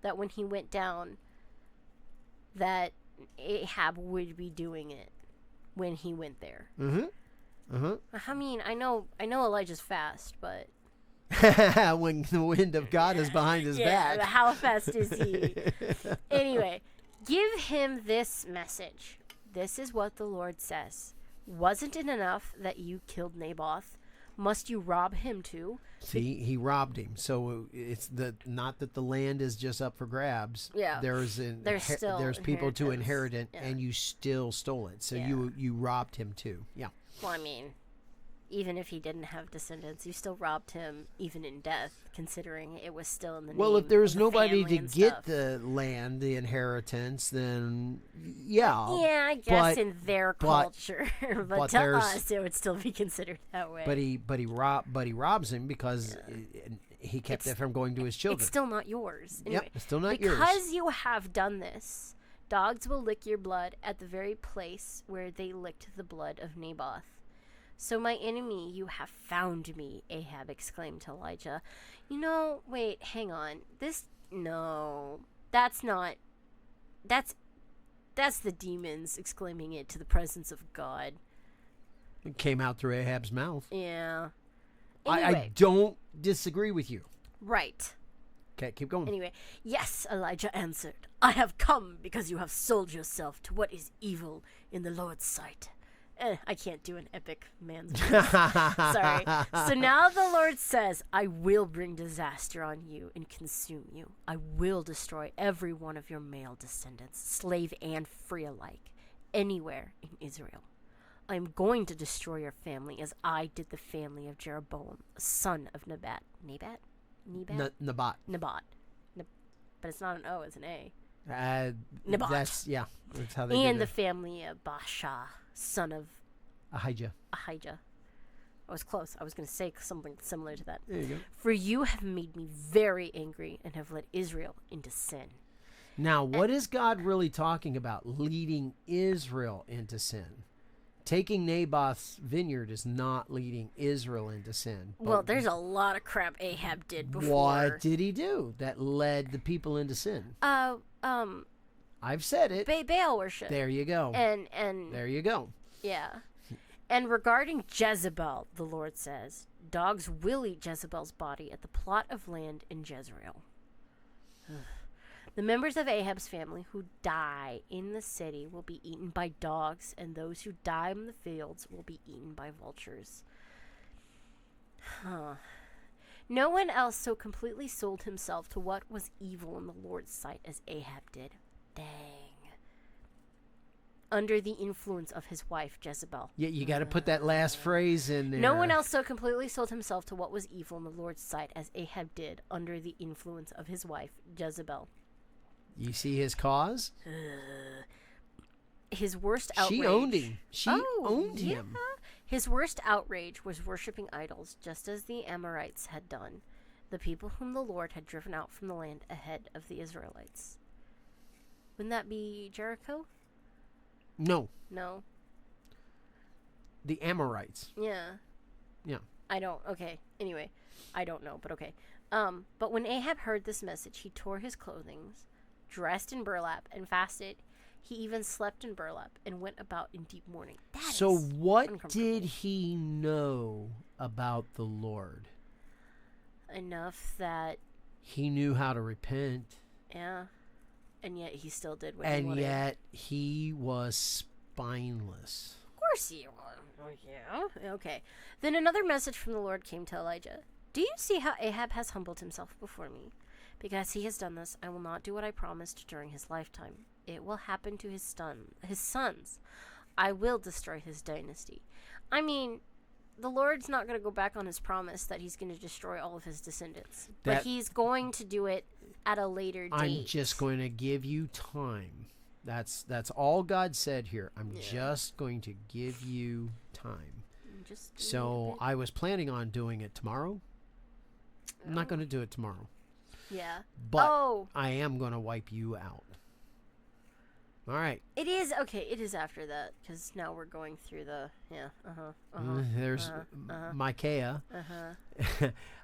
that when he went down that Ahab would be doing it when he went there. I mean, I know Elijah's fast, but When the wind of God is behind his yeah, back. but how fast is he? Anyway, give him this message. This is what the Lord says. Wasn't it enough that you killed Naboth? Must you rob him too? See, he robbed him. So it's not that the land is just up for grabs. Yeah. There's still people to inheritance. inherit it, Yeah. and you still stole it. So Yeah. you robbed him too. Yeah. Well, I mean, even if he didn't have descendants, you still robbed him even in death, considering it was still in the Well, name if there's of the nobody family to and get stuff. the land, the inheritance, then yeah. Yeah, I guess but- in their but- culture, but but to there's- us, it would still be considered that way. But he robs him because he kept it from going to his children. It's still not yours. Anyway, Yep, it's still not yours. Because you have done this, Dogs will lick your blood at the very place where they licked the blood of Naboth. So my enemy, you have found me, Ahab exclaimed to Elijah. Wait, hang on. That's not, that's the demons exclaiming it to the presence of God. It came out through Ahab's mouth. Yeah. I Anyway, don't disagree with you. right. Okay, keep going. Anyway, yes, Elijah answered. I have come because you have sold yourself to what is evil in the Lord's sight. I can't do an epic man's voice. Sorry. So now the Lord says, I will bring disaster on you and consume you. I will destroy every one of your male descendants, slave and free alike, anywhere in Israel. I am going to destroy your family as I did the family of Jeroboam, son of Nebat. Naboth. Naboth. But it's not an O, it's an A. Naboth. That's how they And did the family of Baasha, son of Ahijah. Ahijah. I was close. I was going to say something similar to that. There you go. For you have made me very angry and have led Israel into sin. Now, what is God really talking about? Leading Israel into sin. Taking Naboth's vineyard is not leading Israel into sin. Well, there's a lot of crap Ahab did before. What did he do that led the people into sin? I've said it. Baal worship. There you go. And There you go. yeah. And regarding Jezebel, the Lord says, dogs will eat Jezebel's body at the plot of land in Jezreel. The members of Ahab's family who die in the city will be eaten by dogs, and those who die in the fields will be eaten by vultures. No one else so completely sold himself to what was evil in the Lord's sight as Ahab did. Dang. Under the influence of his wife, Jezebel. Yeah, you got to put that last phrase in there. No one else so completely sold himself to what was evil in the Lord's sight as Ahab did under the influence of his wife, Jezebel. You see his cause? His worst outrage. She owned him. She owned him. His worst outrage was worshiping idols, just as the Amorites had done, the people whom the Lord had driven out from the land ahead of the Israelites. Wouldn't that be Jericho? No. No. The Amorites. Yeah. Yeah. I don't. Okay. Anyway, I don't know, but okay. But when Ahab heard this message, he tore his clothing, dressed in burlap, and fasted. He even slept in burlap and went about in deep mourning. So what did he know about the Lord? Enough that he knew how to repent. Yeah. And yet he still did what he And wanted. yet he was spineless. Of course he was. Yeah. Okay. Then another message from the Lord came to Elijah. Do you see how Ahab has humbled himself before me? Because he has done this, I will not do what I promised during his lifetime. It will happen to his sons. I will destroy his dynasty. I mean, the Lord's not going to go back on his promise that he's going to destroy all of his descendants. But he's going to do it at a later date. I'm just going to give you time. That's all God said here. I'm just going to give you time. So I was planning on doing it tomorrow. I'm not going to do it tomorrow. Yeah. But I am going to wipe you out. All right. It is okay. It is after that because now we're going through the There's Micaiah.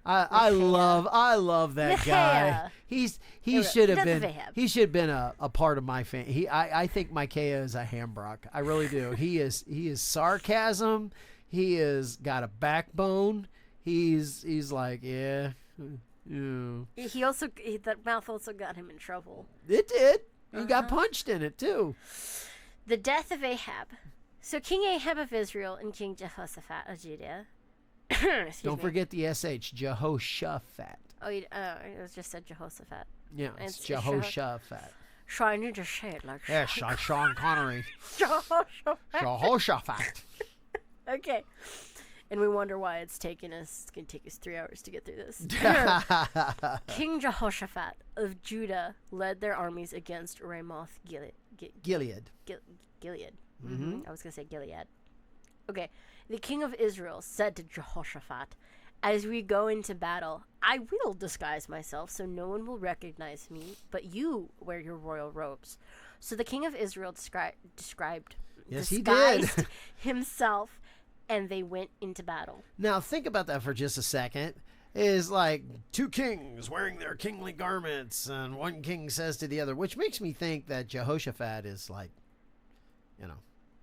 I love that guy. He should have been a part of my family. I think Micaiah is a hambrock. I really do. He is sarcasm. He is got a backbone. He's like yeah. He also that mouth also got him in trouble. It did. He got punched in it too. The death of Ahab. So King Ahab of Israel and King Jehoshaphat of Judah. Don't forget the SH, Jehoshaphat. Oh, it just said Jehoshaphat. Yeah, it's Jehoshaphat. Trying to just say it like like Sean Connery. Jehoshaphat. Jehoshaphat. Okay. And we wonder why it's going to take us 3 hours to get through this. King Jehoshaphat of Judah led their armies against Ramoth Gilead. Gilead. Mm-hmm. I was going to say Gilead. Okay. The king of Israel said to Jehoshaphat, as we go into battle, I will disguise myself so no one will recognize me, but you wear your royal robes. So the king of Israel described Yes, he did. disguised himself, and they went into battle. Now, think about that for just a second. Is like two kings wearing their kingly garments, and one king says to the other, which makes me think that Jehoshaphat is like,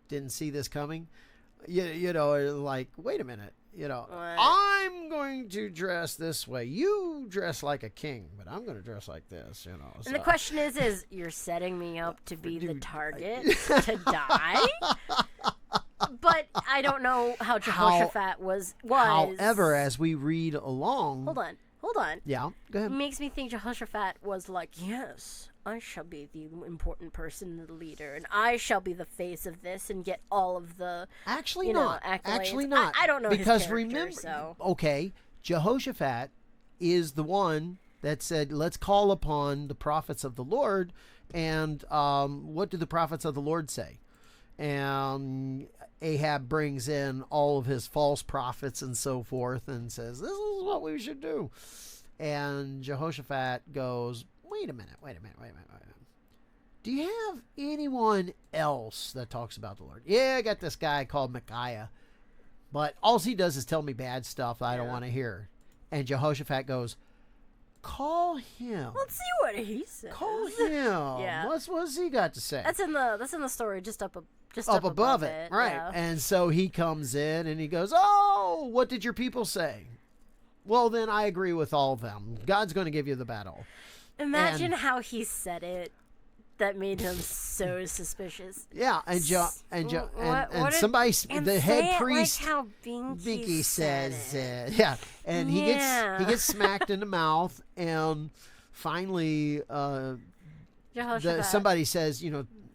didn't see this coming. You know, like, wait a minute, What? I'm going to dress this way. You dress like a king, but I'm going to dress like this, And so. the question is you're setting me up to be the Dude, target to die? But I don't know how Jehoshaphat was. However, as we read along. Hold on. Yeah, go It ahead. makes me think Jehoshaphat was like, yes, I shall be the important person, the leader, and I shall be the face of this and get all of the Actually you know, not. accolades. Actually not. I don't know because his character, remember, so. okay, Jehoshaphat is the one that said, "Let's call upon the prophets of the Lord." And what do the prophets of the Lord say? And Ahab brings in all of his false prophets and so forth, and says, "This is what we should do." And Jehoshaphat goes, "Wait a minute. Do you have anyone else that talks about the Lord?" "Yeah, I got this guy called Micaiah, but all he does is tell me bad stuff I don't want to hear." And Jehoshaphat goes, "Call him. Let's see what he says. Call him. Yeah. What's he got to say?" That's in the story, just up above it, right? Yeah. And so he comes in and he goes, "Oh, what did your people say?" "Well, then I agree with all of them. God's going to give you the battle." Imagine how he said it. That made him so suspicious. Yeah, and What somebody, and the say head it priest, like how Binky says, it. yeah, and he Yeah. gets smacked in the mouth, and finally, Jehoshaphat. somebody says,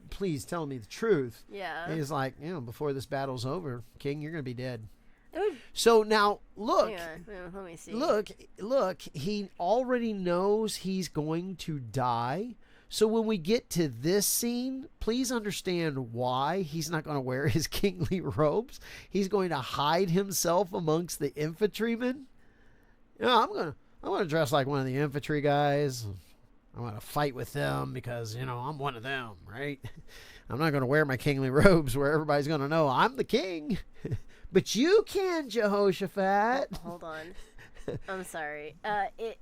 "Please tell me the truth." Yeah. And he's like, "Before this battle's over, King, you're going to be dead." It would, So now look. hang on, let me see. Look, he already knows he's going to die. So when we get to this scene, please understand why he's not going to wear his kingly robes. He's going to hide himself amongst the infantrymen. I'm going to dress like one of the infantry guys. I'm going to fight with them because, I'm one of them, right? I'm not going to wear my kingly robes where everybody's going to know I'm the king. But you can, Jehoshaphat. Hold on. I'm sorry.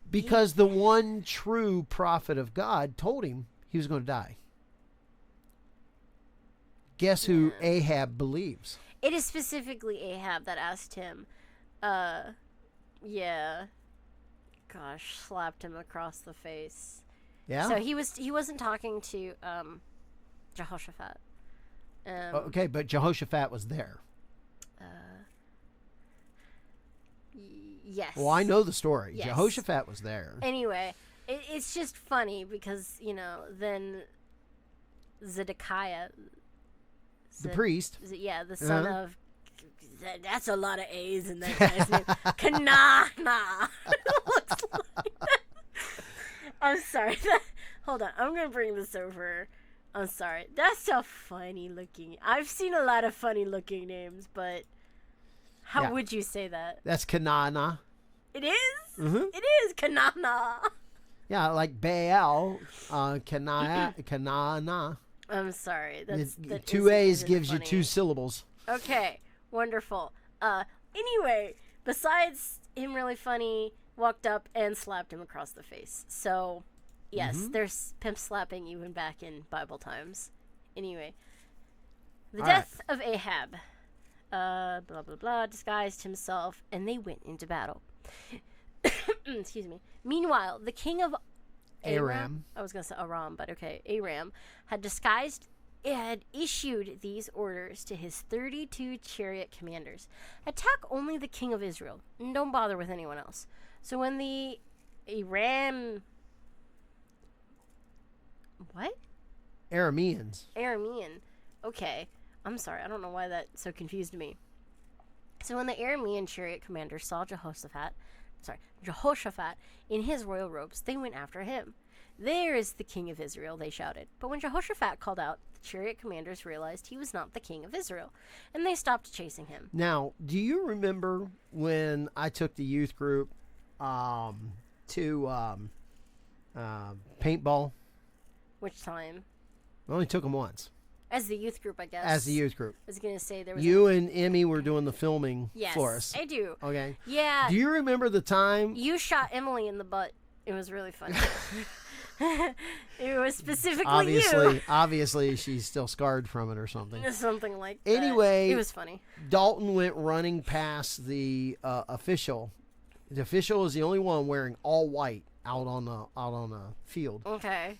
Because the one true prophet of God told him he was going to die. Guess who Ahab believes? It is specifically Ahab that asked him. Yeah. Gosh, slapped him across the face. Yeah. So he wasn't talking to Jehoshaphat. Okay, but Jehoshaphat was there. Yes. Well, I know the story. Yes. Jehoshaphat was there. Anyway, it's just funny because, then Zedekiah. The priest. The son of. That's a lot of A's in that guy's name. Kanana. Looks like that. I'm sorry. Hold on. I'm going to bring this over. I'm sorry. That's a funny looking. I've seen a lot of funny looking names, but. How would you say that? That's Kanana. It is? Mm-hmm. It is Kanana. Yeah, like Baal, Kanana. I'm sorry. That two A's isn't gives funny. you two syllables. Okay, wonderful. Anyway, besides him really funny, walked up and slapped him across the face. So, yes, there's pimp slapping even back in Bible times. Anyway, the death of Ahab. Blah, blah, blah, disguised himself, and they went into battle. Excuse me. Meanwhile, the king of Aram. I was going to say Aram, but okay. Aram had issued these orders to his 32 chariot commanders. Attack only the king of Israel, and don't bother with anyone else. So when the Arameans. Aramean. Okay. I'm sorry, I don't know why that so confused me. So when the Aramean chariot commander saw Jehoshaphat in his royal robes, they went after him. "There is the king of Israel," they shouted. But when Jehoshaphat called out, the chariot commanders realized he was not the king of Israel, and they stopped chasing him. Now, do you remember when I took the youth group to paintball? Which time? I only took them once. As the youth group, I guess. As the youth group. I was going to say there was You and Emmy were doing the filming Yes, for us. I do. Okay. Yeah. Do you remember the time? You shot Emily in the butt. It was really funny. It was specifically you. Obviously, she's still scarred from it or something. Something like that. Anyway, it was funny. Dalton went running past the official. The official is the only one wearing all white out on the field. Okay.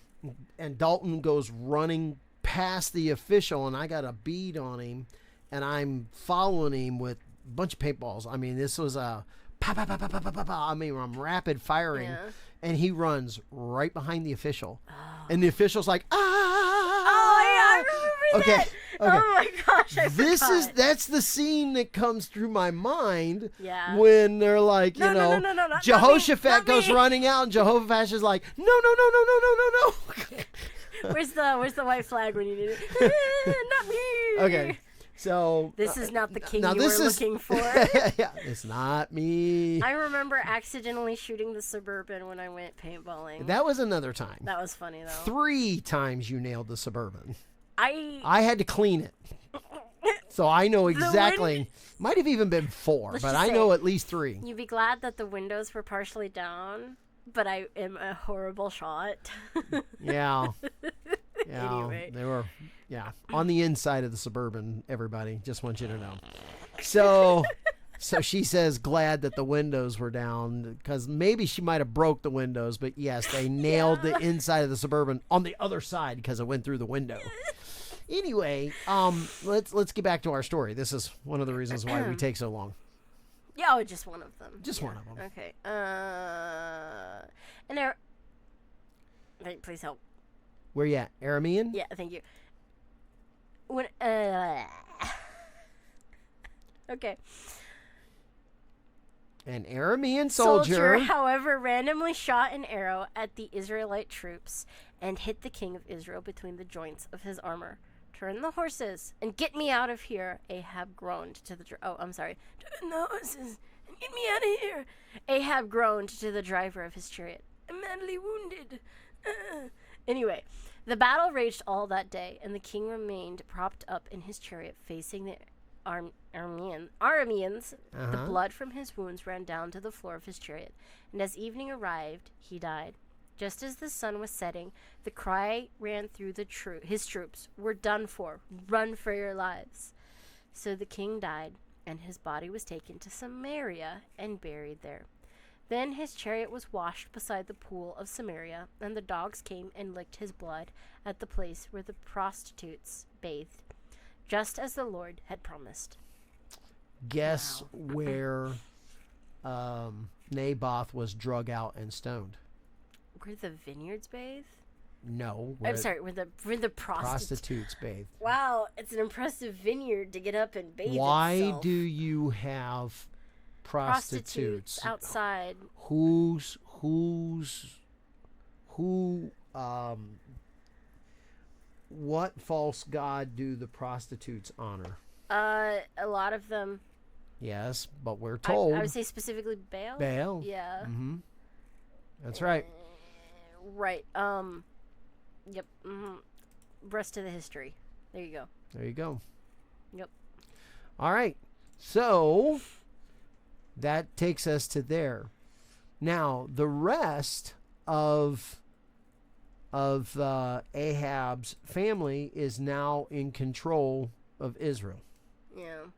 And Dalton goes running past the official, and I got a bead on him, and I'm following him with a bunch of paintballs. I mean, this was a pa pa pa pa pa pa pa pa. I mean, I'm rapid firing. Yeah. And he runs right behind the official. Oh. And the official's like, ah! Oh, yeah, I remember that. Oh, my gosh, I forgot. That's the scene that comes through my mind when they're like, no, Jehoshaphat goes running out, and Jehoshaphat is like, no. Where's the white flag when you need it? Not me. Okay. So this is not the king you were looking for. Yeah, it's not me. I remember accidentally shooting the Suburban when I went paintballing. That was another time. That was funny though. 3 times you nailed the Suburban. I had to clean it, so I know exactly. Might have even been 4, but I know at least 3. You'd be glad that the windows were partially down, but I am a horrible shot. Yeah. Anyway. They were, on the inside of the Suburban, everybody. Just want you to know. So she says glad that the windows were down, because maybe she might have broke the windows, but yes, they nailed the inside of the Suburban on the other side because it went through the window. Anyway, let's get back to our story. This is one of the reasons why we take so long. Yeah, just one of them. Just one of them. Okay. And there. Wait, please help. Where you at? Aramean? Yeah, thank you. When okay. An Aramean soldier, however, randomly shot an arrow at the Israelite troops and hit the king of Israel between the joints of his armor. Turn the horses and get me out of here, Ahab groaned to the Turn the horses and get me out of here. Ahab groaned to the driver of his chariot. I'm madly wounded. Anyway, the battle raged all that day, and the king remained propped up in his chariot facing the Arameans. The blood from his wounds ran down to the floor of his chariot, and as evening arrived, he died. Just as the sun was setting, the cry ran through his troops, "We're done for. Run for your lives." So the king died, and his body was taken to Samaria and buried there. Then his chariot was washed beside the pool of Samaria, and the dogs came and licked his blood at the place where the prostitutes bathed, just as the Lord had promised. Guess where Naboth was drug out and stoned? Where the vineyards bathe? No. I'm sorry, where the prostitutes bathed. Wow, it's an impressive vineyard to get up and bathe Why itself. do you have prostitutes outside? What false god do the prostitutes honor? A lot of them. Yes, but we're told. I would say specifically Baal. Baal. Yeah. Mm-hmm. That's right. Right. Yep. Mm-hmm. Rest of the history. There you go. There you go. Yep. All right. So that takes us to there. Now, the rest of Ahab's family is now in control of Israel. Yeah.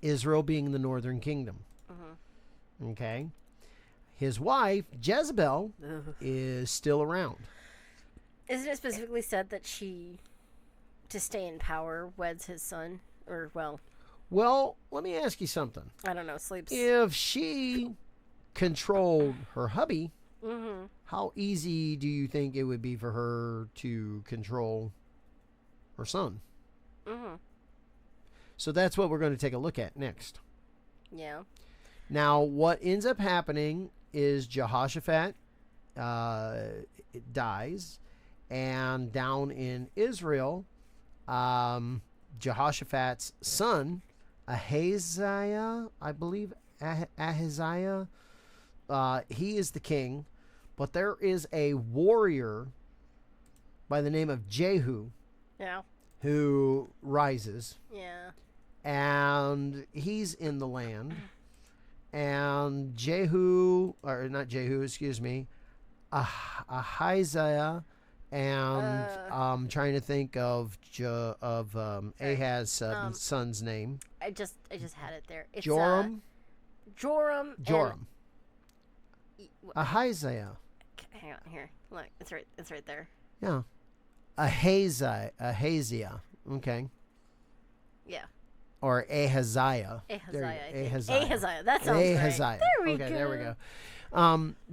Israel being the northern kingdom. Mm-hmm. Okay. His wife, Jezebel, is still around. Isn't it specifically said that she, to stay in power, weds his son? Or, well, let me ask you something. I don't know, sleeps. If she controlled her hubby, mm-hmm. how easy do you think it would be for her to control her son? Mm-hmm. So that's what we're going to take a look at next. Yeah. Now, what ends up happening is Jehoshaphat dies, and down in Israel, Jehoshaphat's son, Ahaziah, I believe, Ahaziah, he is the king, but there is a warrior by the name of Jehu Yeah. who rises, Yeah. and he's in the land. And Jehu, or not Jehu, excuse me, Ahaziah, and I'm trying to think of Ahaz's son's name. I just had it there. It's Joram. Joram. Joram. Ahaziah. Hang on here. Look, it's right there. Yeah. Ahaziah. Okay. Yeah. Or Ahaziah. Ahaziah. That sounds right. There we go. There we go.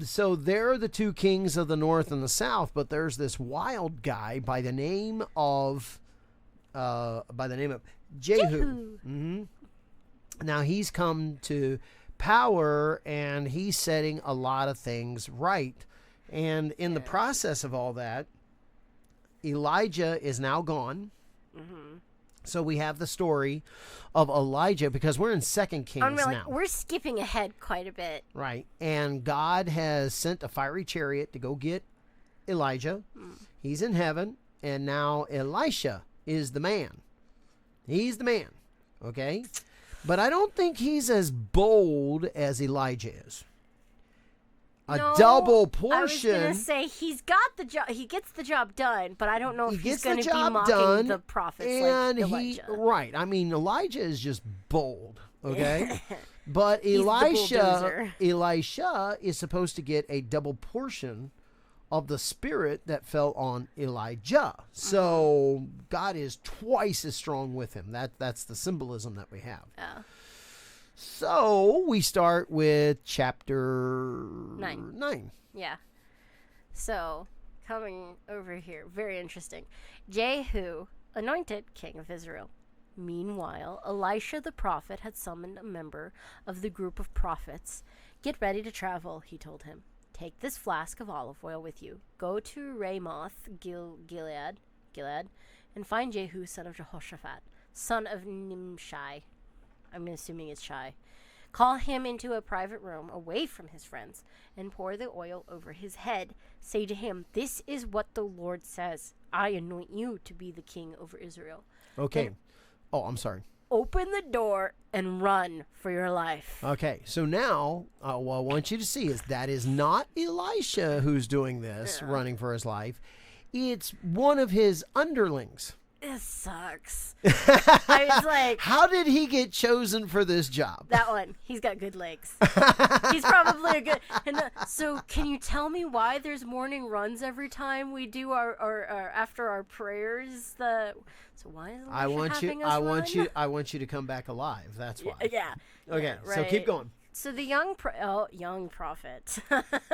So they're the two kings of the north and the south, but there's this wild guy by the name of Jehu. Mm-hmm. Now he's come to power, and he's setting a lot of things right. And in the process of all that, Elijah is now gone. Mm-hmm. So we have the story of Elijah, because we're in 2 Kings now. We're skipping ahead quite a bit. Right. And God has sent a fiery chariot to go get Elijah. He's in heaven. And now Elisha is the man. He's the man. Okay. But I don't think he's as bold as Elijah is. Double portion. I was going to say he's got the job. He gets the job done, but I don't know if he's going to be mocking the prophets like Elijah. Right. I mean, Elijah is just bold. Okay. But Elisha is supposed to get a double portion of the spirit that fell on Elijah. So God is twice as strong with him. That's the symbolism that we have. Yeah. So we start with chapter 9. Yeah. So coming over here, very interesting. Jehu, anointed king of Israel. Meanwhile, Elisha the prophet had summoned a member of the group of prophets. Get ready to travel, he told him. Take this flask of olive oil with you. Go to Ramoth Gilead, and find Jehu, son of Jehoshaphat, son of Nimshi. I'm assuming it's Shai. Call him into a private room away from his friends and pour the oil over his head. Say to him, this is what the Lord says. I anoint you to be the king over Israel. Okay. I'm sorry. Open the door and run for your life. Okay. So now what I want you to see is that is not Elisha who's doing this, running for his life. It's one of his underlings. This sucks. I was like, how did he get chosen for this job? That one. He's got good legs. He's probably a good. So, can you tell me why there's morning runs every time we do our after our prayers? So why is Elisha having us run? I want you to come back alive. That's why. Yeah. Okay. Yeah, right. So keep going. So the young prophet.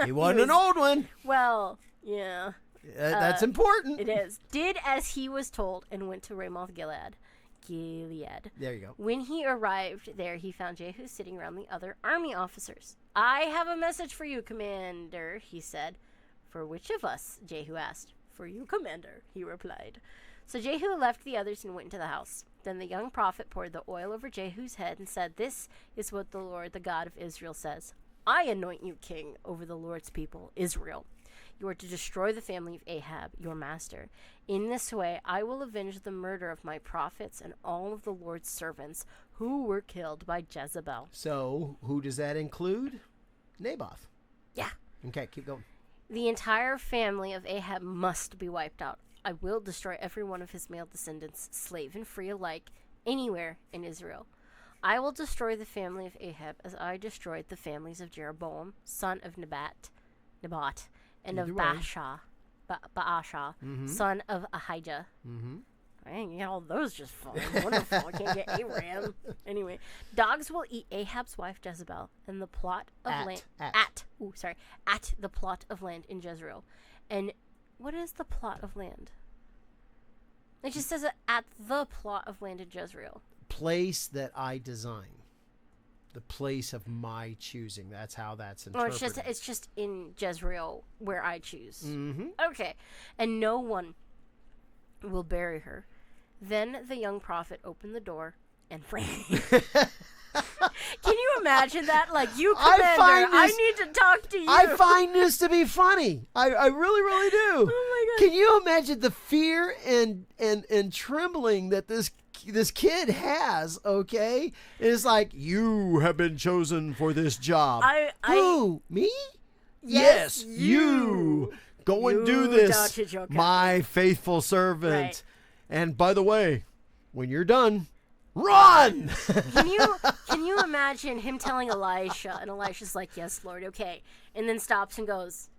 He wasn't an old one. Well, yeah. That's important. It is. Did as he was told and went to Ramoth Gilead. There you go. When he arrived there, he found Jehu sitting around the other army officers. I have a message for you, Commander, he said. For which of us? Jehu asked. For you, Commander, he replied. So Jehu left the others and went into the house. Then the young prophet poured the oil over Jehu's head and said, this is what the Lord, the God of Israel, says. I anoint you king over the Lord's people, Israel. You are to destroy the family of Ahab, your master. In this way, I will avenge the murder of my prophets and all of the Lord's servants who were killed by Jezebel. So, who does that include? Naboth. Yeah. Okay, keep going. The entire family of Ahab must be wiped out. I will destroy every one of his male descendants, slave and free alike, anywhere in Israel. I will destroy the family of Ahab as I destroyed the families of Jeroboam, son of Naboth, and of Baasha, son of Ahijah. Mm-hmm. I didn't get all those just fine. Wonderful. I can't get Aram. Anyway, dogs will eat Ahab's wife Jezebel and the plot of land at the plot of land in Jezreel. And what is the plot of land? It just says at the plot of land in Jezreel. Place that I design. The place of my choosing. That's how that's interpreted. It's just in Jezreel where I choose. Mm-hmm. Okay. And no one will bury her. Then the young prophet opened the door and ran. Can you imagine that? Like, you, I Commander, find I this- need to talk to you. I find this to be funny. I really, really do. Oh, my God. Can you imagine the fear and trembling that this kid has, okay? It's like, you have been chosen for this job. Who? Me? Yes, you. Go and do You, this, Dr. Joe my faithful servant. Right. And by the way, when you're done, run! Can you imagine him telling Elisha, and Elisha's like, yes, Lord, okay. And then stops and goes,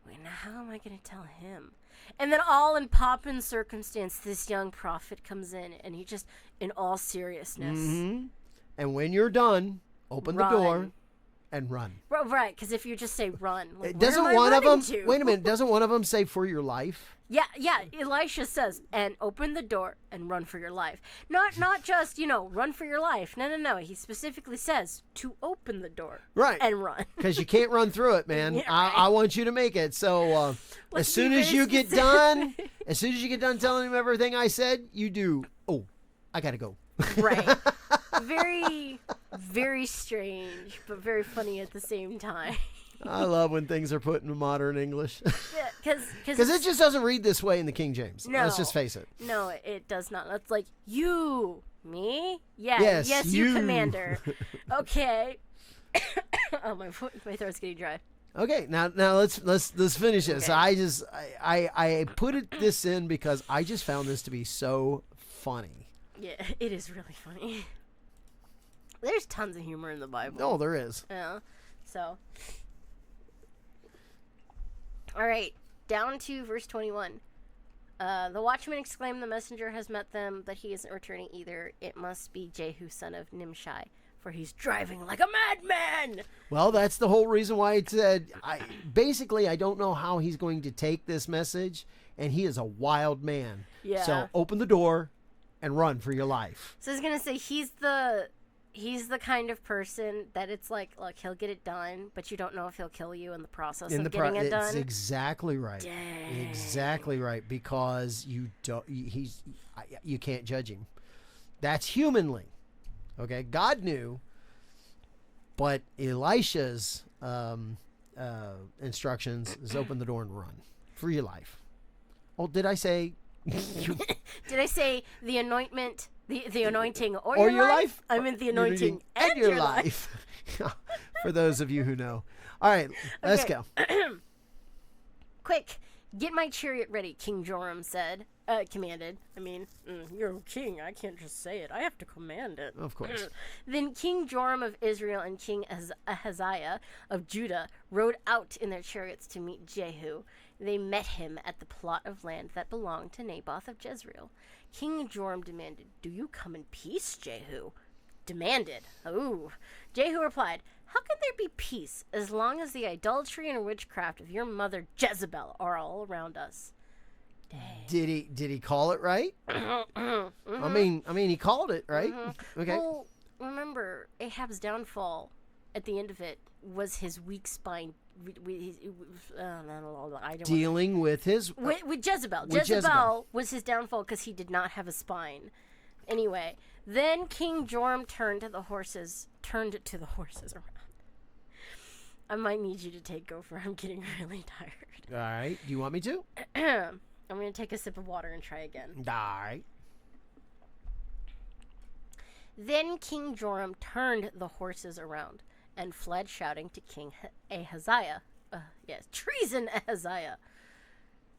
wait, now how am I going to tell him? And then all in pomp and circumstance, this young prophet comes in, and he just, in all seriousness. Mm-hmm. And when you're done, open the door and run. Right, because if you just say run, like, Doesn't where am I one of them, running to? wait a minute, doesn't one of them say for your life? Yeah, Elisha says, and open the door and run for your life. Not just, run for your life. No. He specifically says to open the door Right. and run. Because you can't run through it, man. Yeah, right. I want you to make it. So as soon as you get done, telling him everything I said, you do. Oh, I got to go. Right. Very, very strange, but very funny at the same time. I love when things are put in modern English. Yeah, Because it just doesn't read this way in the King James. No. Let's just face it. No, it does not. That's like, you, me? Yeah, Yes, you, you. Commander. Okay. Oh, my throat's getting dry. Okay, now let's finish this. Okay. I put this in because I just found this to be so funny. Yeah, it is really funny. There's tons of humor in the Bible. Oh, there is. Yeah. So. All right, down to verse 21. The watchman exclaimed, the messenger has met them, but he isn't returning either. It must be Jehu, son of Nimshi, for he's driving like a madman. Well, that's the whole reason why it said, basically, I don't know how he's going to take this message, and he is a wild man. Yeah. So open the door and run for your life. So I was going to say, he's the kind of person that it's like, look, he'll get it done, but you don't know if he'll kill you in the process of getting it done. It's exactly right. Dang. Exactly right, because you can't judge him. That's humanly. Okay, God knew, but Elisha's instructions is open the door and run for your life. Oh, did I say? Did I say the anointment, the anointing, or your life? I meant the anointing and your life. For those of you who know. All right, let's Okay. go. Quick, get my chariot ready, King Joram commanded. I mean, you're a king. I can't just say it. I have to command it. Of course. Then King Joram of Israel and King Ahaziah of Judah rode out in their chariots to meet Jehu. They met him at the plot of land that belonged to Naboth of Jezreel. King Joram demanded, do you come in peace, Jehu? Demanded. Ooh. Jehu replied, how can there be peace as long as the idolatry and witchcraft of your mother Jezebel are all around us? Did he call it right? I mean, he called it right. Okay. Well, remember, Ahab's downfall at the end of it was his weak spine. Dealing with his with Jezebel. with Jezebel was his downfall because he did not have a spine. Anyway, then King Joram turned to the horses around. I might need you to take over. I'm getting really tired. All right. Do you want me to? I'm going to take a sip of water and try again. All right. Then King Joram turned the horses around and fled, shouting to King Ahaziah. Treason, Ahaziah.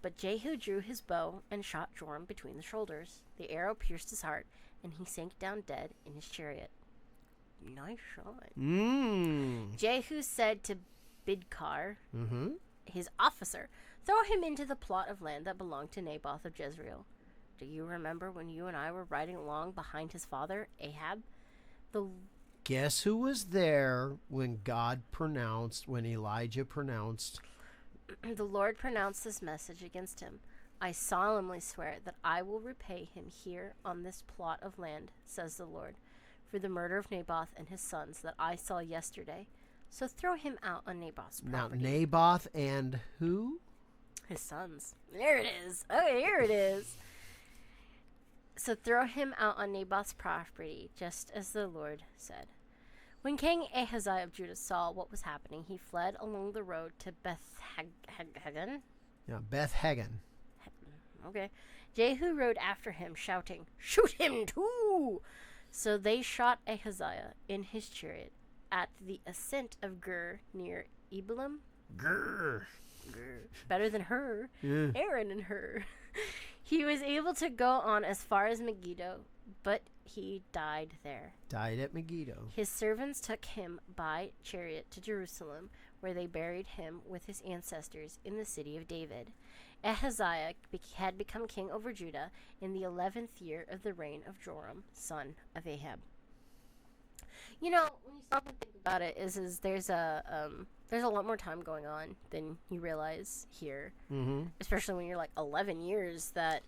But Jehu drew his bow and shot Joram between the shoulders. The arrow pierced his heart, and he sank down dead in his chariot. Nice shot. Jehu said to Bidkar, his officer, throw him into the plot of land that belonged to Naboth of Jezreel. Do you remember when you and I were riding along behind his father, Ahab? Guess who was there when Elijah pronounced? The Lord pronounced this message against him. I solemnly swear that I will repay him here on this plot of land, says the Lord, for the murder of Naboth and his sons that I saw yesterday. So throw him out on Naboth's property. Now, Naboth and who? His sons. There it is. Oh, here it is. So throw him out on Naboth's property, just as the Lord said. When King Ahaziah of Judah saw what was happening, he fled along the road to Beth-Hagen. Yeah, Beth Hagen. Okay. Jehu rode after him, shouting, "Shoot him too!" So they shot Ahaziah in his chariot at the ascent of Gur near Ebelim. Grr. Better than her. Yeah. Aaron and her. He was able to go on as far as Megiddo, but he died there. Died at Megiddo. His servants took him by chariot to Jerusalem, where they buried him with his ancestors in the city of David. Ahaziah had become king over Judah in the 11th year of the reign of Joram, son of Ahab. You know, when you stop and think about it, there's a lot more time going on than you realize here. Mm-hmm. Especially when you're like 11 years that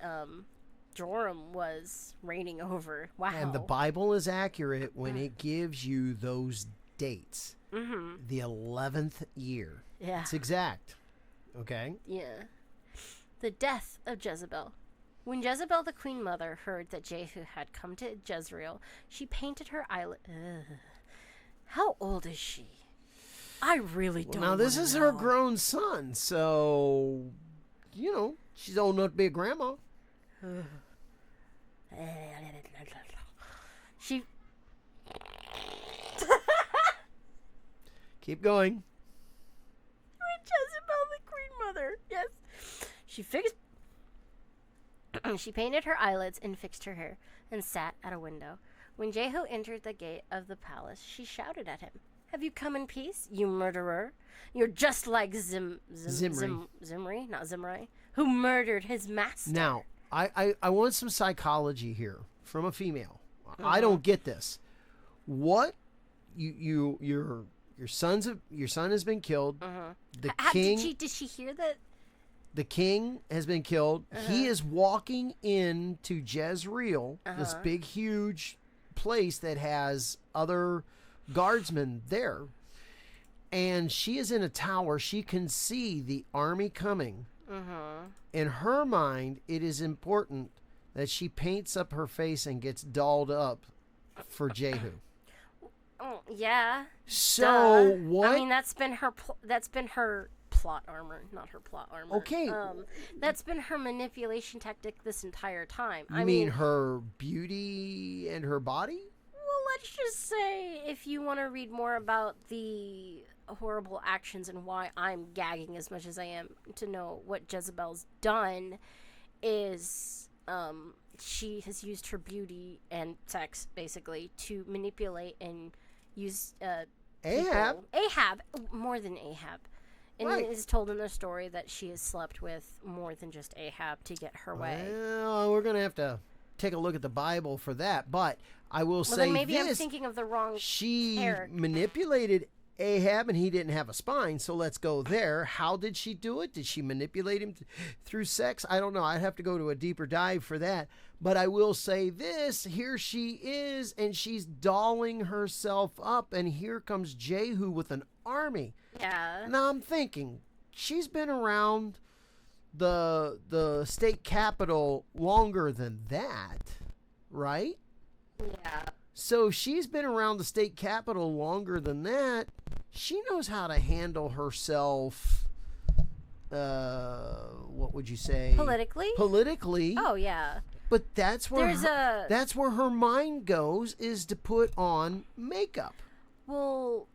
Joram was reigning over. Wow. And the Bible is accurate when it gives you those dates. Mm-hmm. The 11th year. Yeah. It's exact. Okay? Yeah. The death of Jezebel. When Jezebel, the queen mother, heard that Jehu had come to Jezreel, she painted her eyelid. How old is she? I really don't know. Now, this is her grown son, so, you know, she's old enough to be a grandma. She... Keep going. When Jezebel, the queen mother, yes. She painted her eyelids and fixed her hair and sat at a window. When Jehu entered the gate of the palace, she shouted at him, "Have you come in peace, you murderer? You're just like Zimri, not Zimri, who murdered his master." Now, I want some psychology here from a female. I don't get this. What your son has been killed. The king Did she hear that? The king has been killed. He is walking into Jezreel, this big, huge place that has other guardsmen there. And she is in a tower. She can see the army coming. In her mind, it is important that she paints up her face and gets dolled up for Jehu. Oh, yeah. So Duh. what? I mean, that's been her plot armor, not her plot armor. Okay. That's been her manipulation tactic this entire time. You mean her beauty and her body? Well, let's just say if you want to read more about the horrible actions and why I'm gagging as much as I am to know what Jezebel's done is she has used her beauty and sex basically to manipulate and use Ahab, more than Ahab. And right. it is told in the story that she has slept with more than just Ahab to get her way. Well, we're going to have to take a look at the Bible for that. But I will say then maybe this. I'm thinking of the wrong She character. manipulated Ahab, and he didn't have a spine, so let's go there. How did she do it? Did she manipulate him through sex? I don't know. I'd have to go to a deeper dive for that. But I will say this. Here she is, and she's dolling herself up, and here comes Jehu with an army. Yeah. Now I'm thinking, she's been around the state capitol longer than that, right? Yeah. So she's been around the state capitol longer than that. She knows how to handle herself. What would you say? Politically? Politically. Oh, yeah. But that's where that's where her mind goes, is to put on makeup. Well,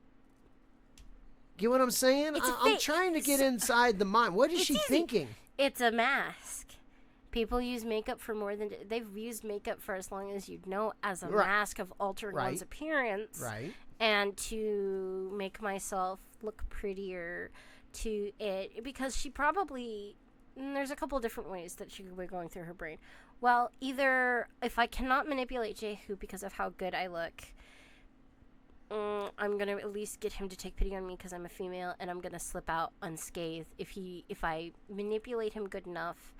Get what I'm saying? I'm trying to get inside the mind. What is she thinking? it's a mask. People use makeup for more than... They've used makeup for as long as you'd know as a mask of altering one's appearance. Right. And to make myself look prettier to it. Because she probably... There's a couple different ways that she could be going through her brain. Well, either if I cannot manipulate Jehu because of how good I look... I'm gonna at least get him to take pity on me because I'm a female, and I'm gonna slip out unscathed if I manipulate him good enough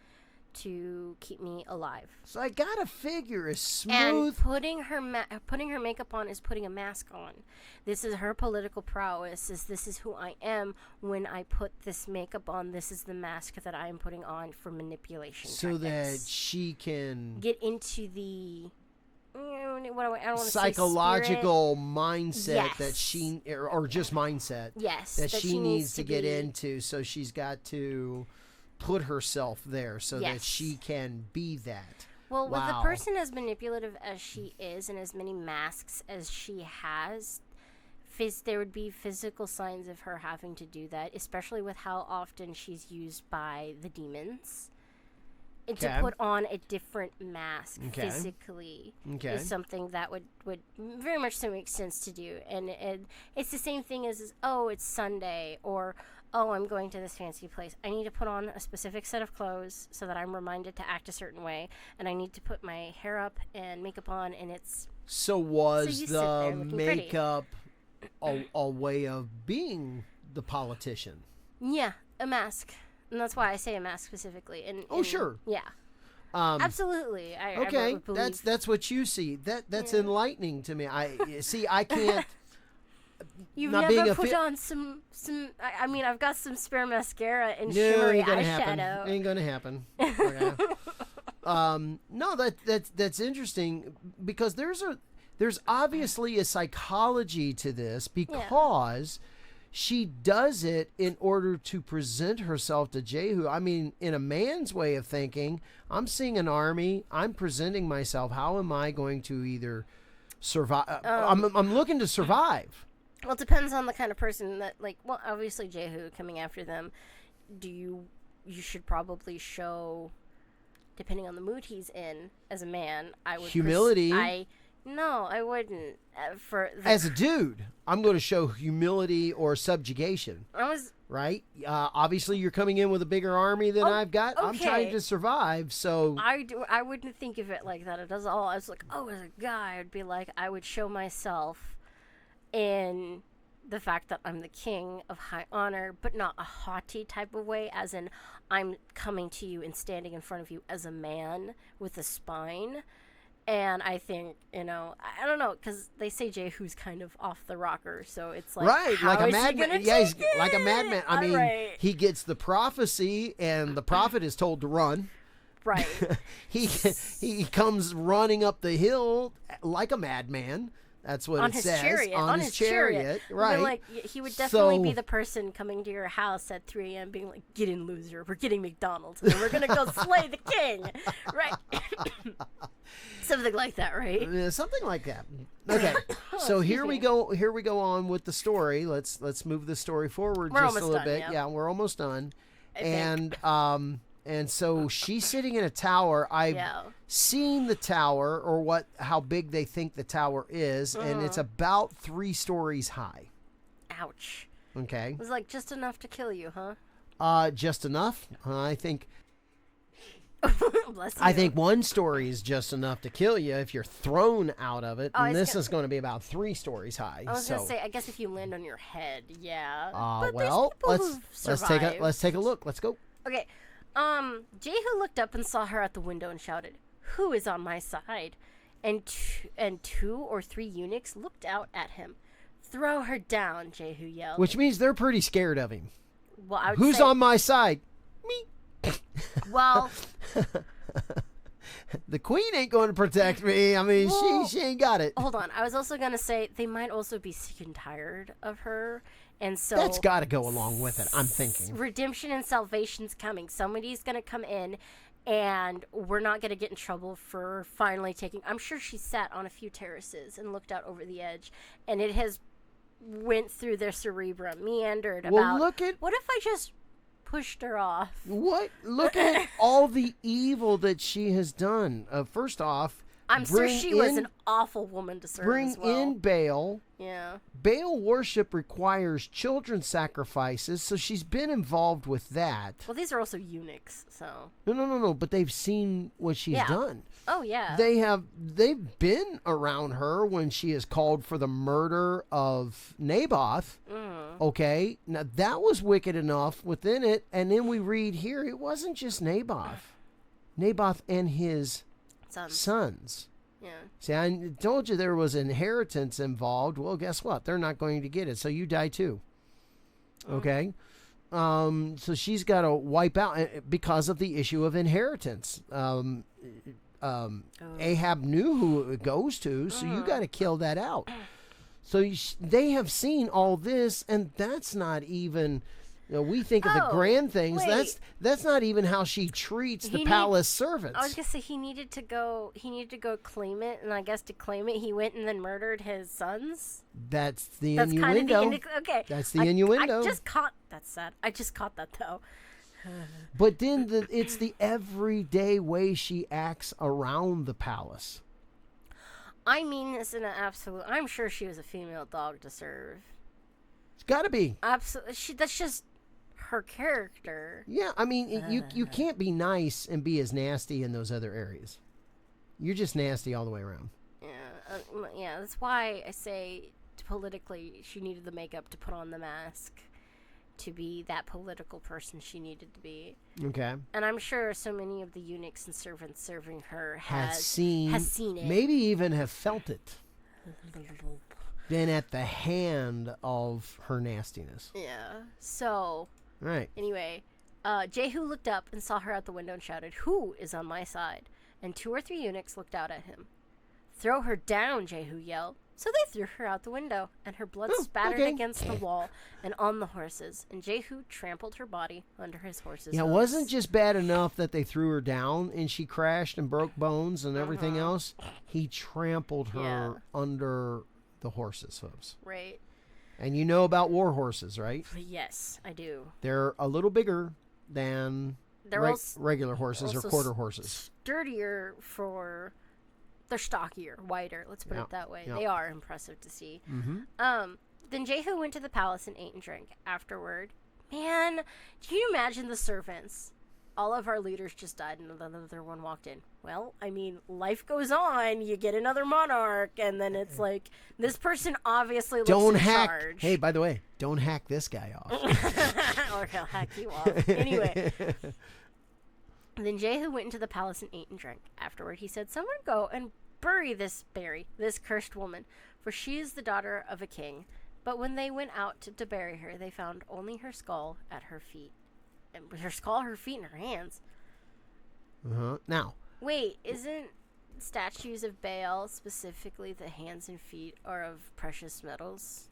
to keep me alive. So I gotta figure as smooth. And putting her makeup on is putting a mask on. This is her political prowess. This is who I am when I put this makeup on. This is the mask that I am putting on for manipulation. So tactics. that she can get into the I don't want to psychological mindset Yes. that she, or just mindset yes, that she needs to get be, into. So she's got to put herself there so that Yes. she can be that. Well, with a Wow. person as manipulative as she is and as many masks as she has, there would be physical signs of her having to do that, especially with how often she's used by the demons. And Okay. to put on a different mask Okay. physically Okay. is something that would very much so make sense to do. And it's the same thing as, oh, it's Sunday, or, oh, I'm going to this fancy place. I need to put on a specific set of clothes so that I'm reminded to act a certain way. And I need to put my hair up and makeup on, and it's... So was you sit there the looking pretty. makeup a way of being the politician? Yeah, a mask. And that's why I say a mask specifically. And Sure. Yeah. Absolutely. I Okay, would believe. that's what you see. That's Yeah. enlightening to me. I can't. You've not being never a put fi- on some. I mean, I've got some spare mascara and No, shimmery ain't gonna eyeshadow. happen. Ain't gonna happen. Okay. No, that's interesting because there's obviously a psychology to this because she does it in order to present herself to Jehu. I mean, in a man's way of thinking, I'm seeing an army. I'm presenting myself. How am I going to either survive? I'm looking to survive. Well, it depends on the kind of person that, like, well, obviously Jehu coming after them. You should probably show, depending on the mood he's in, as a man, I would Humility. No, I wouldn't. As a dude, I'm going to show humility or subjugation. Right? Obviously, you're coming in with a bigger army than I've got. Okay. I'm trying to survive, so... I wouldn't think of it like that. It does all. I was like, oh, as a guy, I'd be like, I would show myself in the fact that I'm the king of high honor, but not a haughty type of way, as in I'm coming to you and standing in front of you as a man with a spine. And I think, I don't know, because they say Jehu's kind of off the rocker, so it's like, right, how like a is he madman. gonna Yeah, he's take like a it? madman. I mean, Right. he gets the prophecy, and the prophet is told to run. Right. He comes running up the hill like a madman. That's what on it his says. chariot. On his chariot. Right. But, like, he would definitely So- be the person coming to your house at 3 a.m. being like, get in, loser. We're getting McDonald's. And we're going to go slay the king. Right. Something like that, right? Something like that. Okay. So here we go. Here we go on with the story. Let's move the story forward We're just a almost little done, bit. yeah. We're almost done. I think. And so she's sitting in a tower. I've seen the tower, or how big they think the tower is, and it's about 3 stories high. Ouch. Okay. It was like just enough to kill you, huh? Just enough. I think Bless you. I think 1 story is just enough to kill you if you're thrown out of it. And this is going to be about 3 stories high. I was going to say, I guess if you land on your head, yeah. But well, there's people let's who've let's take a look. Let's go. Okay. Jehu looked up and saw her at the window and shouted, "Who is on my side?" And 2 or 3 eunuchs looked out at him. "Throw her down," Jehu yelled. Which means they're pretty scared of him. Well, I would Who's say, on my side? Me. Well, The queen ain't going to protect me. I mean, Well, she ain't got it. hold on. I was also going to say they might also be sick and tired of her. And so That's got to go along with it, I'm thinking. redemption and salvation's coming. Somebody's going to come in, and we're not going to get in trouble for finally taking... I'm sure she sat on a few terraces and looked out over the edge, and it has went through their cerebrum, meandered Well, about, look at what if I just pushed her off? Look at all the evil that she has done. First off, I'm sure she was an awful woman to serve bring as well. in Baal. Yeah. Baal worship requires children sacrifices, so she's been involved with that. Well, these are also eunuchs, so... No, but they've seen what she's done. Oh, yeah. They've been around her when she has called for the murder of Naboth. Okay, now that was wicked enough within it, and then we read here it wasn't just Naboth. Naboth and his Sons. sons. Yeah. See, I told you there was inheritance involved. Well, guess what? They're not going to get it, so you die too. Okay? So she's got to wipe out because of the issue of inheritance. Ahab knew who it goes to, so you got to kill that out. So they have seen all this, and that's not even... we think of the grand things. Wait. That's not even how she treats the palace servants. I was gonna say he needed to go claim it, and I guess to claim it, he went and then murdered his sons. That's the That's innuendo. kind of okay. That's the innuendo. I just caught. That's sad. I just caught that though. But then it's the everyday way she acts around the palace. I mean this in an absolute. I'm sure she was a female dog to serve. It's got to be. Absolutely. That's just her character. Yeah, I mean, you can't be nice and be as nasty in those other areas. You're just nasty all the way around. Yeah, that's why I say politically she needed the makeup to put on the mask to be that political person she needed to be. Okay. And I'm sure so many of the eunuchs and servants serving her has seen it. Maybe even have felt it. Been at the hand of her nastiness. Yeah. So... Right. Anyway, Jehu looked up and saw her out the window and shouted, "Who is on my side?" And 2 or 3 eunuchs looked out at him. "Throw her down," Jehu yelled. So they threw her out the window, and her blood spattered against the wall and on the horses, and Jehu trampled her body under his horse's Yeah, it hooves. wasn't just bad enough that they threw her down and she crashed and broke bones and everything else. He trampled her under the horse's hooves. Right. And you know about war horses, right? Yes, I do. They're a little bigger than regular horses or quarter horses. Sturdier for... They're stockier, wider. Let's put it that way. They are impressive to see. Mm-hmm. Then Jehu went to the palace and ate and drank. Afterward, man, can you imagine the servants? All of our leaders just died, and another one walked in. Well, I mean, life goes on. You get another monarch, and then it's like this person obviously looks in charge. Hey, by the way, don't hack this guy off, or he'll hack you off. Anyway. Then Jehu went into the palace and ate and drank. Afterward, he said, "Someone go and bury this cursed woman, for she is the daughter of a king." But when they went out to bury her, they found only her skull at her feet. And her skull, her feet, and her hands. Now. Wait, isn't statues of Baal, specifically the hands and feet, are of precious metals?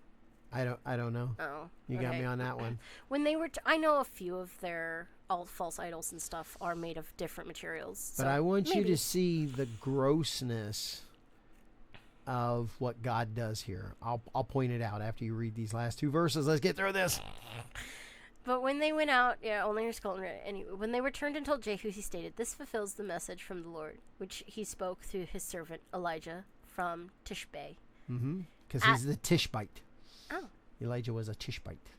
I don't know. Oh, you got me on that one. When they were, I know a few of their false idols and stuff are made of different materials. But I want you to see the grossness of what God does here. I'll point it out after you read these last 2 verses. Let's get through this. But when they went out, only her skull. Anyway, when they returned and told Jehu, he stated, "This fulfills the message from the Lord, which he spoke through his servant Elijah from Tishbe." Mm-hmm. Because he's the Tishbite. Oh. Elijah was a Tishbite.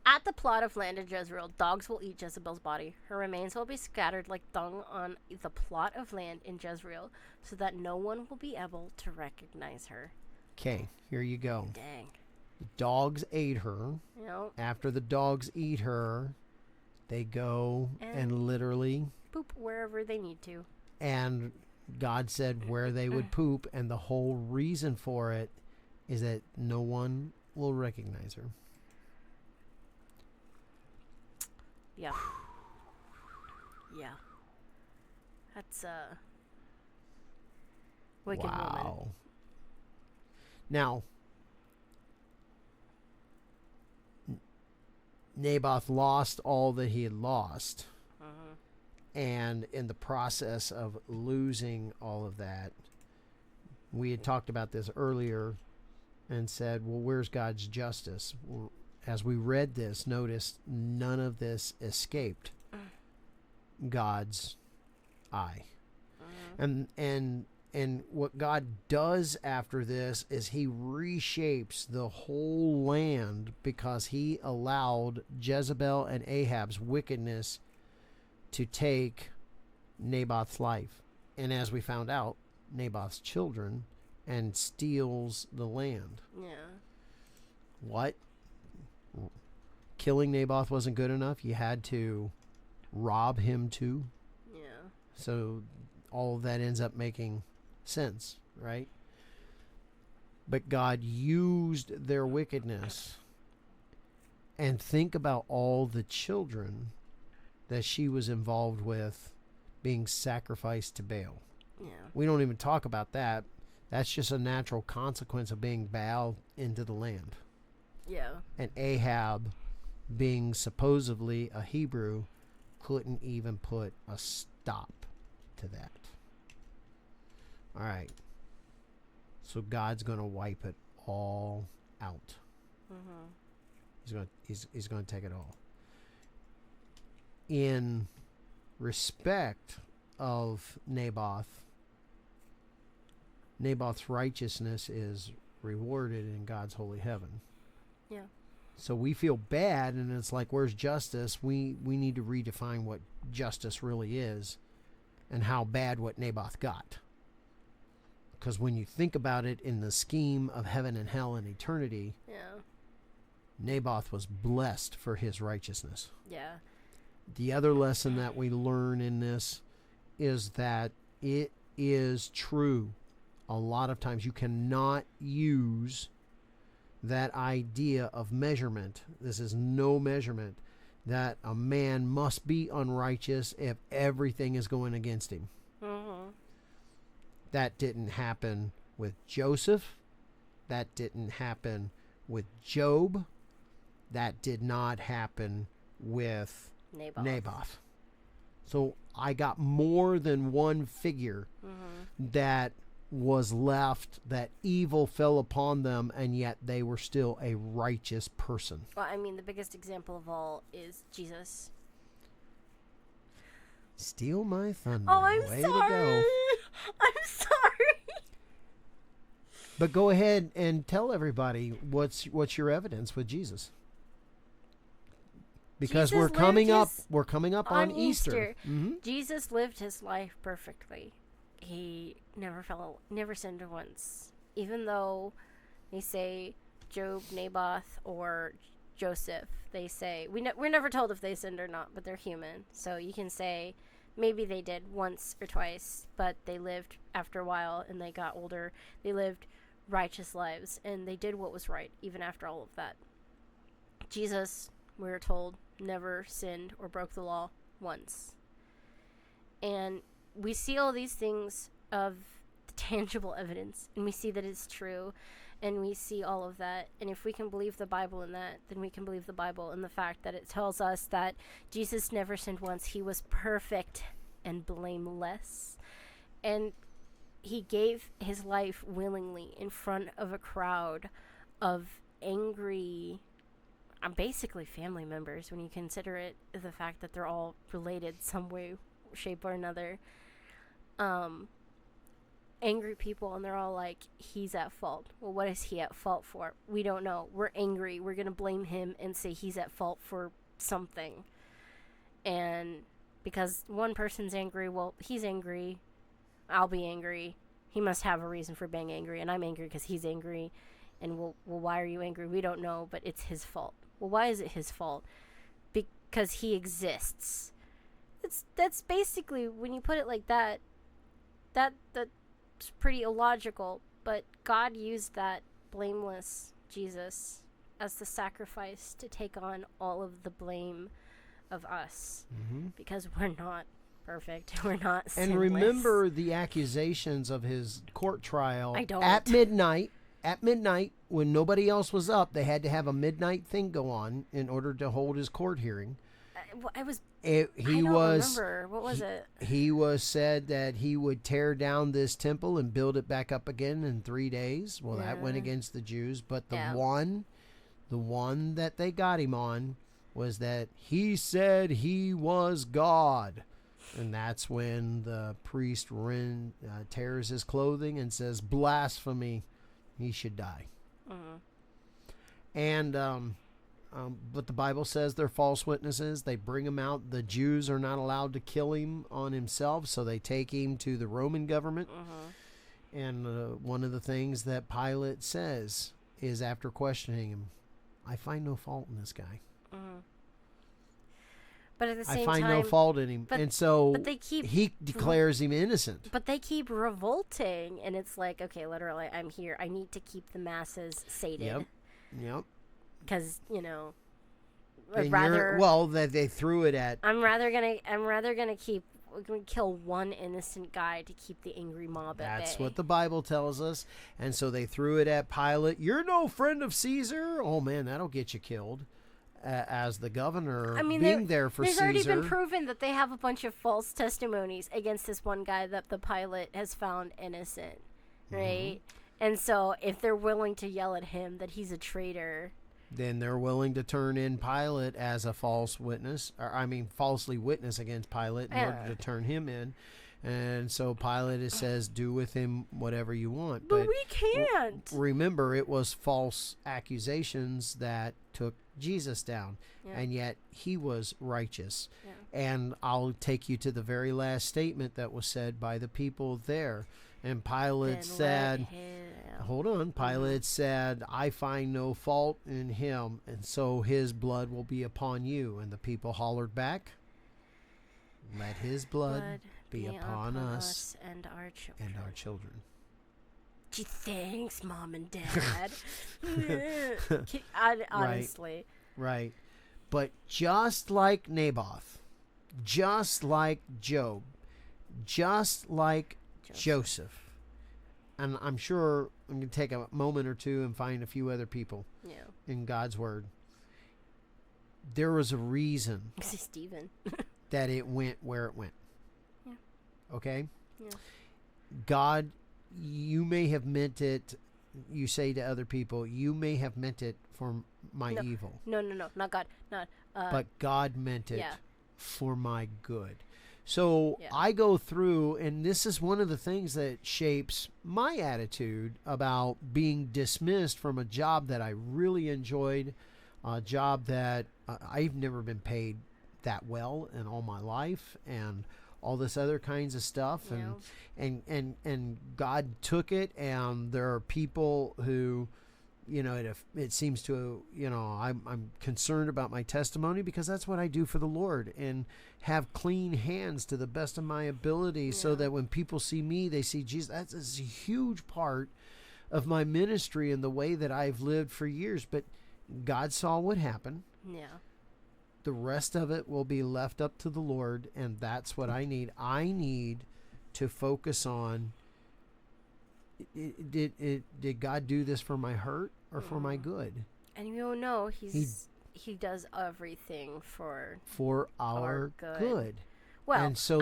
"At the plot of land in Jezreel, dogs will eat Jezebel's body. Her remains will be scattered like dung on the plot of land in Jezreel, so that no one will be able to recognize her." Okay, here you go. Dang. The dogs ate her. Yep. After the dogs eat her, they go and literally poop wherever they need to. And God said where they would poop, and the whole reason for it is that no one will recognize her. Yeah. Yeah. That's a wicked woman. Now, Naboth lost all that he had lost. And in the process of losing all of that, we had talked about this earlier and said, well, where's God's justice? Well, as we read this, notice none of this escaped God's eye. And what God does after this is he reshapes the whole land because he allowed Jezebel and Ahab's wickedness to take Naboth's life. And as we found out, Naboth's children, and steals the land. Yeah. What? Killing Naboth wasn't good enough? You had to rob him too? So all of that ends up making sense, right? But God used their wickedness. And think about all the children that she was involved with being sacrificed to Baal. Yeah. We don't even talk about that. That's just a natural consequence of being Baal into the land. Yeah. And Ahab, being supposedly a Hebrew, couldn't even put a stop to that. All right. So God's going to wipe it all out. Mm-hmm. He's going to take it all. In respect of Naboth's righteousness is rewarded in God's holy heaven. Yeah. So we feel bad, and it's like, where's justice? We need to redefine what justice really is and how bad what Naboth got. Because when you think about it in the scheme of heaven and hell and eternity, Yeah. Naboth was blessed for his righteousness. Yeah. The other lesson that we learn in this is that it is true. A lot of times you cannot use that idea of measurement. This is no measurement, that a man must be unrighteous if everything is going against him. Mm-hmm. That didn't happen with Joseph. That didn't happen with Job. That did not happen with Naboth. So I got more than one figure that was left, that evil fell upon them, and yet they were still a righteous person. Well, I mean, the biggest example of all is Jesus. Steal my thunder. Oh, I'm Way sorry. to go. I'm sorry. But go ahead and tell everybody what's your evidence with Jesus. Because Jesus we're coming up lived we're coming up on Easter. Mm-hmm. Jesus lived his life perfectly. He never sinned once. Even though they say Job, Naboth, or Joseph, they say we're never told if they sinned or not, but they're human. So you can say maybe they did once or twice, but they lived after a while and they got older. They lived righteous lives and they did what was right even after all of that. Jesus, we're told, never sinned or broke the law once. And we see all these things of tangible evidence, and we see that it's true, and we see all of that. And if we can believe the Bible in that, then we can believe the Bible in the fact that it tells us that Jesus never sinned once. He was perfect and blameless. And he gave his life willingly in front of a crowd of angry, basically family members, when you consider it the fact that they're all related some way, shape, or another. Angry people, and they're all like, he's at fault. Well, what is he at fault for? We don't know. We're angry. We're going to blame him and say he's at fault for something. And because one person's angry, well, he's angry. I'll be angry. He must have a reason for being angry, and I'm angry because he's angry. And well, why are you angry? We don't know, but it's his fault. Well, why is it his fault? Because he exists. That's basically, when you put it like that, that's pretty illogical. But God used that blameless Jesus as the sacrifice to take on all of the blame of us, because we're not perfect. We're not sinless. And remember the accusations of his court trial. I don't. At midnight, when nobody else was up, they had to have a midnight thing go on in order to hold his court hearing. I don't remember. What was it? He was said that he would tear down this temple and build it back up again in 3 days. Well, that went against the Jews. But the one that they got him on was that he said he was God. And that's when the priest tears his clothing and says, blasphemy, he should die. And but the Bible says they're false witnesses. They bring him out. The Jews are not allowed to kill him on himself, so they take him to the Roman government. And one of the things that Pilate says is, after questioning him, I find no fault in this guy. But at the same I find time, no fault in him. And so but they keep he declares him innocent. But they keep revolting, and it's like, okay, literally, I'm here. I need to keep the masses sated. Yep. Because And rather that they threw it at. I'm rather gonna kill one innocent guy to keep the angry mob at bay. That's what the Bible tells us. And so they threw it at Pilate. You're no friend of Caesar. Oh man, that'll get you killed. As the governor, being there for there's Caesar. already been proven that they have a bunch of false testimonies against this one guy that the Pilate has found innocent, right? And so if they're willing to yell at him that he's a traitor, then they're willing to turn in Pilate as a false witness, falsely witness against Pilate in order to turn him in. And so Pilate says, do with him whatever you want. But we can't. Remember, it was false accusations that took Jesus down, and yet he was righteous. And I'll take you to the very last statement that was said by the people there. And Pilate said, hold on, Pilate said, I find no fault in him, and so his blood will be upon you. And the people hollered back, let his blood be upon us and our children. Gee, thanks, Mom and Dad. Honestly. Right. But just like Naboth, just like Job, just like Joseph, and I'm sure I'm going to take a moment or two and find a few other people in God's Word. There was a reason Stephen. that it went where it went. Yeah. Okay? Yeah. God, you may have meant it, you say to other people, you may have meant it for my evil. No, not God. But God meant it for my good. So I go through, and this is one of the things that shapes my attitude about being dismissed from a job that I really enjoyed, a job that I've never been paid that well in all my life, and all this other kinds of stuff. And God took it, and there are people who, it seems to, I'm concerned about my testimony because that's what I do for the Lord, and have clean hands to the best of my ability, so that when people see me, they see Jesus. That's a huge part of my ministry and the way that I've lived for years. But God saw what happened. Yeah. The rest of it will be left up to the Lord, and that's what I need. I need to focus on, did God do this for my hurt or for my good? And you don't know, he does everything for our good. Well, and so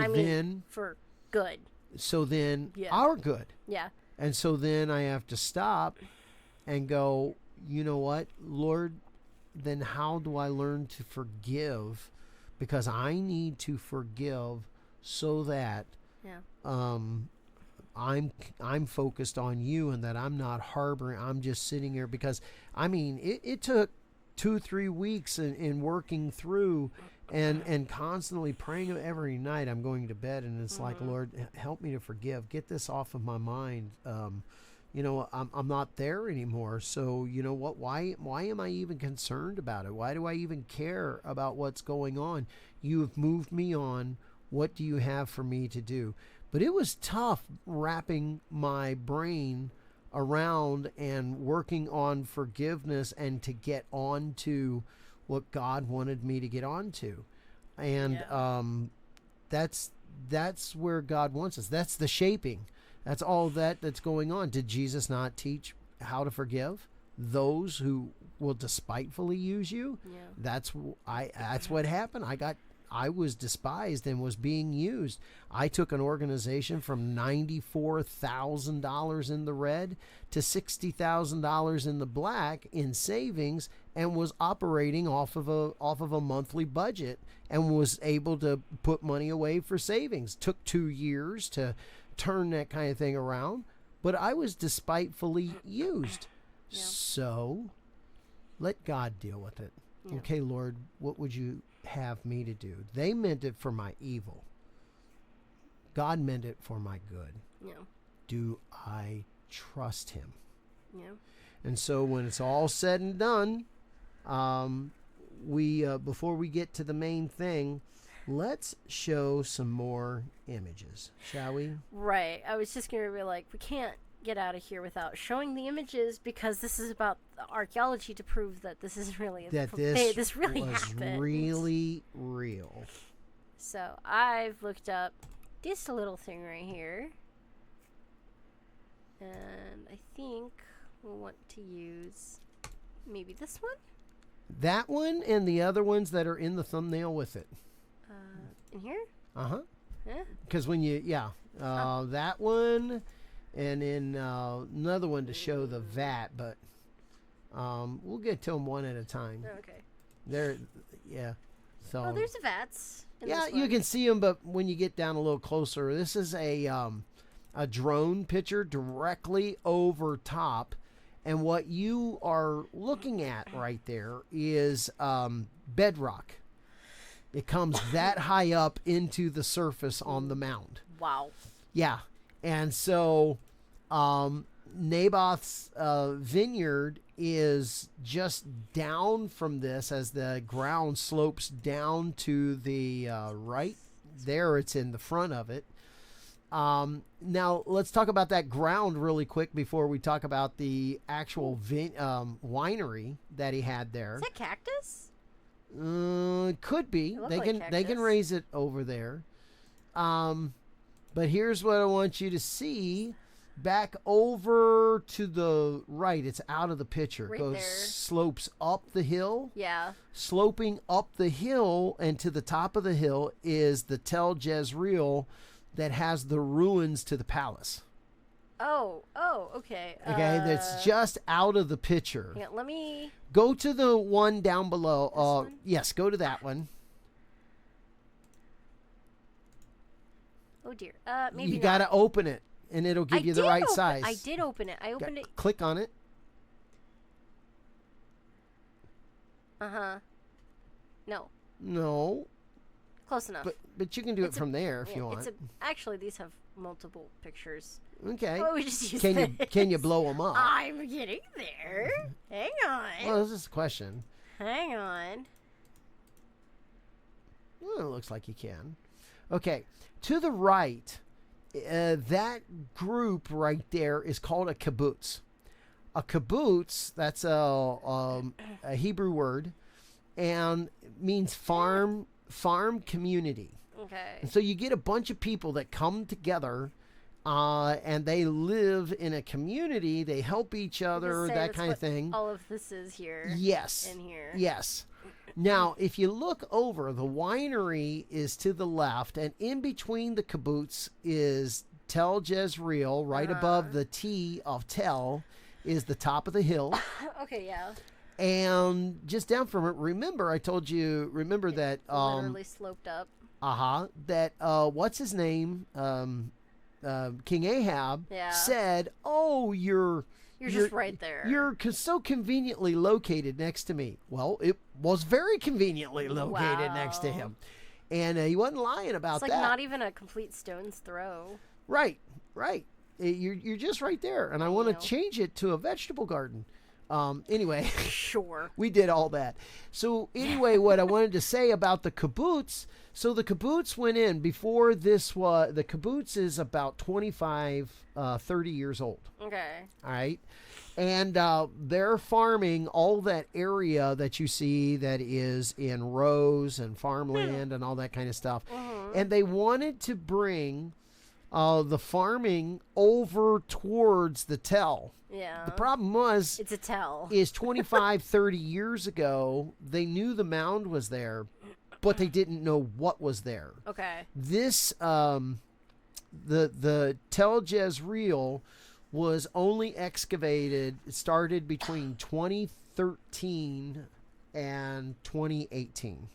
for good. So then our good. Yeah. And so then I have to stop and go, you know what, Lord, then how do I learn to forgive? Because I need to forgive so that I'm focused on you, and that I'm not harboring. I'm just sitting here because it took 2-3 weeks in working through and constantly praying every night. I'm going to bed, and it's like, Lord, help me to forgive. Get this off of my mind. I'm not there anymore. So you know what? Why am I even concerned about it? Why do I even care about what's going on? You have moved me on. What do you have for me to do? But it was tough wrapping my brain around and working on forgiveness and to get on to what God wanted me to get on to. And that's where God wants us. That's the shaping. That's all that's going on. Did Jesus not teach how to forgive those who will despitefully use you? Yeah. That's what happened. I was despised and was being used. I took an organization from $94,000 in the red to $60,000 in the black in savings, and was operating off of a monthly budget, and was able to put money away for savings. Took 2 years to turn that kind of thing around, but I was despitefully used. Yeah. So let God deal with it. Yeah. Okay, Lord, what would you have me to do? They meant it for my evil. God meant it for my good. Yeah. Do I trust him? Yeah. And so when it's all said and done, we before we get to the main thing, let's show some more images, shall we? Right. I was just gonna be like, we can't get out of here without showing the images because this is about archaeology to prove that this is really this really was happened. really real. So I've looked up this little thing right here, and I think we'll want to use maybe this one. That one and the other ones that are in the thumbnail with it. In here? Uh-huh. Yeah. Because when you, that one, and then another one to show the vat, but we'll get to them one at a time. Okay. So. Oh, there's the vats. Yeah, you can see them, but when you get down a little closer, this is a drone picture directly over top, and what you are looking at right there is bedrock. It comes that high up into the surface on the mound. Wow. Yeah. And so Naboth's vineyard is just down from this as the ground slopes down to the right. There it's in the front of it. Now, let's talk about that ground really quick before we talk about the actual winery that he had there. Is that cactus? Could be. They can cactus. raise it over there. But here's what I want you to see. Back over to the right. It's out of the picture. Right Goes there. slopes up the hill. Yeah. Sloping up the hill, and to the top of the hill is the Tel Jezreel that has the ruins to the palace. Oh, okay. Okay, that's just out of the picture. Yeah, let me Go to the one down below. This one? Yes, go to that one. Oh dear. Maybe You not. got to open it, and it'll give you the right size. I did open it. I opened it. Click on it. Uh-huh. No. No, Close enough. but you can do it from there if Yeah, you want. actually, these have multiple pictures. Okay. Oh, we just use Can you this. blow them up? I'm getting there. Hang on. Well, this is the question. Hang on. Well, it looks like you can. Okay. To the right, that group right there is called a kibbutz. A kibbutz, that's a Hebrew word, and means farm community. Okay. And so you get a bunch of people that come together, and they live in a community. They help each other, Say that that's kind of what thing. All of this is here. Yes. In here. Yes. Now, if you look over, the winery is to the left, and in between the kibbutz is Tel Jezreel. Right above the T of Tel is the top of the hill. Okay, yeah. And just down from it, remember that Literally sloped up. that what's his name, King Ahab said, "Oh, you're just right there. You're so conveniently located next to me." Well, it was very conveniently located next to him, and he wasn't lying about It's that. not even a complete stone's throw. Right. You're just right there, and I want to change it to a vegetable garden. Anyway, Sure. we did all that. So anyway, what I wanted to say about the kibbutz. So the kibbutz went in before this was, the kibbutz is about 25, 30 years old. Okay. All right. And they're farming all that area that you see that is in rows and farmland and all that kind of stuff. And they wanted to bring the farming over towards the Tel. Yeah. The problem was, It's a tell. is 25, 30 years ago, they knew the mound was there, but they didn't know what was there. Okay. This, the Tel Jezreel was only excavated, it started between 2013 and 2018.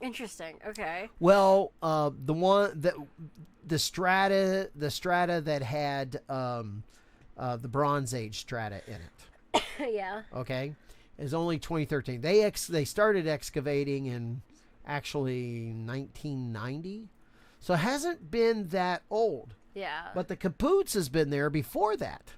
Interesting. Okay. Well, the strata that had the Bronze Age strata in it. Yeah. Okay, is only 2013. They started excavating in actually 1990, so it hasn't been that old. Yeah. But the kibbutz has been there before that,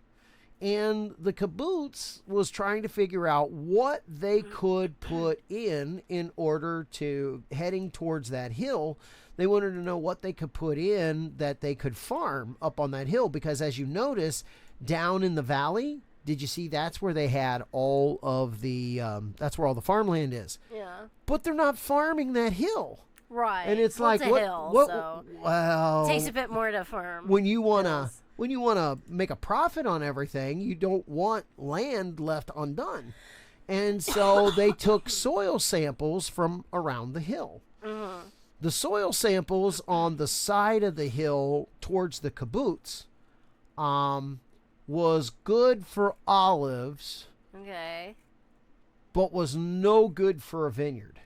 And the kibbutz was trying to figure out what they could put in order to heading towards that hill. They wanted to know what they could put in that they could farm up on that hill, because as you notice, down in the valley, did you see that's where they had all of the, that's where all the farmland is. Yeah. But they're not farming that hill. Right. And it's well, like, it's a hill, so well, it takes a bit more to farm. when you want to, hills. when you want to make a profit on everything, you don't want land left undone. And so they took soil samples from around the hill. Mm-hmm. The soil samples on the side of the hill towards the kibbutz was good for olives, Okay. but was no good for a vineyard.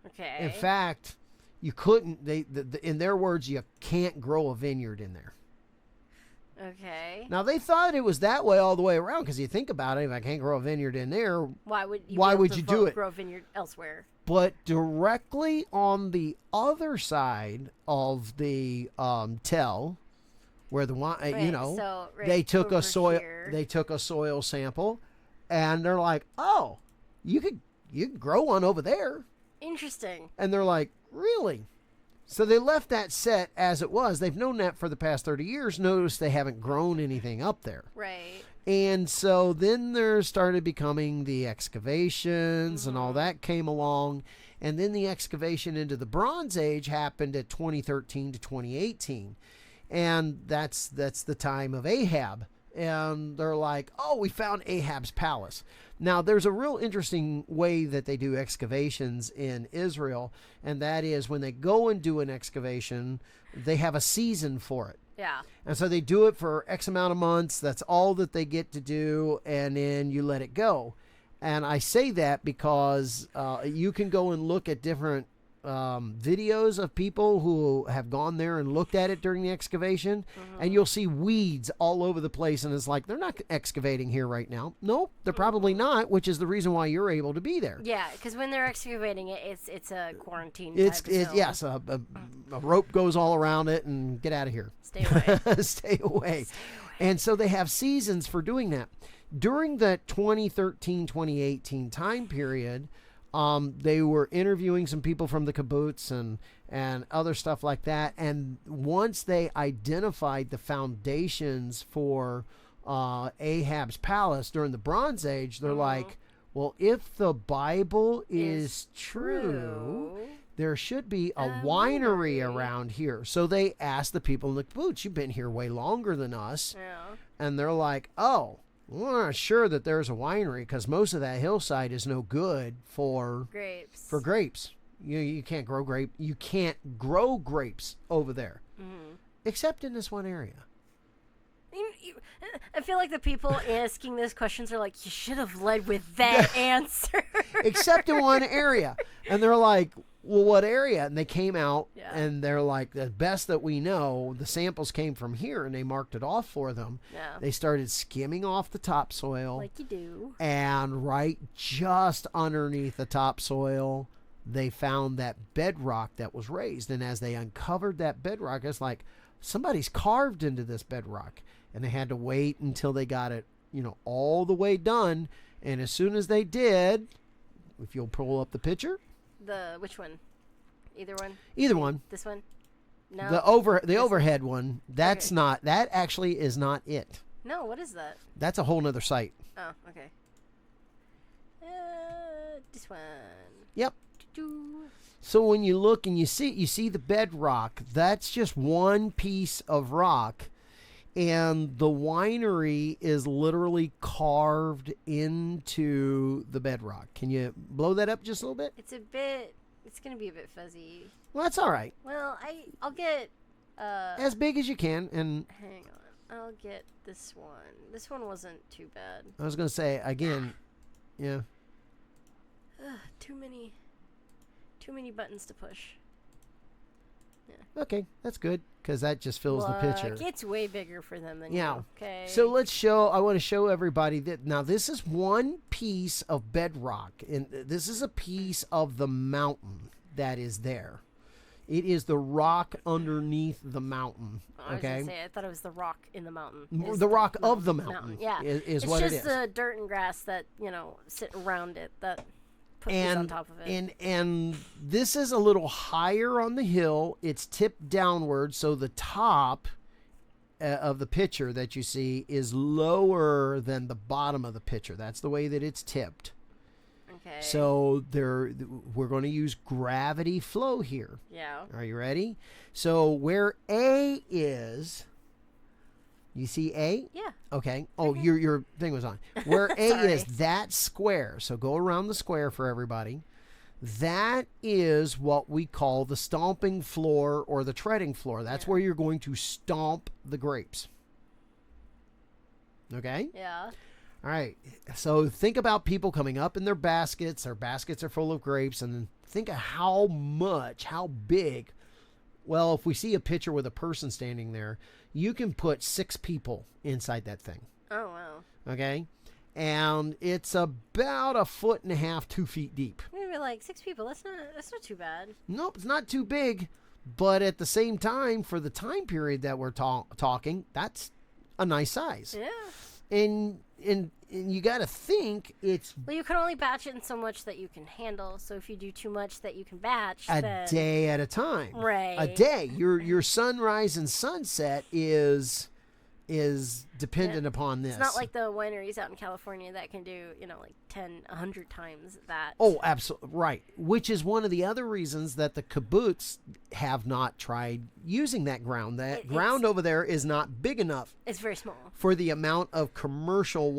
Okay. In fact, you couldn't, in their words, you can't grow a vineyard in there. Okay. Now, they thought it was that way all the way around, because you think about it, if I can't grow a vineyard in there, Why would you? Why be able would to you do it? Grow vineyard elsewhere. but directly on the other side of the tell, where the wine, Right, so right they took over a soil, here. they took a soil sample, and they're like, oh, you could grow one over there. Interesting. And they're like, really? So they left that set as it was. They've known that for the past 30 years. Notice they haven't grown anything up there. Right. And so then there started becoming the excavations and all that came along. And then the excavation into the Bronze Age happened at 2013 to 2018. And that's the time of Ahab. And they're like, oh, we found Ahab's palace. Now, there's a real interesting way that they do excavations in Israel, and that is when they go and do an excavation, they have a season for it. Yeah. And so they do it for X amount of months. That's all that they get to do, and then you let it go. And I say that because you can go and look at different videos of people who have gone there and looked at it during the excavation, and you'll see weeds all over the place, and it's like, they're not excavating here right now. Nope, they're probably not, which is the reason why you're able to be there. Yeah, because when they're excavating it, it's a quarantine. It's type of zone. yes, a rope goes all around it, and get out of here. Stay away. Stay away. And so they have seasons for doing that. During the 2013-2018 time period, they were interviewing some people from the kibbutz and other stuff like that. And once they identified the foundations for Ahab's palace during the Bronze Age, they're like, well, if the Bible is true, there should be a winery around here. So they asked the people in the kibbutz, you've been here way longer than us. Yeah. And they're like, oh, we're not sure that there's a winery because most of that hillside is no good for Grapes. for grapes. You can't grow grape. You can't grow grapes over there, except in this one area. I feel like the people asking those questions are like, you should have led with that answer. Except in one area, and they're like, well, what area? And they came out, and they're like, the best that we know, the samples came from here, and they marked it off for them. Yeah. They started skimming off the topsoil. Like you do. And right just underneath the topsoil, they found that bedrock that was raised. And as they uncovered that bedrock, it's like somebody's carved into this bedrock. And they had to wait until they got it, all the way done. And as soon as they did, if you'll pull up the picture. Which one? Either one? Either one. This one? No. The overhead one, that's not, that actually is not it. No, what is that? That's a whole nother site. Oh, okay. This one. Yep. Doo-doo. So when you look and you see the bedrock, that's just one piece of rock. And the winery is literally carved into the bedrock. Can you blow that up just a little bit? It's going to be a bit fuzzy. Well, that's all right. Well, I'll get, as big as you can. And hang on. I'll get this one. This one wasn't too bad. I was going to say, again, yeah. Too many buttons to push. Okay, that's good, because that just fills the picture. It's way bigger for them than Yeah. you. Okay. So I want to show everybody that now this is one piece of bedrock, and this is a piece of the mountain that is there. It is the rock underneath the mountain. I was Okay. gonna say, I thought it was the rock in the mountain. The rock of the mountain. Yeah, Is what it is. It's just the dirt and grass that sit around it that put this on top of it. And this is a little higher on the hill. It's tipped downward, so the top of the picture that you see is lower than the bottom of the picture. That's the way that it's tipped. Okay. So we're going to use gravity flow here. Yeah. Are you ready? So where A is, you see A? Yeah. Okay. Oh, your thing was on. Where A Sorry. is, that square. So go around the square for everybody. That is what we call the stomping floor or the treading floor. That's where you're going to stomp the grapes. Okay? Yeah. All right. So think about people coming up in their baskets. Their baskets are full of grapes. And then think of how big. Well, if we see a picture with a person standing there, you can put 6 people inside that thing. Oh, wow. Okay? And it's about 1.5 feet, 2 feet deep. Maybe like 6 people. That's not too bad. Nope, it's not too big. But at the same time, for the time period that we're talking, that's a nice size. Yeah. And you got to think it's Well, you can only batch it in so much that you can handle. So if you do too much that you can batch, a then... day at a time. Right. A day. Your sunrise and sunset is dependent upon this. It's not like the wineries out in California that can do, like 10, 100 times that. Oh, absolutely. Right. Which is one of the other reasons that the kibbutz have not tried using that ground. That ground over there is not big enough. It's very small. For the amount of commercial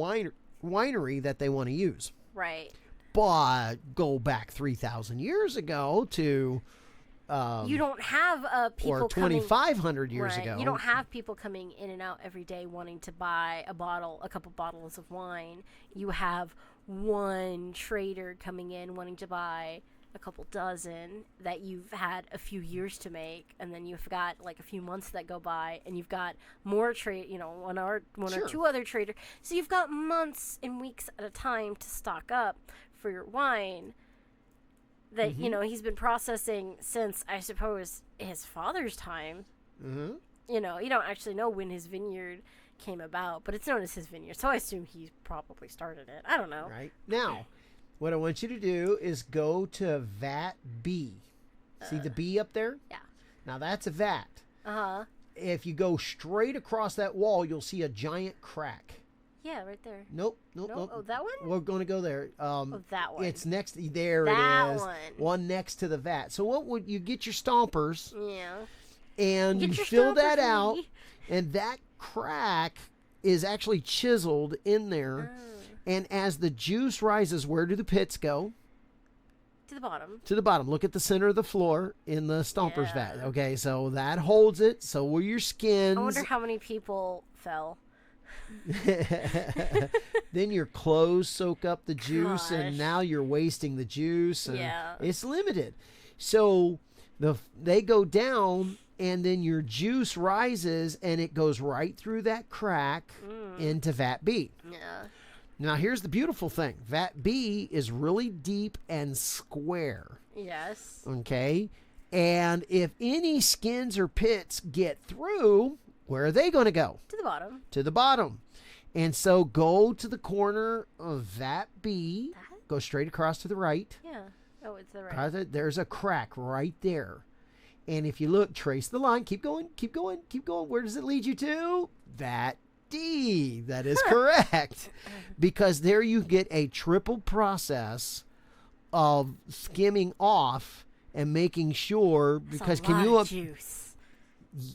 winery that they want to use. Right. But go back 3,000 years ago to... you don't have people or 2,500 years ago. You don't have people coming in and out every day wanting to buy a couple bottles of wine. You have one trader coming in wanting to buy a couple dozen that you've had a few years to make, and then you've got like a few months that go by, and you've got more one or two other traders. So you've got months and weeks at a time to stock up for your wine. That he's been processing since, I suppose, his father's time. Mm-hmm. You don't actually know when his vineyard came about, but it's known as his vineyard, so I assume he probably started it. I don't know. Right. Now, what I want you to do is go to vat B. See the B up there? Yeah. Now that's a vat. Uh-huh. If you go straight across that wall, you'll see a giant crack. Yeah, right there. Nope. Oh, that one? We're going to go there. That one. It's next. There that it is. One next to the vat. So what would you get your stompers? Yeah. And you fill that out, and that crack is actually chiseled in there. And as the juice rises, where do the pits go? To the bottom. To the bottom. Look at the center of the floor in the stomper's vat. Okay, so that holds it. So will your skins. I wonder how many people fell. Then your clothes soak up the juice, and now you're wasting the juice. And it's limited. So they go down, and then your juice rises, and it goes right through that crack into vat B. Yeah. Now, here's the beautiful thing. Vat B is really deep and square. Yes. Okay? And if any skins or pits get through, where are they going to go? To the bottom. To the bottom. And so go to the corner of vat B. Go straight across to the right. Yeah. Oh, it's the right. There's a crack right there. And if you look, trace the line. Keep going, keep going, keep going. Where does it lead you to? Vat D. That is correct. Because there you get a triple process of skimming off and making sure. Because can you juice.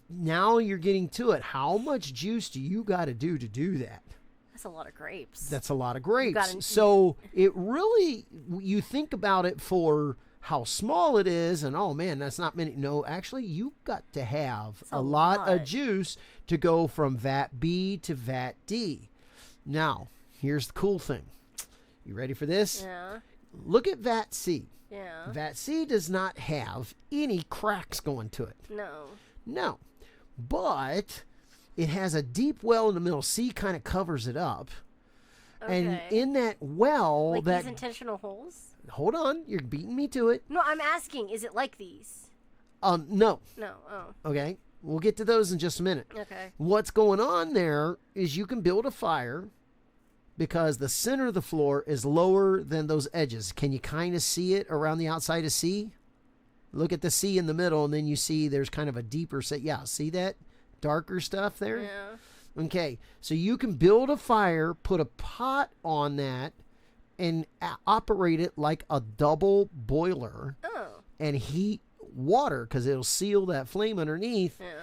Now you're getting to it. How much juice do you got to do that? That's a lot of grapes. That's a lot of grapes. So it really, you think about it for how small it is, and oh man, that's not many. No, actually, you got to have a lot of juice to go from vat B to vat D. Now, here's the cool thing. You ready for this? Yeah. Look at vat C. Yeah. Vat C does not have any cracks going to it. No. But it has a deep well in the middle. C kind of covers it up. Okay. And in that well... Like these intentional holes? Hold on. You're beating me to it. No, I'm asking, is it like these? No. No. Oh. Okay. We'll get to those in just a minute. Okay. What's going on there is you can build a fire because the center of the floor is lower than those edges. Can you kind of see it around the outside of C? Look at the C in the middle, and then you see there's kind of a deeper set. Yeah, see that darker stuff there? Yeah. Okay, so you can build a fire, put a pot on that, and operate it like a double boiler Oh. and heat water because it'll seal that flame underneath. Yeah.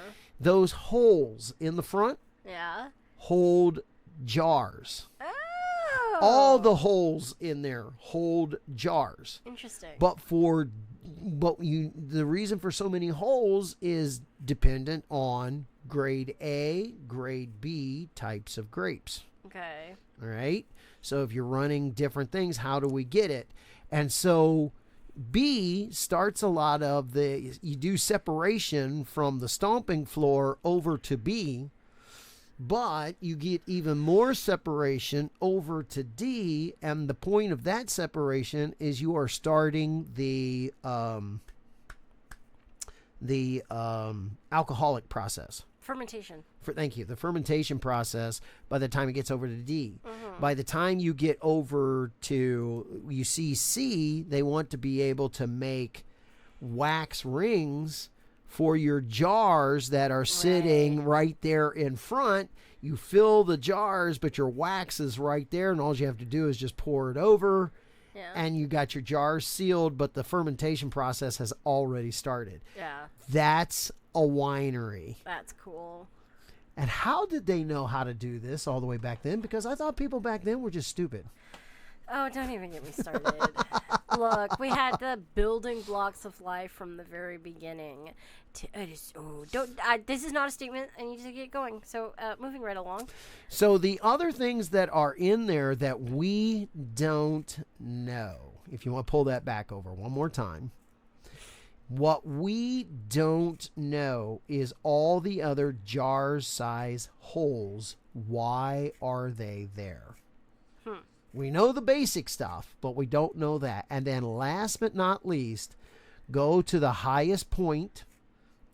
Those holes in the front Yeah. hold jars. Oh. All the holes in there hold jars. Interesting. But the reason for so many holes is dependent on grade A, grade B types of grapes. Okay. All right. So if you're running different things, how do we get it? And so B starts a lot of you do separation from the stomping floor over to B, but you get even more separation over to D. And the point of that separation is you are starting the alcoholic process. Fermentation. Thank you. The fermentation process by the time it gets over to D. Mm-hmm. By the time you get over to, you see C, they want to be able to make wax rings for your jars that are sitting right there in front. You fill the jars, but your wax is right there, and all you have to do is just pour it over. Yeah. And you got your jars sealed, but the fermentation process has already started. Yeah. That's a winery. That's cool. And how did they know how to do this all the way back then? Because I thought people back then were just stupid. Oh, don't even get me started. Look, we had the building blocks of life from the very beginning. This is not a statement. I need to get going. So, moving right along. So the other things that are in there that we don't know, if you want to pull that back over one more time, what we don't know is all the other jar size holes. Why are they there? We know the basic stuff, but we don't know that. And then last but not least, go to the highest point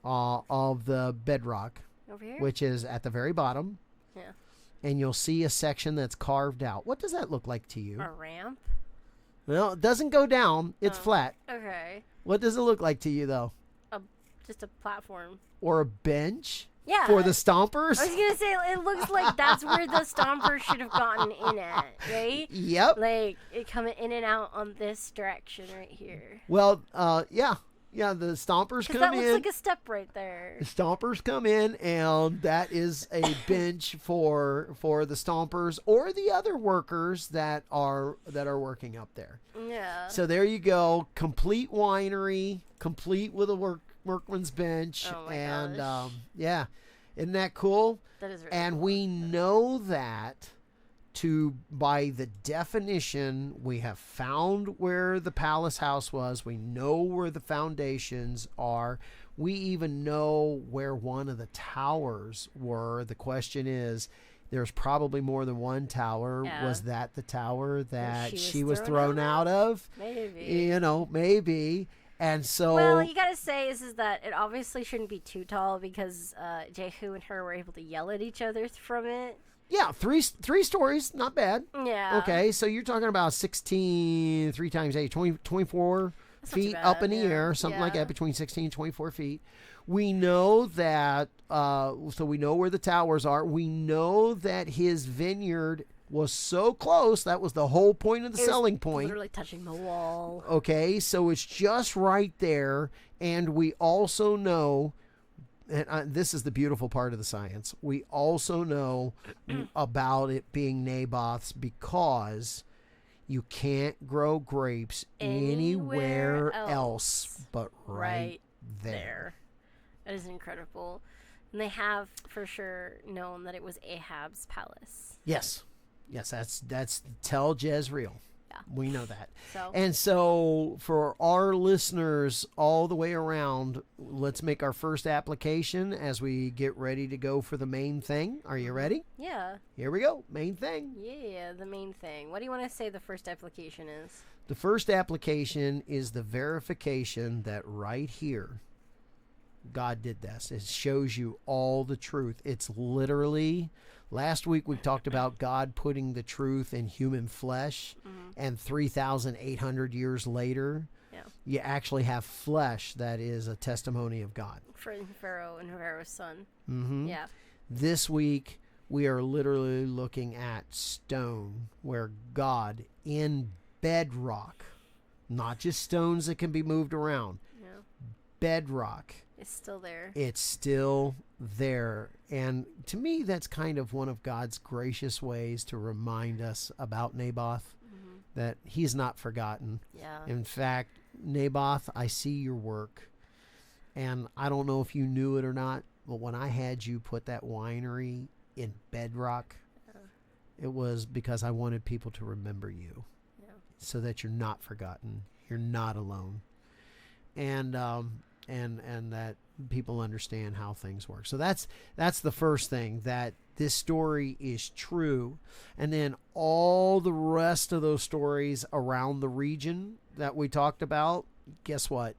of the bedrock, Over here? which is at the very bottom. Yeah. And you'll see a section that's carved out. What does that look like to you? A ramp? Well, it doesn't go down. It's flat. Okay. What does it look like to you, though? Just a platform. Or a bench? Yeah. For the stompers? I was going to say, it looks like that's where the stompers should have gotten in at, right? Yep. Like, it coming in and out on this direction right here. Well, yeah. Yeah, the stompers come in. That looks like a step right there. The stompers come in, and that is a bench for the stompers or the other workers that are working up there. Yeah. So there you go, complete winery, complete with a workman's bench, Oh my and gosh. yeah, isn't that cool? That is really And cool. we know that by the definition, we have found where the palace house was. We know where the foundations are. We even know where one of the towers were. The question is, there's probably more than one tower. Yeah. Was that the tower that she she was was thrown thrown out of? Maybe. You know, maybe. And so, Well, you gotta say is that it obviously shouldn't be too tall because Jehu and her were able to yell at each other from it. yeah, three stories, not bad. Yeah. Okay, so you're talking about 16, 3 times 8, 24 That's not too feet up in bad, the yeah. air, something like Yeah. that, between 16 and 24 feet. We know that, so we know where the towers are. We know that his vineyard was so close. That was the whole point of the It was selling point. Literally touching the wall. Okay, so it's just right there. And we also know, and this is the beautiful part of the science, we also know about it being Naboth's because you can't grow grapes anywhere else but right there. That is incredible. And they have for sure known that it was Ahab's palace. Yes, that's Tel Jezreel. Yeah. We know that. So And so for our listeners all the way around, let's make our first application as we get ready to go for the main thing. Are you ready? yeah. Here we go. Main thing. Yeah, the main thing. What do you want to say the first application is? The first application is the verification that right here God did this. It shows you all the truth. It's literally, last week we talked about God putting the truth in human flesh, and 3,800 years later, you actually have flesh that is a testimony of God. Pharaoh and Pharaoh's son. Yeah. This week, we are literally looking at stone, where God in bedrock, not just stones that can be moved around, bedrock. It's still there. It's still there. And to me, that's kind of one of God's gracious ways to remind us about Naboth, that he's not forgotten. Yeah. In fact, Naboth, I see your work. And I don't know if you knew it or not, but when I had you put that winery in bedrock, it was because I wanted people to remember you, so that you're not forgotten. You're not alone. And that people understand how things work. So that's the first thing, that this story is true. And then all the rest of those stories around the region that we talked about, guess what?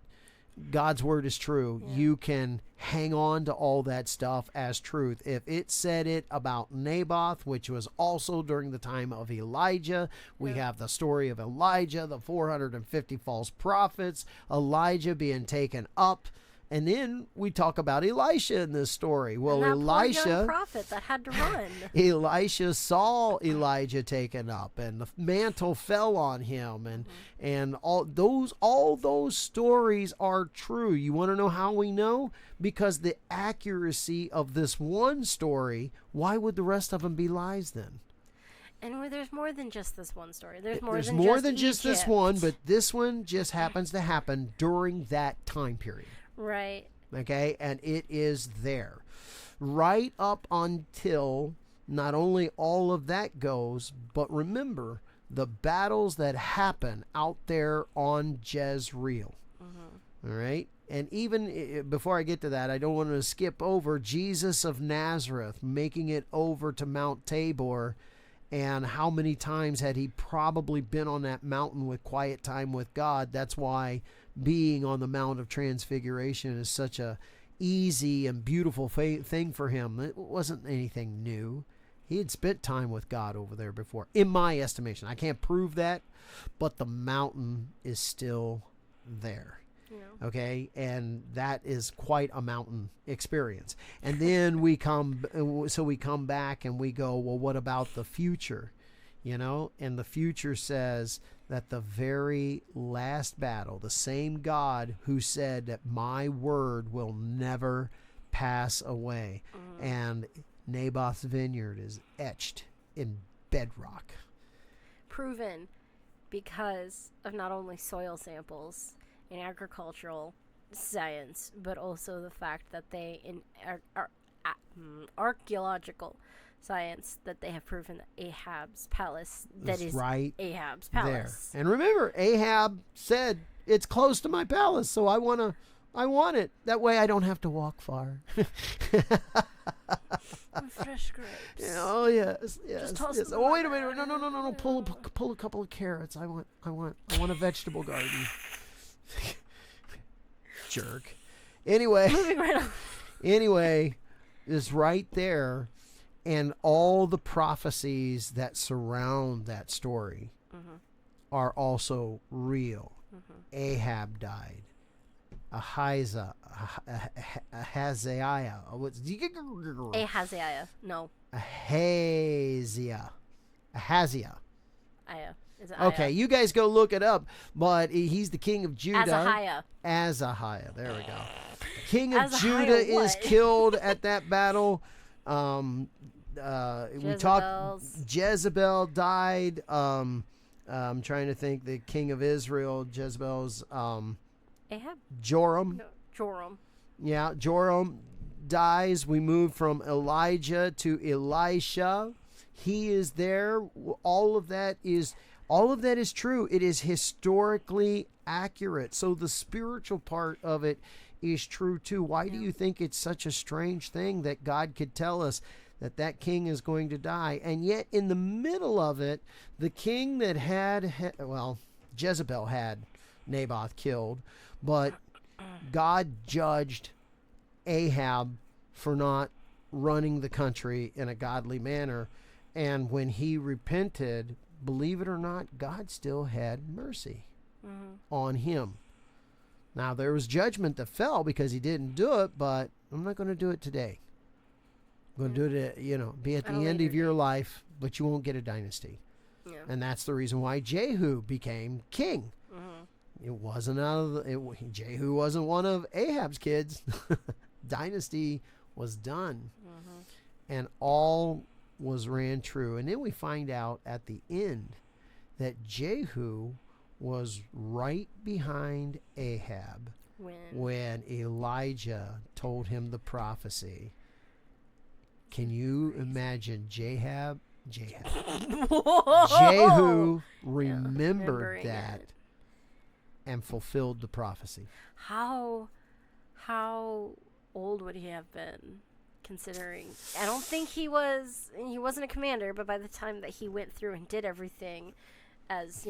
God's word is true. Yeah. You can hang on to all that stuff as truth. If it said it about Naboth, which was also during the time of Elijah, we have the story of Elijah, the 450 false prophets, Elijah being taken up. And then we talk about Elisha in this story. Well, and that Elisha, poor young prophet that had to run. Elisha saw Elijah taken up, and the mantle fell on him, and all those stories are true. You want to know how we know? Because the accuracy of this one story. Why would the rest of them be lies then? And there's more than just this one story. There's more than just Egypt. this one, but this one just happens to happen during that time period. Right. Okay, and it is there. Right up until not only all of that goes, but remember the battles that happen out there on Jezreel. All right? And even before I get to that, I don't want to skip over Jesus of Nazareth making it over to Mount Tabor. And how many times had he probably been on that mountain with quiet time with God? That's why being on the Mount of Transfiguration is such a easy and beautiful thing for him. It wasn't anything new. He had spent time with God over there before, in my estimation. I can't prove that, but the mountain is still there. Yeah. Okay, and that is quite a mountain experience. And then we come back and we go, well, what about the future? You know, and the future says that the very last battle, the same God who said that my word will never pass away, and Naboth's vineyard is etched in bedrock. Proven because of not only soil samples in agricultural science, but also the fact that they in archaeological science, that they have proven that Ahab's palace, that is right Ahab's palace there. And remember, Ahab said, it's close to my palace, so I want it. That way I don't have to walk far. Fresh grapes. Oh yes. Just toss yes. them Oh wait a minute. No. Pull a couple of carrots. I want a vegetable garden. Jerk. Anyway. Moving right on. Anyway, is right there, and all the prophecies that surround that story are also real. Ahab died. Ahaziah. Ahaziah. No. Ahaziah. Aya. Okay, you guys go look it up. But he's the king of Judah. Azahiah. There we go. King of Judah is killed at that battle. We talked. Jezebel died. I'm trying to think. The king of Israel, Jezebel's Ahab. Joram. No, Joram. Yeah, Joram dies. We move from Elijah to Elisha. He is there. All of that is true. It is historically accurate. So the spiritual part of it is true too. Why do you think it's such a strange thing that God could tell us that king is going to die? And yet in the middle of it, the king that Jezebel had Naboth killed, but God judged Ahab for not running the country in a godly manner. And when he repented, believe it or not, God still had mercy on him. Now, there was judgment that fell because he didn't do it, but I'm not going to do it today. I'm going to do it, be at the end of your life, but you won't get a dynasty. Yeah. And that's the reason why Jehu became king. It wasn't Jehu wasn't one of Ahab's kids. Dynasty was done. And all was ran true. And then we find out at the end that Jehu was right behind Ahab when Elijah told him the prophecy. Can you imagine Jehu remembered that and fulfilled the prophecy? How old would he have been, considering? I don't think he wasn't a commander, but by the time that he went through and did everything as,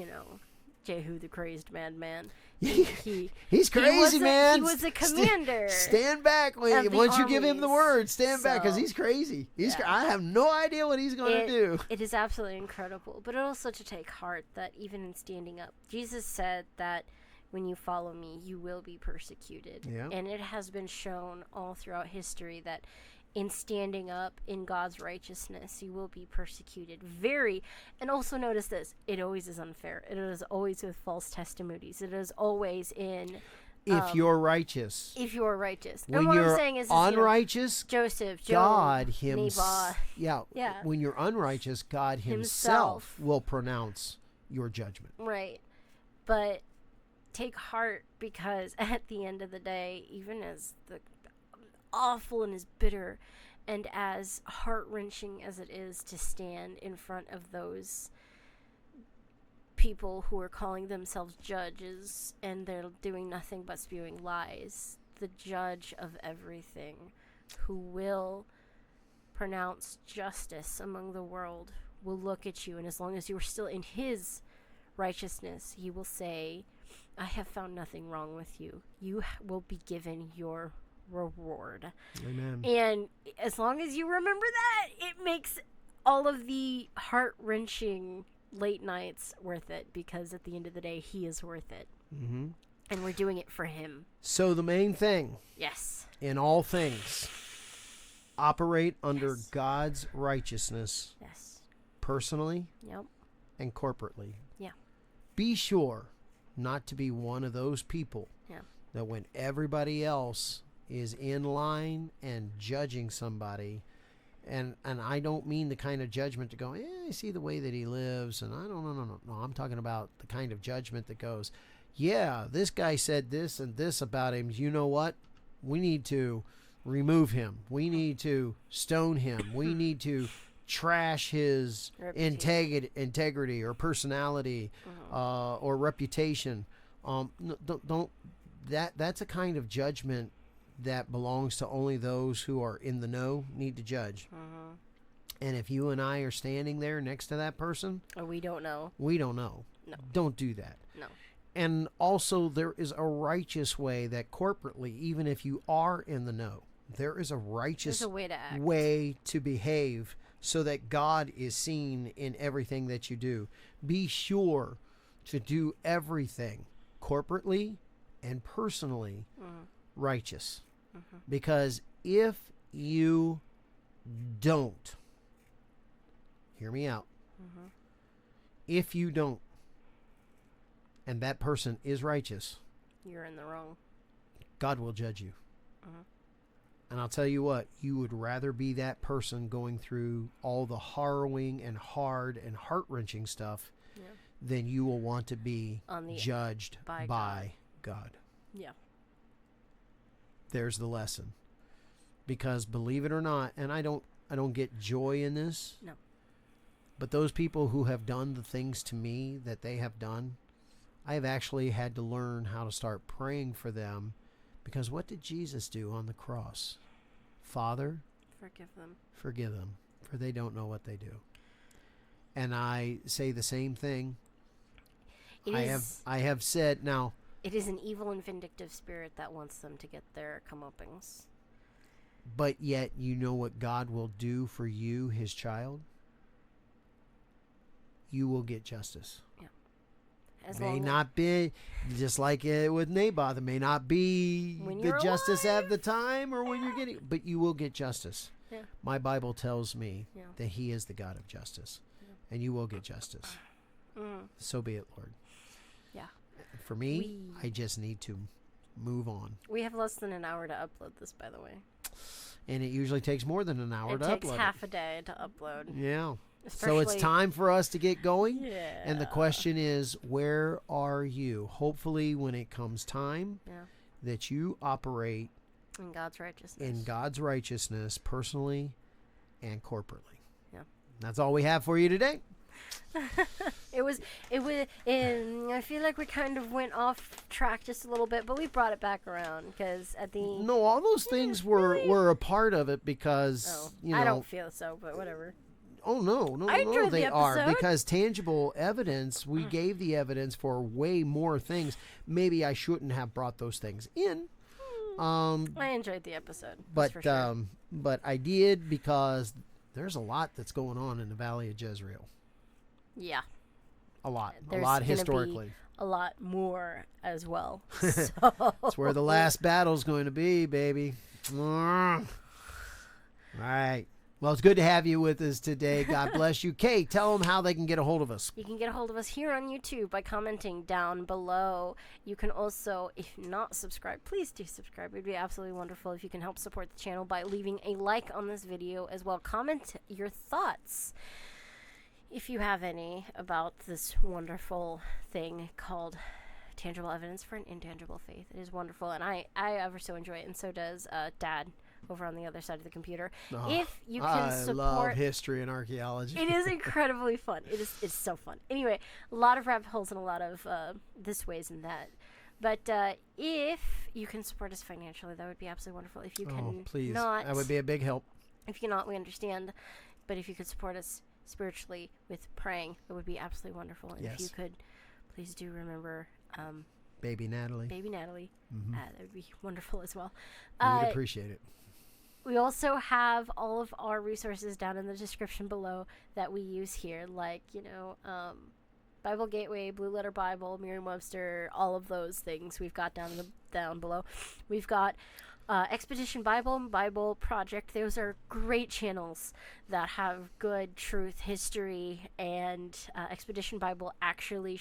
Jehu the crazed madman. He's crazy, man. He was a commander. Stand back once you give him the word. Stand back, because he's crazy. I have no idea what he's going to do. It is absolutely incredible, but also to take heart that even in standing up, Jesus said that when you follow me, you will be persecuted. Yeah. And it has been shown all throughout history that in standing up in God's righteousness, you will be persecuted. And also notice this, it always is unfair. It is always with false testimonies. It is always in... if you're righteous. If you're righteous. When you're unrighteous, Joseph, Job, God himself. Naboth. Yeah. When you're unrighteous, God himself will pronounce your judgment. Right. But take heart, because at the end of the day, even as the awful and as bitter and as heart-wrenching as it is to stand in front of those people who are calling themselves judges and they're doing nothing but spewing lies, the judge of everything, who will pronounce justice among the world, will look at you, and as long as you are still in his righteousness, he will say, I have found nothing wrong with you. You will be given your reward. Amen. And as long as you remember that, it makes all of the heart-wrenching late nights worth it, because at the end of the day, he is worth it. And we're doing it for him. So the main thing, yes, in all things, operate under God's righteousness, personally, and corporately. Be sure not to be one of those people that when everybody else is in line and judging somebody, and I don't mean the kind of judgment to go, I see the way that he lives, and I don't. No, I'm talking about the kind of judgment that goes, this guy said this and this about him. You know what? We need to remove him. We need to stone him. We need to trash his integrity or personality or reputation. That's a kind of judgment that belongs to only those who are in the know need to judge. And if you and I are standing there next to that person, or we don't know. No. Don't do that. No. And also, there is a righteous way that corporately, even if you are in the know, there is a righteous way to behave so that God is seen in everything that you do. Be sure to do everything corporately and personally righteous. Because if you don't, hear me out, if you don't, and that person is righteous, you're in the wrong. God will judge you. And I'll tell you what, you would rather be that person going through all the harrowing and hard and heart-wrenching stuff than you will want to be judged by God. Yeah. There's the lesson. Because believe it or not, and I don't get joy in this. No. But those people who have done the things to me that they have done, I have actually had to learn how to start praying for them. Because what did Jesus do on the cross? Father, forgive them, for they don't know what they do. And I say the same thing. I have said now. It is an evil and vindictive spirit that wants them to get their comeuppance. but yet you know what God will do for you, his child, you will get justice. Yeah. It may not be, just like with Naboth, it may not be when the you're justice alive. at the time or when you're getting, but you will get justice. Yeah. My Bible tells me Yeah. that he is the God of justice, Yeah. and you will get justice. So be it, Lord. Yeah. For me, I just need to move on. We have less than an hour to upload this, by the way. And it usually takes more than an hour It to takes upload half a day to upload. Yeah. So it's time for us to get going. Yeah. And the question is, where are you? Hopefully, when it comes time, that you operate in God's righteousness. In God's righteousness, personally and corporately. Yeah. That's all we have for you today. It was, I feel like we kind of went off track just a little bit, but we brought it back around because at the... No, all those things were a part of it because, I don't feel so, but whatever. Oh, no, they are. Because tangible evidence, we gave the evidence for way more things. Maybe I shouldn't have brought those things in. I enjoyed the episode. But for sure. But I did because there's a lot that's going on in the Valley of Jezreel. Yeah. A lot. There's a lot gonna historically. Be a lot more as well. That's where the last battle's going to be, baby. All right. Well, it's good to have you with us today. God bless you. Kay, tell them how they can get a hold of us. You can get a hold of us here on YouTube by commenting down below. You can also, if not subscribed, please do subscribe. It would be absolutely wonderful if you can help support the channel by leaving a like on this video as well. Comment your thoughts, if you have any, about this wonderful thing called tangible evidence for an intangible faith. It is wonderful, and I ever so enjoy it, and so does Dad over on the other side of the computer. If you can support... I love history and archaeology. It is incredibly fun. It's so fun. Anyway, a lot of rabbit holes and a lot of this ways and that. But if you can support us financially, that would be absolutely wonderful. If you can please. Not... That would be a big help. If you cannot, we understand. But if you could support us spiritually with praying, it would be absolutely wonderful. And if you could, please do remember... Baby Natalie. That would be wonderful as well. We would appreciate it. We also have all of our resources down in the description below that we use here, like, Bible Gateway, Blue Letter Bible, Merriam-Webster, all of those things we've got down below. We've got Expedition Bible and Bible Project. Those are great channels that have good truth, history, and Expedition Bible actually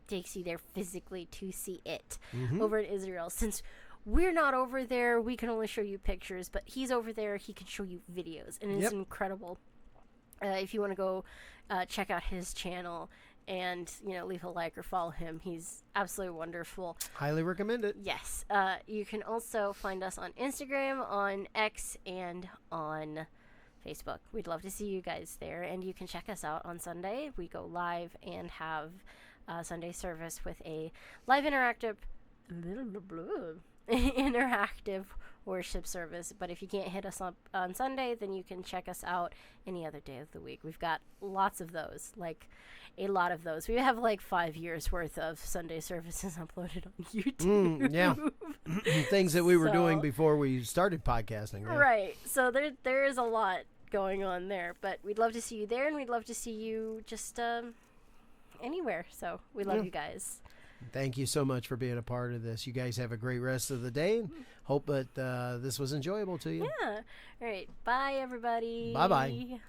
takes you there physically to see it over in Israel. Since we're not over there, we can only show you pictures, but he's over there, he can show you videos, and it's incredible. If you want to go check out his channel and leave a like or follow him, he's absolutely wonderful. Highly recommend it. Yes. You can also find us on Instagram, on X, and on Facebook. We'd love to see you guys there, and you can check us out on Sunday. We go live and have Sunday service with a live interactive worship service. But if you can't hit us up on Sunday, then you can check us out any other day of the week. We've got lots of those, like a lot of those. We have like 5 years worth of Sunday services uploaded on YouTube. Things that we were doing before we started podcasting. Right. So there is a lot going on there, but we'd love to see you there, and we'd love to see you just anywhere. So we love you guys. Thank you so much for being a part of this. You guys have a great rest of the day. Hope that this was enjoyable to you. Yeah. All right. Bye, everybody. Bye-bye.